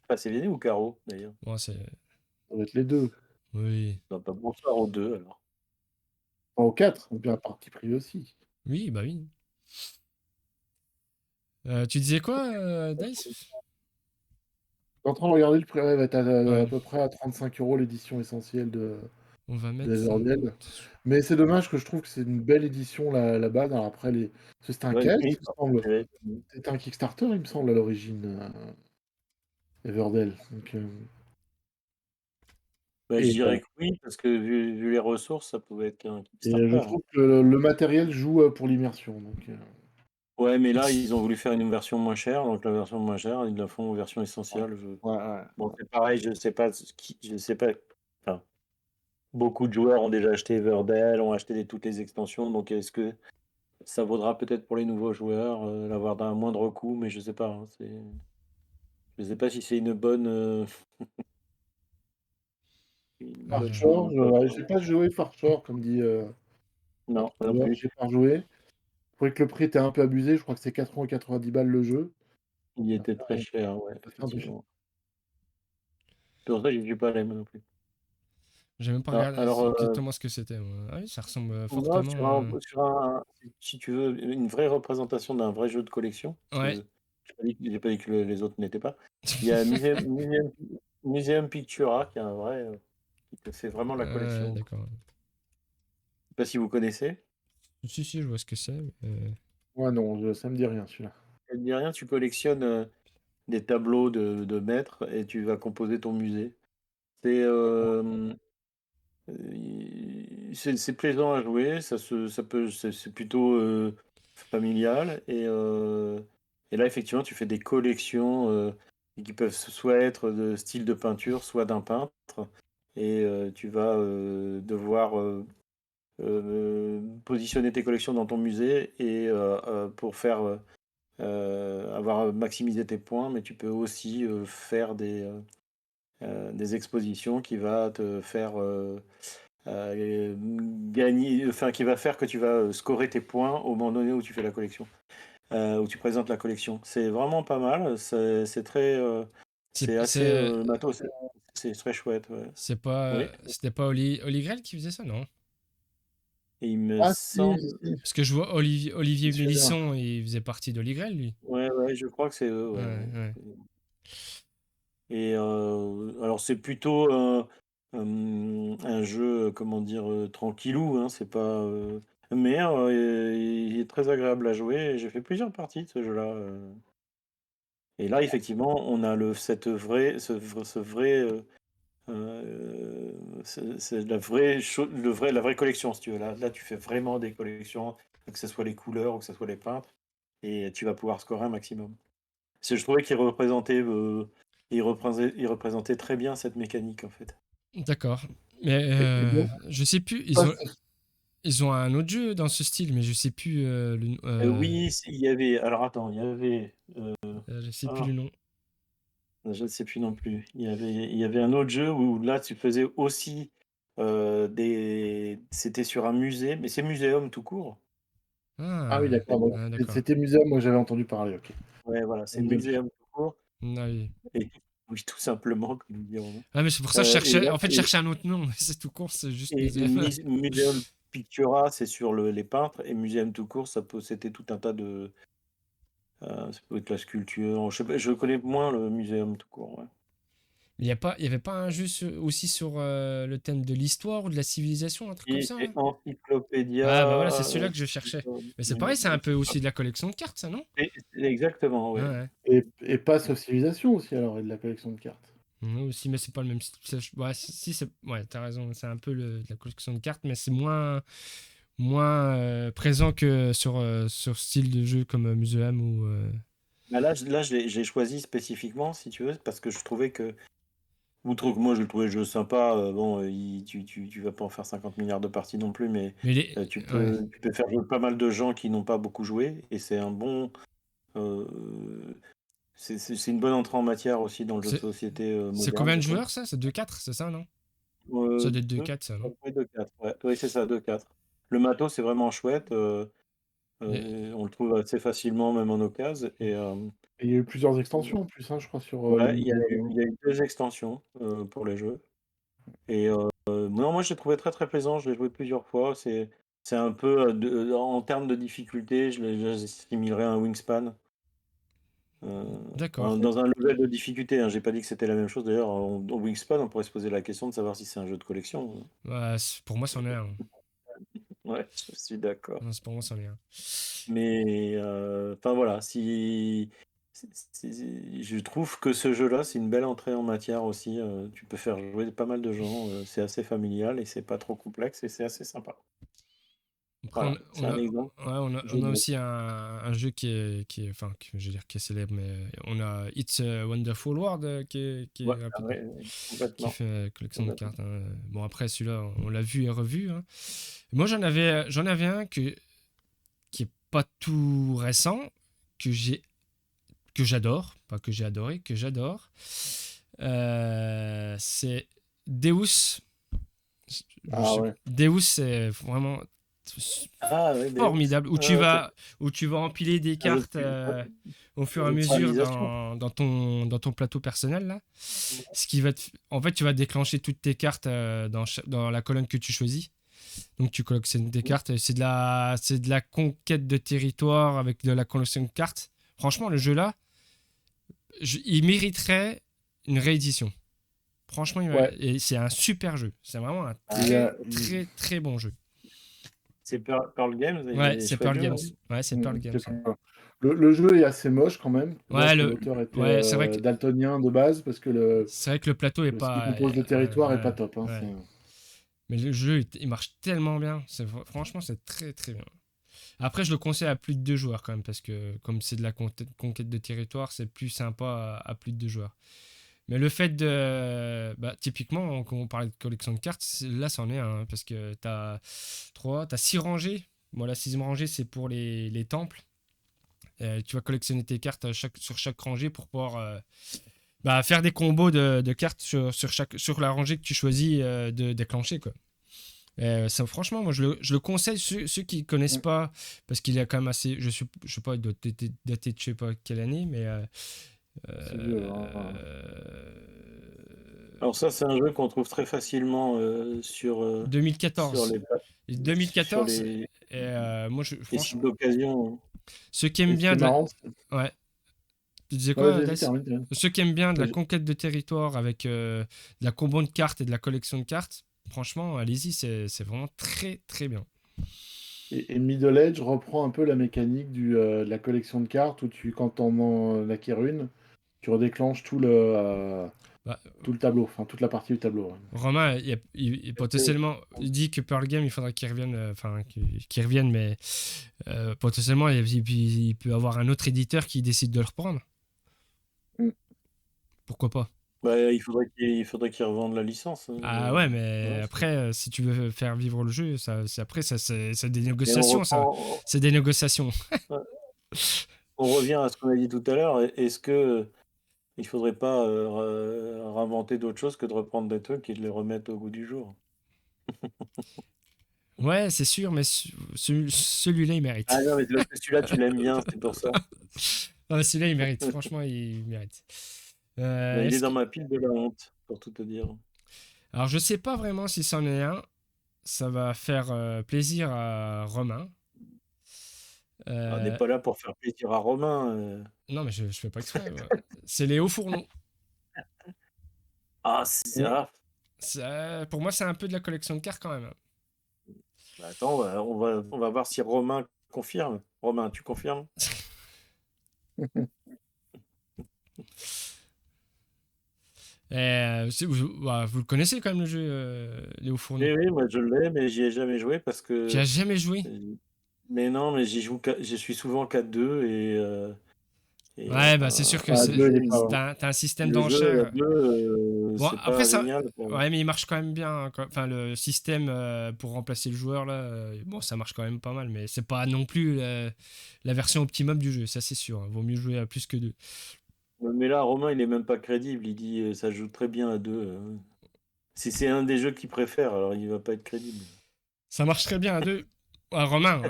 Enfin, c'est Vianney ou Caro, d'ailleurs? Bon, c'est. Ça doit être les deux. Oui. Non, pas bonsoir aux deux, alors. Enfin, aux quatre, ou bien la partie privée aussi. Oui, bah oui. Tu disais quoi, Dice? Je suis en train de regarder le prix, ouais, va être à Ouais. peu près à 35 € l'édition essentielle On va de mettre ça. Everdell. Mais c'est dommage que je trouve que c'est une belle édition la base. Alors après, parce que c'était un Ouais, caisse, oui, il me semble. ouais. C'était un Kickstarter, il me semble, à l'origine, Everdell. Donc, Bah, je et, dirais que oui, parce que vu les ressources, ça pouvait être un je Kickstarter, hein. trouve que le matériel joue pour l'immersion. Donc, Ouais, mais là, ils ont voulu faire une version moins chère, donc la version moins chère, ils la font en version ouais. essentielle. Ouais, ouais. Bon, c'est pareil, je sais pas. Enfin, beaucoup de joueurs ont déjà acheté Everdell, ont acheté toutes les extensions, donc est-ce que ça vaudra peut-être pour les nouveaux joueurs l'avoir d'un moindre coût, mais je sais pas, hein, je sais pas si c'est une bonne chose Farshore, ou pas, ouais, quoi. j'ai pas joué Farshore, comme dit Non, Entre moi non joueurs, plus. j'ai pas joué. Je trouvais que le prix était un peu abusé, je crois que c'est 80 ou 90 balles le jeu. Il Ça était très fait cher, ouais, ça fait un peu cher. effectivement. C'est pour ça que j'y suis pas allé, moi non plus. J'ai même pas Ah, regardé alors, exactement ce que c'était, moi. Ah oui, ça ressemble moi, fortement. si tu veux une vraie représentation d'un vrai jeu de collection, parce Ouais. que j'ai pas dit que les autres n'étaient pas. Il y a Museum Pictura qui est un vrai, qui te fait vraiment la collection. D'accord. Je sais pas si vous connaissez? Si, si, je vois ce que c'est. Ouais, non, ça me dit rien celui-là. Ça te dit rien? Tu collectionnes, des tableaux de maîtres et tu vas composer ton musée. C'est, c'est plaisant à jouer, c'est plutôt, familial et là, effectivement, tu fais des collections, qui peuvent soit être de style de peinture, soit d'un peintre et tu vas, devoir, positionner tes collections dans ton musée et pour faire, avoir maximisé tes points, mais tu peux aussi faire des expositions qui va te faire gagner, enfin qui va faire que tu vas scorer tes points au moment donné où tu fais la collection, où tu présentes la collection. C'est vraiment pas mal, c'est très, C'est c'est assez c'est matos, c'est très chouette, ouais. c'est pas Oui, c'était pas Holy Grail qui faisait ça, non? et il me Ah si, semble, si, Parce que je vois Olivier si, celui-là. Mélisson, il faisait partie d'Holy Grail, lui. ouais, ouais, je crois que c'est eux, ouais, Ouais, ouais. ouais. Et alors c'est plutôt un jeu, comment dire, tranquillou, hein, c'est pas. Mais il est très agréable à jouer. Et j'ai fait plusieurs parties de ce jeu-là. Et là, effectivement, on a ce vrai, c'est la vraie collection, si tu veux. Là, tu fais vraiment des collections, que ce soit les couleurs ou que ce soit les peintres, et tu vas pouvoir scorer un maximum. Parce que je trouvais il représentait très bien cette mécanique, en fait. D'accord. Mais Et donc, je sais plus, ça, ils ont un autre jeu dans ce style, mais je sais plus Oui, il y avait. Alors attends, il y avait. je sais plus le Ah, nom. je ne sais plus non plus. Il y avait un autre jeu où là, tu faisais aussi C'était sur un musée, mais c'est muséum tout court. ah oui, Ah, d'accord. Donc, ah, d'accord. c'était Muséum, moi j'avais entendu parler, ok. Ouais, voilà, c'est Muséum. muséum tout court. Ah oui. Et oui, tout simplement, comme nous dirons. Ah, mais c'est pour ça que je Et cherchais, là, en fait, je cherchais un autre nom. C'est tout court, c'est juste et muséum. Muséum Pictura, c'est sur les peintres, et muséum tout court, c'était tout un tas de. Ça peut être la sculpture. Je connais moins le muséum tout court. Ouais. Il y avait pas un jeu aussi sur le thème de l'histoire ou de la civilisation, un truc comme ça, Et là? Ah, bah voilà, c'est Encyclopédia. celui-là que je cherchais. Mais c'est pareil, c'est un peu aussi de la collection de cartes, ça, non? Exactement, Ouais, oui. ouais. Et Pass of Civilization aussi, alors, et de la collection de cartes. Aussi, mais c'est pas le même style. Ouais, si, ouais, t'as raison, c'est un peu de la collection de cartes, mais c'est moins présent que sur style de jeu comme Museum ou. Bah là, j'ai choisi spécifiquement, si tu veux, parce que je trouvais que, outre que moi, je trouvais le jeu sympa, bon, tu vas pas en faire 50 milliards de parties non plus, mais Mais les. Ouais. tu peux faire jouer pas mal de gens qui n'ont pas beaucoup joué, et c'est un bon. euh, c'est une bonne entrée en matière aussi dans le jeu de C'est société c'est moderne, combien je de trouve. joueurs, ça? C'est 2-4, c'est ça, non? Ça doit être 2-4, ça, non? Ouais, 2-4, ouais. Oui, c'est ça, 2-4. Le matos, c'est vraiment chouette. Et- On le trouve assez facilement, même en occasion. Et il y a eu plusieurs extensions en plus, hein, je crois, sur le Ouais, Muséum. il y a eu 2 extensions pour les jeux. Et non, moi, je l'ai trouvé très très plaisant. Je l'ai joué plusieurs fois. C'est un peu, en termes de difficulté, j'assimilerais à un Wingspan. D'accord. Dans un level de difficulté, hein. J'ai pas dit que c'était la même chose. D'ailleurs, au Wingspan, on pourrait se poser la question de savoir si c'est un jeu de collection. Ouais, pour moi, c'en est un. Ouais, je suis d'accord. Non, pour moi, c'en est un. Mais enfin voilà, je trouve que ce jeu-là, c'est une belle entrée en matière aussi. Tu peux faire jouer pas mal de gens. C'est assez familial et c'est pas trop complexe et c'est assez sympa. Après, Voilà, c'est un exemple ouais, de on jeu a de mots. aussi un jeu enfin, je veux dire, qui est célèbre, mais on a It's a Wonderful World qui Ouais, est ah rapide, ouais, qui complètement. fait collection de Complètement. cartes, hein. Bon, après, celui-là, on l'a vu et revu, hein. Moi, j'en avais un qui est pas tout récent, que j'adore, pas que j'ai adoré, que j'adore. C'est Deus. Ah ouais. Deus, c'est vraiment Ah oui, Deus. formidable, où tu vas empiler des Un jeu cartes au fur et à de mesure civilisation. dans ton plateau personnel là. Ce qui va en fait, tu vas déclencher toutes tes cartes dans la colonne que tu choisis. Donc tu collectionnes des cartes, c'est de la conquête de territoire avec de la collection de cartes. Franchement, le jeu là, il mériterait une réédition. Franchement, Ouais. et c'est un super jeu. C'est vraiment un Il y très a- très très bon jeu. C'est Pearl Games, il y a Ouais, des c'est chouettes Pearl jeux, Games. hein. Ouais, c'est Pearl Games. c'est pas- le jeu est assez moche quand même. Je vois Ouais, que l'auteur était ouais, c'est vrai que daltonien de base parce que le plateau est ce qui pas. compose le Ouais, territoire est pas ouais, top, hein, ouais. Mais le jeu, il marche tellement bien. Franchement, c'est très très bien. Après, je le conseille à plus de 2 joueurs quand même, parce que comme c'est de la conquête de territoire, c'est plus sympa à plus de 2 joueurs. Mais le fait de. Bah, typiquement, quand on parlait de collection de cartes, là, c'en est un, hein, parce que t'as 6 rangées. Bon, la 6e rangée, c'est pour les temples. Tu vas collectionner tes cartes sur chaque rangée pour pouvoir faire des combos de cartes sur la rangée que tu choisis de déclencher, quoi. Ça, franchement, moi, je le conseille, ceux qui ne connaissent pas, parce qu'il est quand même assez. Je sais pas, il doit dater de je sais pas quelle année, mais. C'est vieux, hein. Alors ça, c'est un jeu qu'on trouve très facilement sur 2014. les, Et sur 2014, les, moi, les sites franchement, d'occasion. ceux qui Et aiment ce qui bien est de la. marrant, Ouais. Tu disais ouais, quoi, vas-y, Dess? termine. Ceux qui aiment bien de la Mais conquête de territoire avec de la combo de cartes et de la collection de cartes, franchement, allez-y, c'est vraiment très très bien. Et Middle Age reprend un peu la mécanique de la collection de cartes où quand t'en acquiers une, tu redéclenches Bah, tout le tableau, enfin toute la partie du tableau. Ouais. Romain, potentiellement, il dit que Pearl Game, il faudra qu'il revienne, qu'il revienne, mais potentiellement, il peut avoir un autre éditeur qui décide de le reprendre. Mm. Pourquoi pas? Bah, il faudrait qu'ils revendent la licence. Ah ouais, mais Voilà, après, si tu veux faire vivre le jeu, c'est des Et on négociations, ça. reprend, C'est des négociations. on revient à ce qu'on a dit tout à l'heure. Est-ce que il faudrait pas réinventer d'autres choses que de reprendre des trucs et de les remettre au goût du jour? Ouais, c'est sûr, mais celui-là, il Ah mérite. non, mais celui-là, tu l'aimes bien, c'est pour ça. Ah, celui-là, il mérite. Franchement, il mérite. Mais il est Est-ce dans que... ma pile de la honte, pour tout te dire. Alors, je sais pas vraiment si c'en est un. Ça va faire plaisir à Romain. On n'est Euh, pas là pour faire plaisir à Romain. non, mais je fais pas exprès. Ouais. C'est les hauts fourneaux. Ah, c'est Mm. Pour moi, c'est un peu de la collection de cartes quand même. Bah, attends, on va voir si Romain confirme. Romain, tu confirmes? Vous le connaissez quand même le jeu, les hauts fourneaux. Oui, oui, moi je l'ai, mais j'y ai jamais joué parce Tu as que. jamais joué? Mais non, mais je suis souvent 4-2 et Ouais, bah c'est sûr que Ah, deux, il est pas. t'as un système le jeu à d'enchères. deux, Bon, c'est après pas ça, génial pour. ouais, mais il marche quand même bien, hein, enfin, le système pour remplacer le joueur là, bon, ça marche quand même pas mal, mais c'est pas non plus la version optimum du jeu, ça c'est sûr. Vaut mieux jouer à plus que deux. Mais là, Romain, il est même pas crédible. Il dit ça joue très bien à deux. Si c'est un des jeux qu'il préfère, alors il va pas être crédible. Ça marche très bien à deux. Ah, Romain,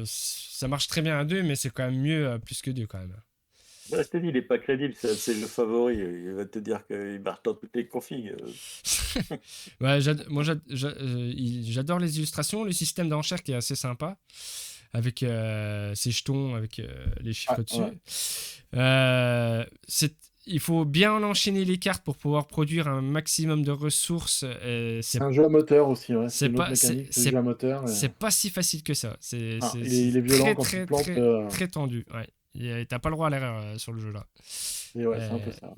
ça marche très bien à deux, mais c'est quand même mieux à plus que deux quand même. Bah, je t'ai dit, il est pas crédible, c'est le favori. Il va te dire qu'il marche dans toutes les configs. Ouais, moi j'adore les illustrations, le système d'enchères qui est assez sympa, avec ces jetons, avec les chiffres Ouais, dessus. ouais. Il faut bien enchaîner les cartes pour pouvoir produire un maximum de ressources. C'est un jeu à moteur aussi, ouais. C'est c'est une autre pas, mécanique, c'est le jeu à moteur. c'est pas si facile que ça. Ah, C'est il est violent très, quand il très, plante. très, très tendu. Ouais. T'as pas le droit à l'erreur sur le jeu là. Et ouais, c'est un peu Euh, ça.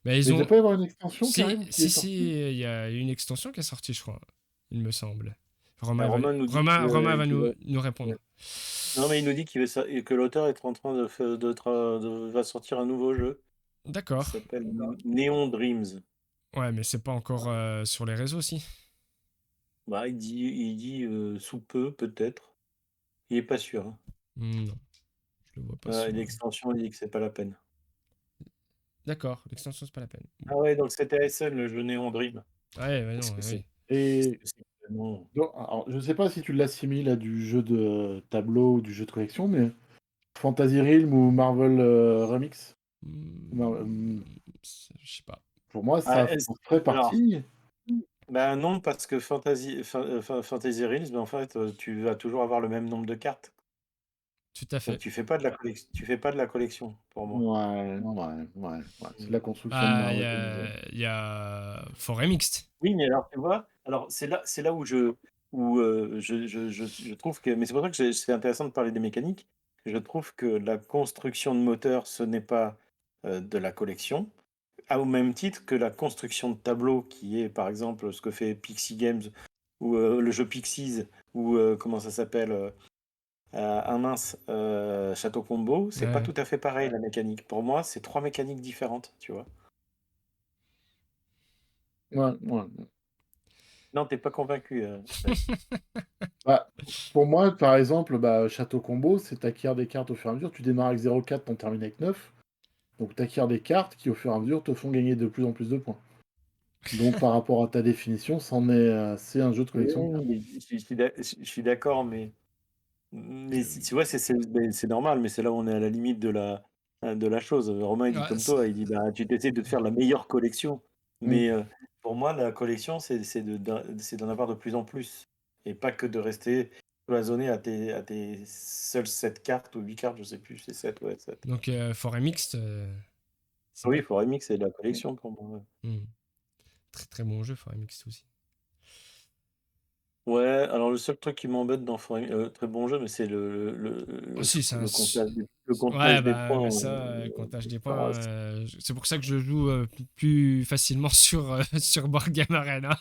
mais Mais ils il doit ont. pas y avoir une extension qui Si, arrive, qui est si, si, sortie. il y a une extension qui est sortie, je crois. Il me semble. Ah, Romain nous dit qu'il Romain va qu'il va. nous répondre. Ouais. Non, mais il nous dit que l'auteur est en train va sortir un nouveau jeu qui D'accord. s'appelle Neon Dreams. Ouais, mais c'est pas encore sur les réseaux, si. Bah, il dit sous peu, peut-être. Il est pas sûr, hein. Non, je le vois pas sur. L'extension, il dit que c'est pas la peine. D'accord, l'extension, c'est pas la peine. Ah ouais, donc c'était ASL, le jeu Neon Dream. Ouais, Qu'est-ce non, que c'est? oui. Et Qu'est-ce que c'est que non. alors, je sais pas si tu l'assimiles à du jeu de tableau ou du jeu de collection, mais Fantasy Realm ou Marvel Remix, Je sais pas. pour moi, Ah, ça ferait alors, partie. bah non, parce que Fantasy Realms, ben en fait, tu vas toujours avoir le même nombre de cartes. Tout à Donc fait. tu fais pas de la collection, pour moi. Ouais. C'est de la construction de Ah, Marvel comme disait. il y a Forêt Mixte. Oui, mais alors, tu vois, alors c'est là où je trouve que, mais c'est pour ça que c'est intéressant de parler des mécaniques. Je trouve que la construction de moteur, ce n'est pas de la collection, au même titre que la construction de tableau, qui est par exemple ce que fait Pixie Games ou le jeu Pixies ou comment ça s'appelle un mince Château Combo, c'est pas Ouais. tout à fait pareil la mécanique. Pour moi, c'est trois mécaniques différentes, tu vois. Ouais. Non, t'es pas convaincu. Ouais. Bah, pour moi, par exemple, Château Combo, c'est t'acquiers des cartes au fur et à mesure. Tu démarres avec 0,4, t'en termines avec 9. Donc t'acquiers des cartes qui, au fur et à mesure, te font gagner de plus en plus de points. Donc par rapport à ta définition, c'est un jeu de Oui, collection de cartes. mais je suis d'accord, mais tu vois, c'est normal, mais c'est là où on est à la limite de la chose. Romain, il dit Ouais, comme toi, il dit bah, tu t'essaies de te faire la meilleure collection. Mm. Mais pour moi, la collection, c'est d'en avoir de plus en plus. Et pas que de rester cloisonné à tes seules 7 cartes ou 8 cartes, je sais plus, c'est 7, ouais, 7. donc Forêt Mixte, c'est Oui, bien. Forêt Mix, c'est de la collection pour moi. Ouais. Hmm. Très très bon jeu, Forêt Mixte aussi. Ouais, alors le seul truc qui m'embête dans Forêt très bon jeu, mais c'est Oh si, c'est un... le Ouais, comptage des bah, points. mais ça, comptage des points, C'est c'est pour ça que je joue plus facilement sur, sur Board Game Arena.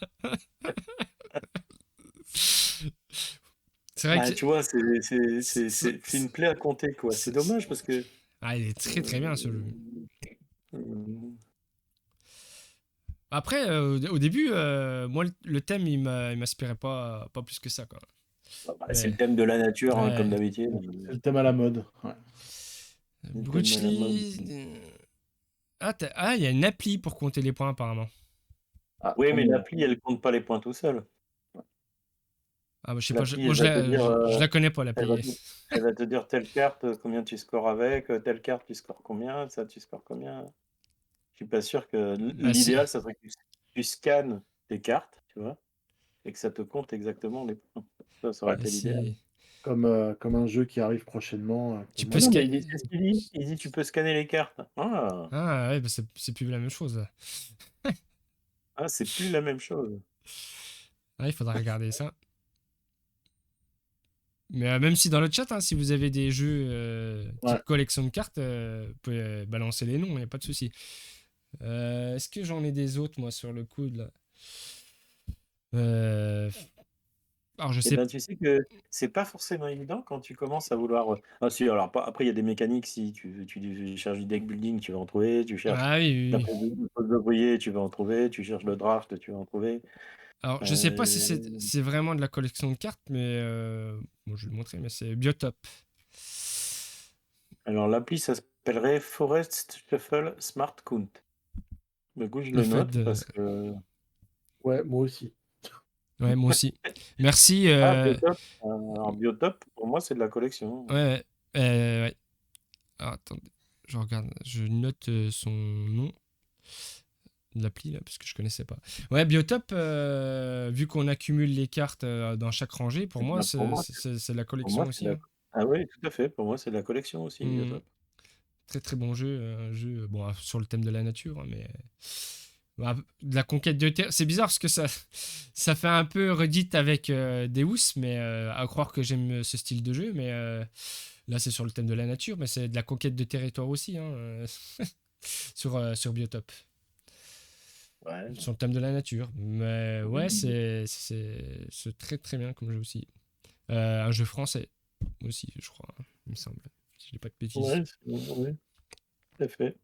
C'est vrai bah, que... tu vois, c'est- c'est une plaie à compter, quoi. C'est c'est- dommage parce que. Ah, il est très très bien ce jeu. euh, euh, Après, au début, moi, le thème, il m'inspirait pas plus que ça, quoi. c'est le Mais, thème de la nature, hein, comme ouais. d'habitude. C'est le thème à la mode. Ouais. C'est le thème à la mode. Bruce Ah, il y a une appli pour compter les points, apparemment. Ah, Oui, tant mais mieux. l'appli, elle compte pas les points tout seul. Ah, bah, je sais pas, L'appli, moi, elle va te dire, je la connais pas, elle va l'appli. te, elle va te dire telle carte, combien tu scores avec, telle carte, tu scores combien, ça, tu scores combien. Je suis pas sûr que Bah, si. l'idéal, ça serait que tu scannes tes cartes, tu vois, et que ça te compte exactement les points. Ça aurait Ouais. Bah, été l'idéal. si. Comme un jeu qui arrive prochainement pour Tu le peux mois Ah de non, mais mai. c'est ce qu'il dit. Il dit tu peux scanner les cartes. Ah, Ah, ouais, bah, c'est plus la même chose, là. ah c'est plus la même chose. Ah, il faudra regarder ça. Mais même si dans le chat, hein, si vous avez des jeux Ouais. type collection de cartes, vous pouvez balancer les noms, il n'y a pas de souci. Est-ce que j'en ai des autres, moi, sur le coude, là Euh, Alors, je Et sais. ben tu sais que c'est pas forcément évident quand tu commences à vouloir. Ah si, alors après il y a des mécaniques, si tu cherches du deck building, tu vas en trouver, tu cherches Ah oui, oui, la oui. pose d'ouvrier, tu vas en trouver, tu cherches le draft, tu vas en trouver. Alors, je sais pas si Euh, c'est vraiment de la collection de cartes, mais bon, je vais le montrer, mais c'est Biotop. Alors l'appli ça s'appellerait Forest Shuffle Smart Count. Du coup je Le le fait note de. parce que. Ouais, moi aussi. Ouais, moi aussi. Merci. Ah, Biotop. Alors, Biotop, pour moi, c'est de la collection. Ouais, ouais. Alors, attendez, je regarde, je note son nom de l'appli là, parce que je connaissais pas. Ouais, Biotop, vu qu'on accumule les cartes dans chaque rangée, pour moi, Pour moi, c'est de la pour collection moi, c'est aussi, de la. hein. Ah oui, tout à fait. Pour moi, c'est de la collection aussi, Hmm. Biotop. Très très bon jeu, un jeu bon, sur le thème de la nature, hein, mais bah, de la conquête de terre. C'est bizarre parce que ça fait un peu redite avec Deus, mais à croire que j'aime ce style de jeu, mais là c'est sur le thème de la nature, mais c'est de la conquête de territoire aussi, hein, sur Biotop. Ouais. Sur le thème de la nature. Mais ouais, c'est très très bien comme jeu aussi. Un jeu français aussi, je crois, hein, il me semble. Si je dis pas de bêtises. Ouais, oui, tout à fait.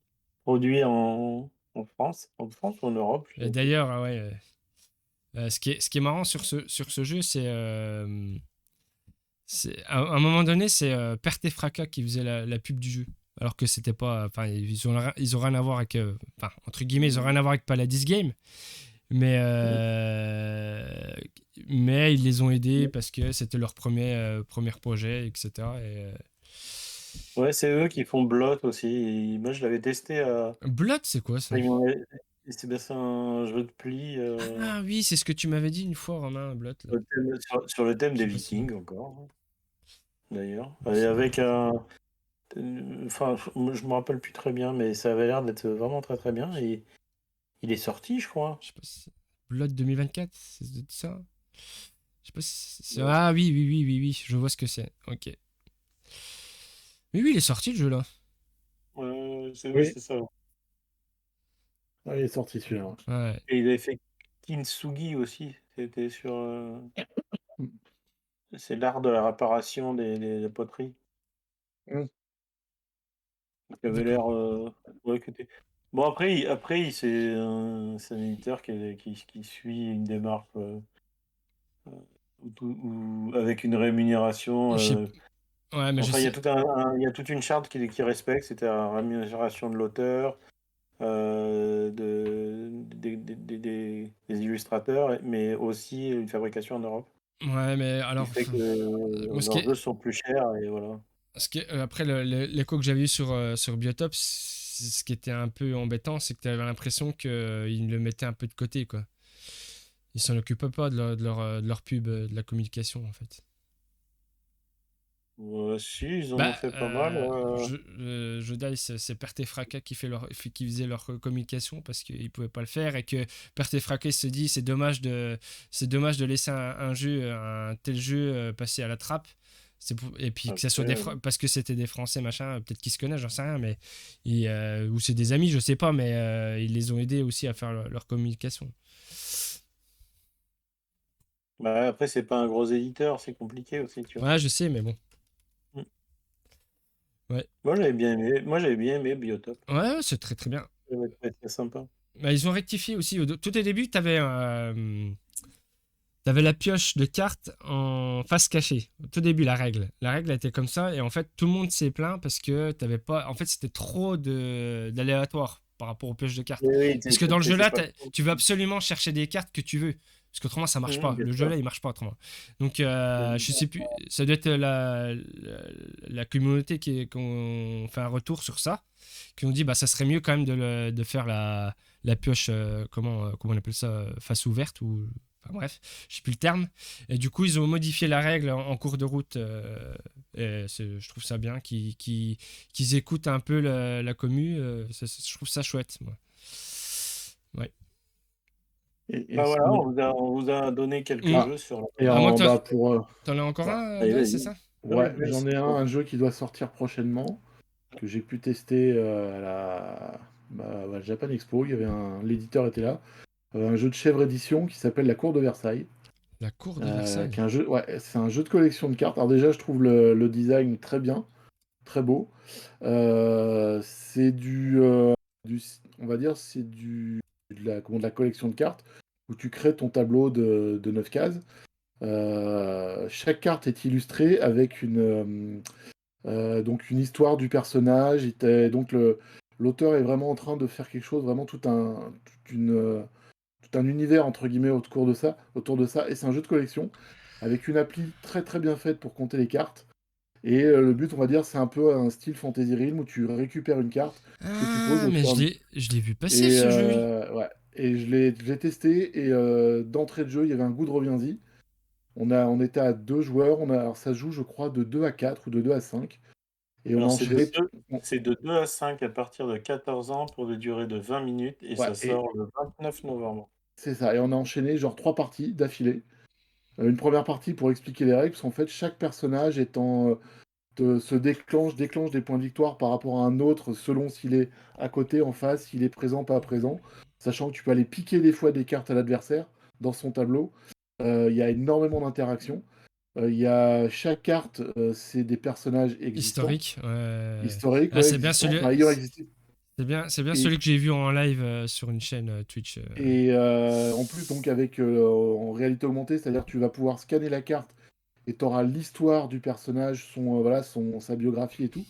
Produit en France ou en Europe, je Et sais plus. d'ailleurs, ah ouais, ce qui est marrant sur ce jeu, à un moment donné, c'est Perte et Fracas qui faisait la pub du jeu. Alors que c'était pas. Enfin, ils ont rien à voir avec. Enfin, entre guillemets, ils ont rien à voir avec Paladis Game. Mais, mais ils les ont aidés parce que c'était leur premier projet, etc. Ouais, c'est eux qui font Blot aussi. Et moi, je l'avais testé à. Blood, c'est quoi ça? C'est un jeu de pli Ah oui, c'est ce que tu m'avais dit une fois, Romain, Blood, là. sur le thème Je des sais pas si. Vikings encore, hein, d'ailleurs. Oh, Et ça me dit avec quelque chose. un. Enfin, je me rappelle plus très bien, mais ça avait l'air d'être vraiment très très bien. Et il est sorti, je crois. Je sais pas si Blood 2024, c'est ça? Je sais pas si Ouais, Ah oui, oui, oui, oui, oui, je vois ce que c'est. Ok. Mais oui, il est sorti le jeu là. oui, Oui, c'est ça. ah, il est sorti celui-là. Ouais. Et il avait fait Kintsugi aussi. C'était sur. Ouais. C'est l'art de la réparation des poteries. Mm. Qui avait D'accord. l'air. Ouais, bon, après, c'est un éditeur qui suit une démarche. ou avec une rémunération. Je sais- Ouais, mais je Enfin, il y a sais. il y a toute une charte qui respecte, c'était la rémunération de l'auteur, des illustrateurs, mais aussi une fabrication en Europe, Ouais, mais qui alors, fait que moi, leurs jeux sont plus chers, et voilà. après l'écho que j'avie eu sur Biotop, ce qui était un peu embêtant, c'est que tu avais l'impression qu'ils le mettaient un peu de côté, quoi. Ils s'en occupaient pas de leur pub, de la communication, en fait. Si, ils en ont Bah, fait pas mal. je Dice, c'est Perte et Fracas qui faisait leur communication parce qu'ils pouvaient pas le faire et que Perte et Fracas se dit c'est dommage de laisser un tel jeu passer à la trappe. Et puis que ça soit Après, parce que c'était des Français machin, peut-être qu'ils se connaissent, j'en sais rien, mais ou c'est des amis, je sais pas, mais ils les ont aidés aussi à faire leur communication. après, c'est pas un gros éditeur, c'est compliqué aussi, tu vois. Ouais, je sais, mais bon. Mm. Ouais, Moi, j'avais bien aimé Biotop. ouais, c'est très très bien. C'était très sympa. Bah, ils ont rectifié aussi. Tout au début, t'avais la pioche de cartes en face cachée. Au tout début, la règle. La règle était comme ça. Et en fait, tout le monde s'est plaint parce que t'avais pas. En fait, c'était trop d'aléatoire par rapport aux pioches de cartes. Mais oui, Parce que dans le jeu là, pas. tu veux absolument chercher des cartes que tu veux. Parce qu'autrement, ça marche pas. Bien Le jeu sûr. là, il marche pas autrement. Donc, Mais je sais plus. Ça doit être la communauté qui ont fait un retour sur ça. Qui ont dit, bah, ça serait mieux quand même de faire la pioche, comment on appelle ça, face ouverte ou. Enfin bref, je sais plus le terme. Et du coup, ils ont modifié la règle en cours de route. Et je trouve ça bien qu'ils écoutent un peu la commu. Je trouve ça chouette, moi. Ouais. Et Bah voilà, sinon, on vous a donné quelques Mm. ah, jeux sur et À moins que bah pour t'en as encore Bah, un, allez, Dice, c'est vas-y. ça? Non, mais ouais, vas-y, j'en ai c'est bon. un jeu qui doit sortir prochainement que j'ai pu tester à la Japan Expo. L'éditeur était là. Un jeu de chèvre édition qui s'appelle La Cour de Versailles. La cour de Versailles. Qui est un jeu, ouais, c'est un jeu de collection de cartes. Alors déjà, je trouve le design très bien, très beau. C'est du- on va dire, c'est de la collection de cartes où tu crées ton tableau de 9 cases. Chaque carte est illustrée avec donc une histoire du personnage. Donc l'auteur est vraiment en train de faire quelque chose, vraiment tout un univers entre guillemets autour de ça. Et c'est un jeu de collection avec une appli très très bien faite pour compter les cartes. Et le but, on va dire, c'est un peu un style Fantasy Realm où tu récupères une carte que tu poses Ah, au mais fur et à mesure. je l'ai vu passer Et ce jeu. ouais. Et je l'ai testé et d'entrée de jeu, il y avait un goût de reviens-y. On était à deux joueurs. Alors ça se joue, je crois, de 2 à 4 ou de 2 à 5. Et on a Alors, enchaîné. c'est de 2 à 5 à partir de 14 ans pour des durées de 20 minutes, et Ouais, ça et sort le 29 novembre. c'est ça. Et on a enchaîné genre 3 parties d'affilée. Une première partie pour expliquer les règles, parce qu'en fait, chaque personnage déclenche des points de victoire par rapport à un autre selon s'il est à côté, en face, s'il est présent, pas présent. Sachant que tu peux aller piquer des fois des cartes à l'adversaire dans son tableau. Il y a énormément d'interactions. Chaque carte, c'est des personnages existants, Historique. Ouais. historiques, Ah, ouais, existants, enfin ayant existé. c'est bien Et, celui que j'ai vu en live sur une chaîne Twitch. en plus, donc avec en réalité augmentée, c'est-à-dire que tu vas pouvoir scanner la carte et tu auras l'histoire du personnage, voilà, sa biographie et tout.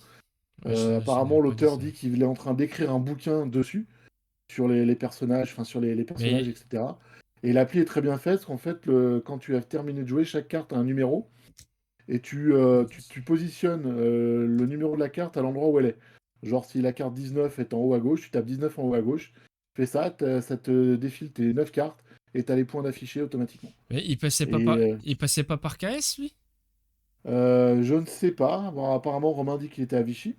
Ouais, je Apparemment, n'avais pas dit l'auteur ça. dit qu'il est en train d'écrire un bouquin dessus, sur les personnages, enfin sur les personnages, Mais etc. Et l'appli est très bien faite, parce qu'en fait, quand tu as terminé de jouer, chaque carte a un numéro, et tu positionnes le numéro de la carte à l'endroit où elle est. Genre, si la carte 19 est en haut à gauche, tu tapes 19 en haut à gauche, tu fais ça, ça te défile tes 9 cartes, et tu as les points d'afficher automatiquement. Et il passait pas par KS, lui? je ne sais pas, bon, apparemment, Romain dit qu'il était à Vichy.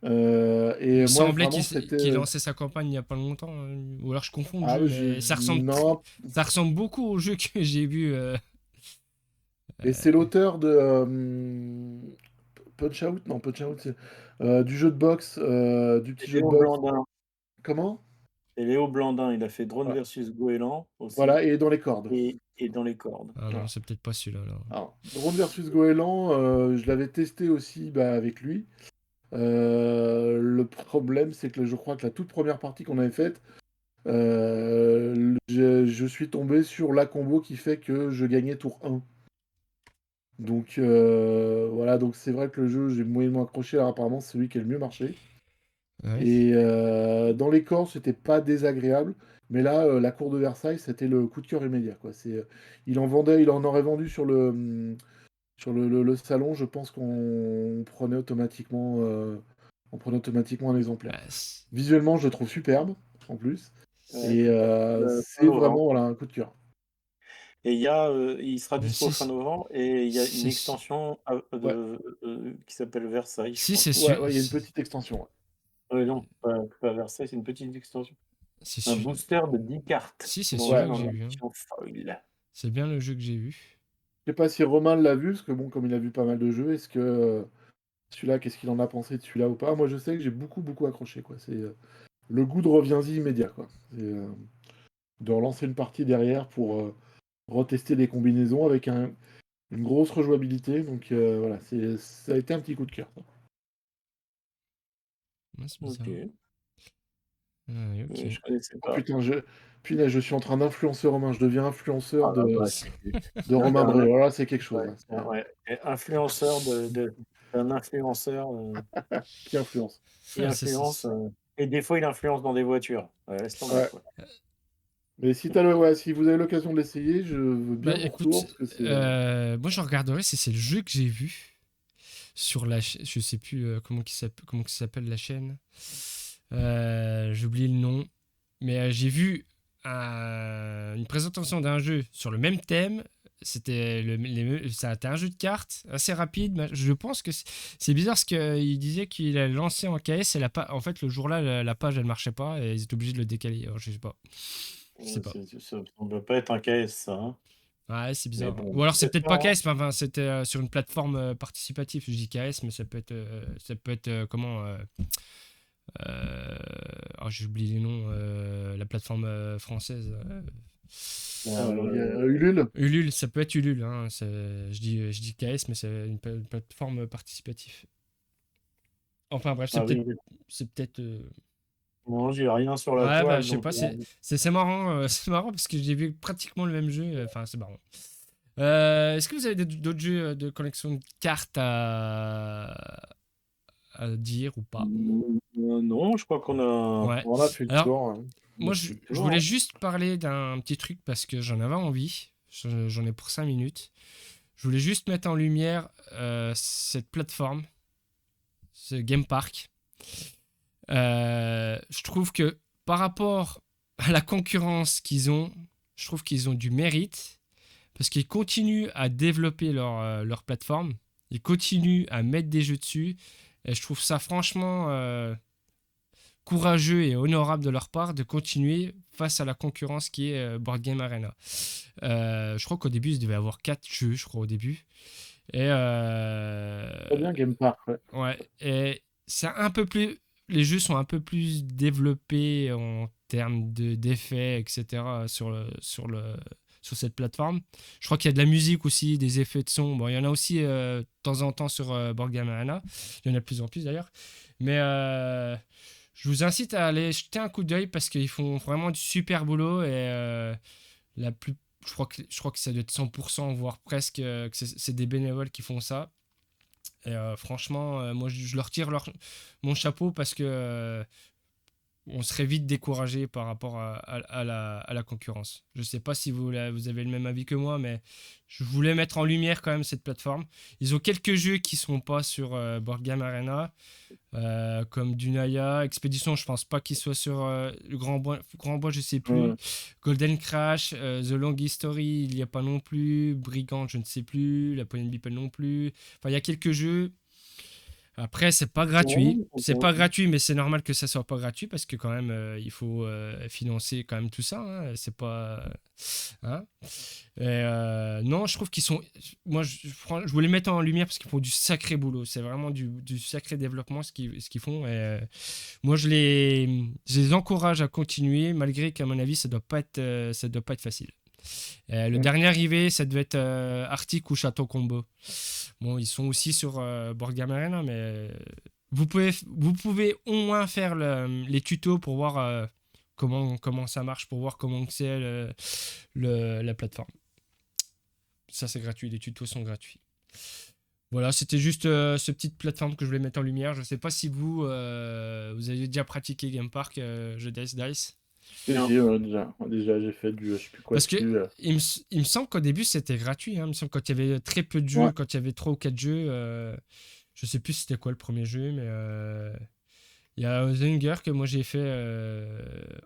Il me Et moi, semblait vraiment, c'était. qu'il lançait sa campagne il y a pas longtemps. Ou alors je confonds de Ah, jeu, mais non. ça ressemble beaucoup au jeu que j'ai vu. Et c'est l'auteur de Punch Out? Non, Punch Out, c'est du jeu de boxe, du Et petit jeu de Léo boxe. Blandin. Comment? Et Léo Blandin, il a fait Drone Voilà, versus Goéland aussi, voilà, et dans les cordes. et dans les cordes. Ah non, Voilà. c'est peut-être pas celui-là. Alors. Alors, Drone versus Goéland, je l'avais testé aussi bah, avec lui. Le problème, c'est que je crois que la toute première partie qu'on avait faite, Je suis tombé sur la combo qui fait que je gagnais tour 1. Donc voilà, donc c'est vrai que le jeu, j'ai moyennement accroché. Alors apparemment, c'est celui qui a le mieux marché. Ouais. Et dans les corps, c'était pas désagréable. Mais là, la cour de Versailles, c'était le coup de cœur immédiat, quoi. Il en aurait vendu sur le salon. Je pense qu'on prenait automatiquement un exemplaire. Bah, Visuellement, je le trouve superbe, en plus. Ouais. Et Fin c'est novembre. vraiment voilà, un coup de cœur. Et il sera dispo fin si, novembre et il y a une si, extension Ouais, qui s'appelle Versailles, je si, crois. c'est ouais, sûr. ouais, il y a une petite extension. Ouais. Non, pas Versailles, c'est une petite extension. C'est Un sûr. booster de 10 cartes Si, c'est dans celui-là Ouais. que dans j'ai vu. Hein. l'édition foil. C'est bien le jeu que j'ai vu. Je sais pas si Romain l'a vu, parce que bon, comme il a vu pas mal de jeux, est-ce que celui-là, qu'est-ce qu'il en a pensé de celui-là ou pas? Moi, je sais que j'ai beaucoup, beaucoup accroché, quoi. C'est le goût de reviens-y immédiat, quoi. C'est de relancer une partie derrière pour retester des combinaisons avec une grosse rejouabilité. Donc voilà, ça a été un petit coup de cœur, ça. Ouais, c'est Ok, bizarre. Ah, oui, ok. je connaissais Oh pas. punaise, je suis en train d'influencer Romain. Je deviens influenceur Ah la de, vache. de Romain Bray. Voilà, c'est quelque chose, Ouais, hein. ouais. Et influenceur d'un influenceur Qui influence. qui influence. Et des fois, il influence dans des voitures. Ouais, laisse tomber, Ouais. quoi. Mais si vous avez l'occasion de l'essayer, je veux Bah bien mon retour, écoute, parce que c'est... moi je regarderai si c'est le jeu que j'ai vu sur la chaîne. Je sais plus comment qui s'appelle la chaîne. J'ai oublié le nom. Mais j'ai vu une présentation d'un jeu sur le même thème. Ça a été un jeu de cartes assez rapide. Mais je pense que c'est bizarre parce qu'il disait qu'il a lancé en KS et en fait le jour-là la page elle marchait pas et ils étaient obligés de le décaler. Alors, je sais pas. Je sais pas. Ça ne doit pas être un KS, ça. Hein. Ouais, c'est Mais bizarre. bon, Ou alors c'est peut-être pas sûrement. KS, mais enfin, c'était sur une plateforme participative. Je dis KS, mais ça peut être comment j'ai oublié les noms. La plateforme française. Il y a Ulule. Ulule, ça peut être Ulule. Hein, je dis KS, mais c'est une plateforme participative. Enfin bref, Ah oui, c'est peut-être. non, j'ai rien sur la Ouais, bah toile, je sais donc pas. C'est marrant, c'est marrant parce que j'ai vu pratiquement le même jeu. Enfin, c'est marrant. Est-ce que vous avez d'autres jeux de collection de cartes à dire ou pas? non, je crois qu'on a. Ouais. On a fait le Alors, tour, hein. On a moi, fait le je tour, voulais hein. juste parler d'un petit truc parce que j'en avais envie. J'en ai pour 5 minutes. Je voulais juste mettre en lumière cette plateforme, ce Game Park. Je trouve que par rapport à la concurrence qu'ils ont, je trouve qu'ils ont du mérite parce qu'ils continuent à développer leur plateforme. Ils continuent à mettre des jeux dessus. Et je trouve ça franchement courageux et honorable de leur part de continuer face à la concurrence qui est Board Game Arena. Je crois qu'au début, ils devaient avoir 4 jeux, je crois, au début. Et, Très bien, Game Park, ouais. ouais, et c'est un peu plus. Les jeux sont un peu plus développés en termes d'effets, etc. Sur cette plateforme. Je crois qu'il y a de la musique aussi, des effets de son. Bon, il y en a aussi de temps en temps sur Board Game Arena. Il y en a de plus en plus d'ailleurs. Mais je vous incite à aller jeter un coup d'œil parce qu'ils font vraiment du super boulot et la plus, je crois que ça doit être 100%, voire presque, que c'est des bénévoles qui font ça. Et franchement, moi je leur tire mon chapeau parce que on serait vite découragé par rapport à la concurrence. Je ne sais pas si vous avez le même avis que moi, mais je voulais mettre en lumière quand même cette plateforme. Ils ont quelques jeux qui ne sont pas sur Board Game Arena, comme Dunaya, Expédition, je ne pense pas qu'il soit sur le Grand Bois, je ne sais plus. Ouais. Golden Crash, The Long History, il n'y a pas non plus. Brigand, je ne sais plus. La Poignée de Beeple non plus. Enfin, il y a quelques jeux. Après, c'est pas gratuit. C'est pas gratuit, mais c'est normal que ça soit pas gratuit parce que quand même, il faut financer quand même tout ça. Hein. C'est pas. Hein. Et, non, je trouve qu'ils sont. Moi, je voulais mettre en lumière parce qu'ils font du sacré boulot. C'est vraiment du sacré développement ce qu'ils font. Et, moi, je les encourage à continuer, malgré qu'à mon avis, ça doit pas être facile. Le dernier arrivé, ça devait être Arctic ou Château Combo. Bon, ils sont aussi sur Board Game Arena, mais vous pouvez au moins faire les tutos pour voir comment ça marche, pour voir comment c'est la plateforme. Ça, c'est gratuit. Les tutos sont gratuits. Voilà, c'était juste cette petite plateforme que je voulais mettre en lumière. Je ne sais pas si vous avez déjà pratiqué Game Park, jeu Dice. Non. Déjà, j'ai fait du je sais plus quoi Parce que dessus. il me semble qu'au début, c'était gratuit. Hein. Il me semble quand il y avait très peu de jeux, Ouais. quand il y avait 3 ou 4 jeux. Je sais plus c'était quoi le premier jeu, mais il y a The Hunger que moi j'ai fait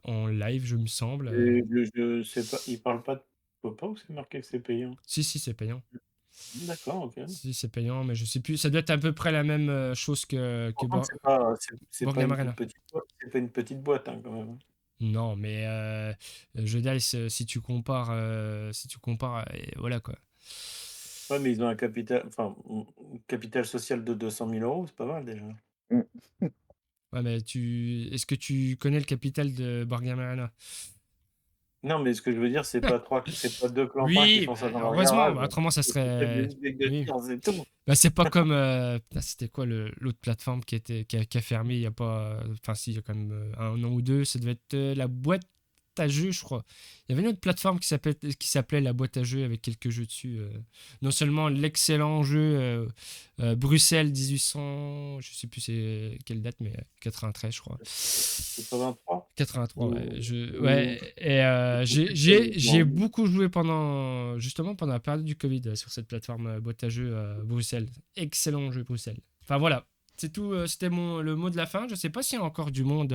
en live, je me semble. Et je sais pas, il parle pas de Copa ou c'est marqué que c'est payant? Si, c'est payant. D'accord, ok. Si, c'est payant, mais je sais plus. Ça doit être à peu près la même chose Par contre, c'est pas Board Game une Arena. toute petite boîte, c'est pas une petite boîte hein, quand même. Non, mais jeu Dice, si tu compares, voilà quoi. Ouais, mais ils ont un capital social de 200 000 €, c'est pas mal déjà. Ouais, mais est-ce que tu connais le capital de Board Game Arena? Non, mais ce que je veux dire, c'est pas deux clampins qui Oui, font ça dans leur heureusement, garage. bah, autrement ça C'est serait. une ligue de Oui. tir, c'est tout. Bah, c'est pas comme. Putain, c'était quoi l'autre plateforme qui a fermé il y a pas. Enfin, si, il y a quand même un an ou deux. Ça devait être la boîte à jeux, je crois. Il y avait une autre plateforme qui s'appelait la boîte à jeux avec quelques jeux dessus. Non seulement l'excellent jeu Bruxelles 1800. Je sais plus c'est quelle date, mais 93, je crois. 83. 83, ouais. Ouais. Et j'ai beaucoup joué justement pendant la période du Covid sur cette plateforme boîte à jeux Bruxelles. Excellent jeu Bruxelles. Enfin voilà, c'est tout. C'était le mot de la fin. Je sais pas s'il y a encore du monde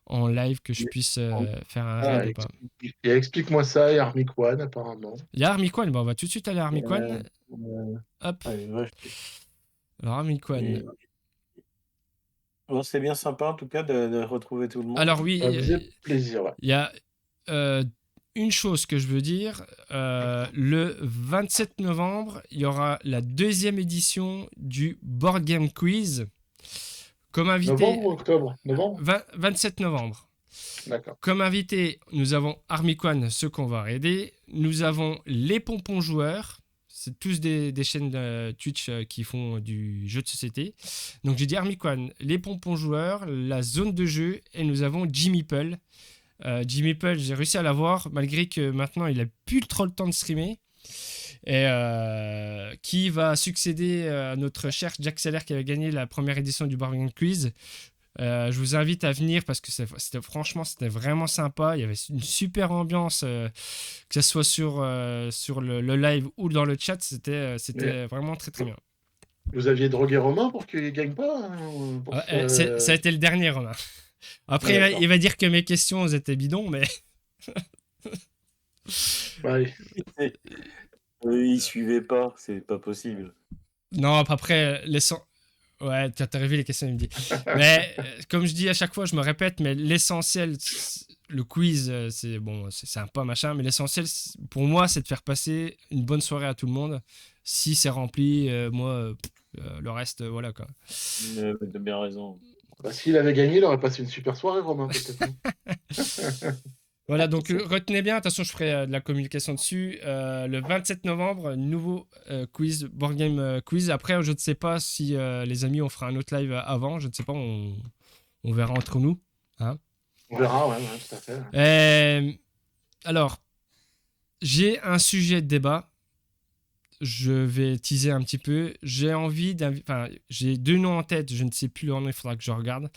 en live que je puisse faire un raid ou pas. Explique-moi ça, et Armic One, apparemment. Il y a Armic One. Bon, on va tout de suite aller à Armic One. Hop. Allez, vache. Alors Armic One. Et- Bon, c'est bien sympa en tout cas de retrouver tout le monde. Alors oui, Ça faisait plaisir, ouais. il y a une chose que je veux dire. Le 27 novembre, il y aura la 2e édition du Board Game Quiz. Comme invité. Novembre ou octobre? Novembre? 27 novembre. D'accord. Comme invité, nous avons Armic One, ceux qu'on va aider. Nous avons les Pompons Joueurs. C'est tous des chaînes Twitch qui font du jeu de société. Donc j'ai dit Armic One, les Pompons Joueurs, la zone de jeu, et nous avons Jimmy Peul. Jimmy Peul, j'ai réussi à l'avoir, malgré que maintenant il a plus trop le temps de streamer. Et qui va succéder à notre cher Jack Seller qui avait gagné la première édition du Board Game Quiz. Je vous invite à venir parce que franchement c'était vraiment sympa. Il y avait une super ambiance, que ce soit sur le live ou dans le chat. C'était vraiment très très bien. Vous aviez drogué Romain pour qu'il gagne pas hein, Ça a été le dernier, Romain. Après, Ouais, il va dire que mes questions étaient bidons, mais Ouais. Ils suivaient pas, c'est pas possible. non, après, ouais, t'as revu les questions, il me dit. Mais comme je dis à chaque fois, je me répète, mais l'essentiel, le quiz, c'est bon, c'est sympa, machin, mais l'essentiel, pour moi, c'est de faire passer une bonne soirée à tout le monde. Si c'est rempli, moi, le reste, voilà quoi. T'as bien raison. Bah, s'il avait gagné, il aurait passé une super soirée, Romain, peut-être. Voilà, donc retenez bien, de toute façon je ferai de la communication dessus. Le 27 novembre, nouveau quiz, Board Game Quiz. Après, je ne sais pas si les amis, on fera un autre live avant. Je ne sais pas, on verra entre nous. Hein. On verra, ouais, tout à fait. Alors, j'ai un sujet de débat. Je vais teaser un petit peu. J'ai j'ai 2 noms en tête. Je ne sais plus leur nom, il faudra que je regarde.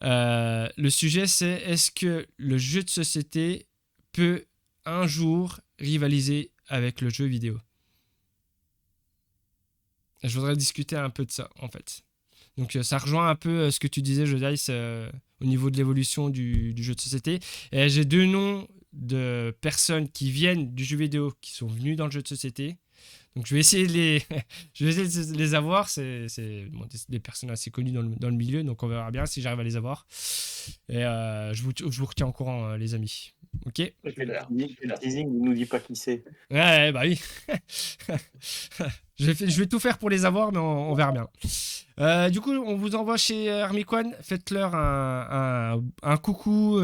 Le sujet, c'est est-ce que le jeu de société peut un jour rivaliser avec le jeu vidéo? Et je voudrais discuter un peu de ça, en fait. Donc, ça rejoint un peu ce que tu disais, Jodice, au niveau de l'évolution du jeu de société. Et j'ai 2 noms de personnes qui viennent du jeu vidéo, qui sont venus dans le jeu de société. Donc je vais essayer de les avoir. C'est des personnes assez connues dans le milieu, donc on verra bien si j'arrive à les avoir. Et je vous retiens au courant, les amis. Ok. Le teasing ne nous dit pas qui c'est. Ouais, bah oui. Je vais tout faire pour les avoir, mais on verra bien. Du coup, on vous envoie chez Armic One. Faites-leur un coucou.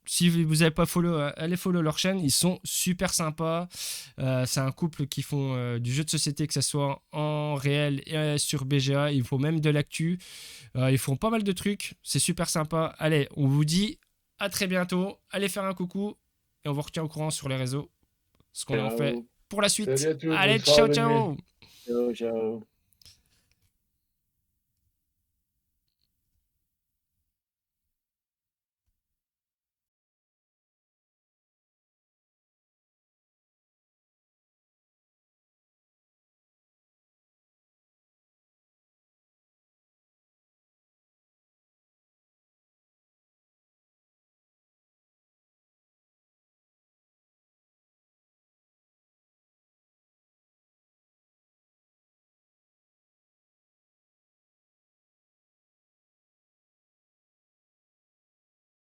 Si vous n'avez pas follow, allez follow leur chaîne. Ils sont super sympas. C'est un couple qui font du jeu de société, que ce soit en réel et sur BGA. Ils font même de l'actu. Ils font pas mal de trucs. C'est super sympa. Allez, on vous dit À très bientôt. Allez faire un coucou et on vous retient au courant sur les réseaux ce qu'on en fait Ciao. pour la suite. Salut à tous, bonne Allez, soirée, ciao, bonne nuit. ciao. Ciao, ciao.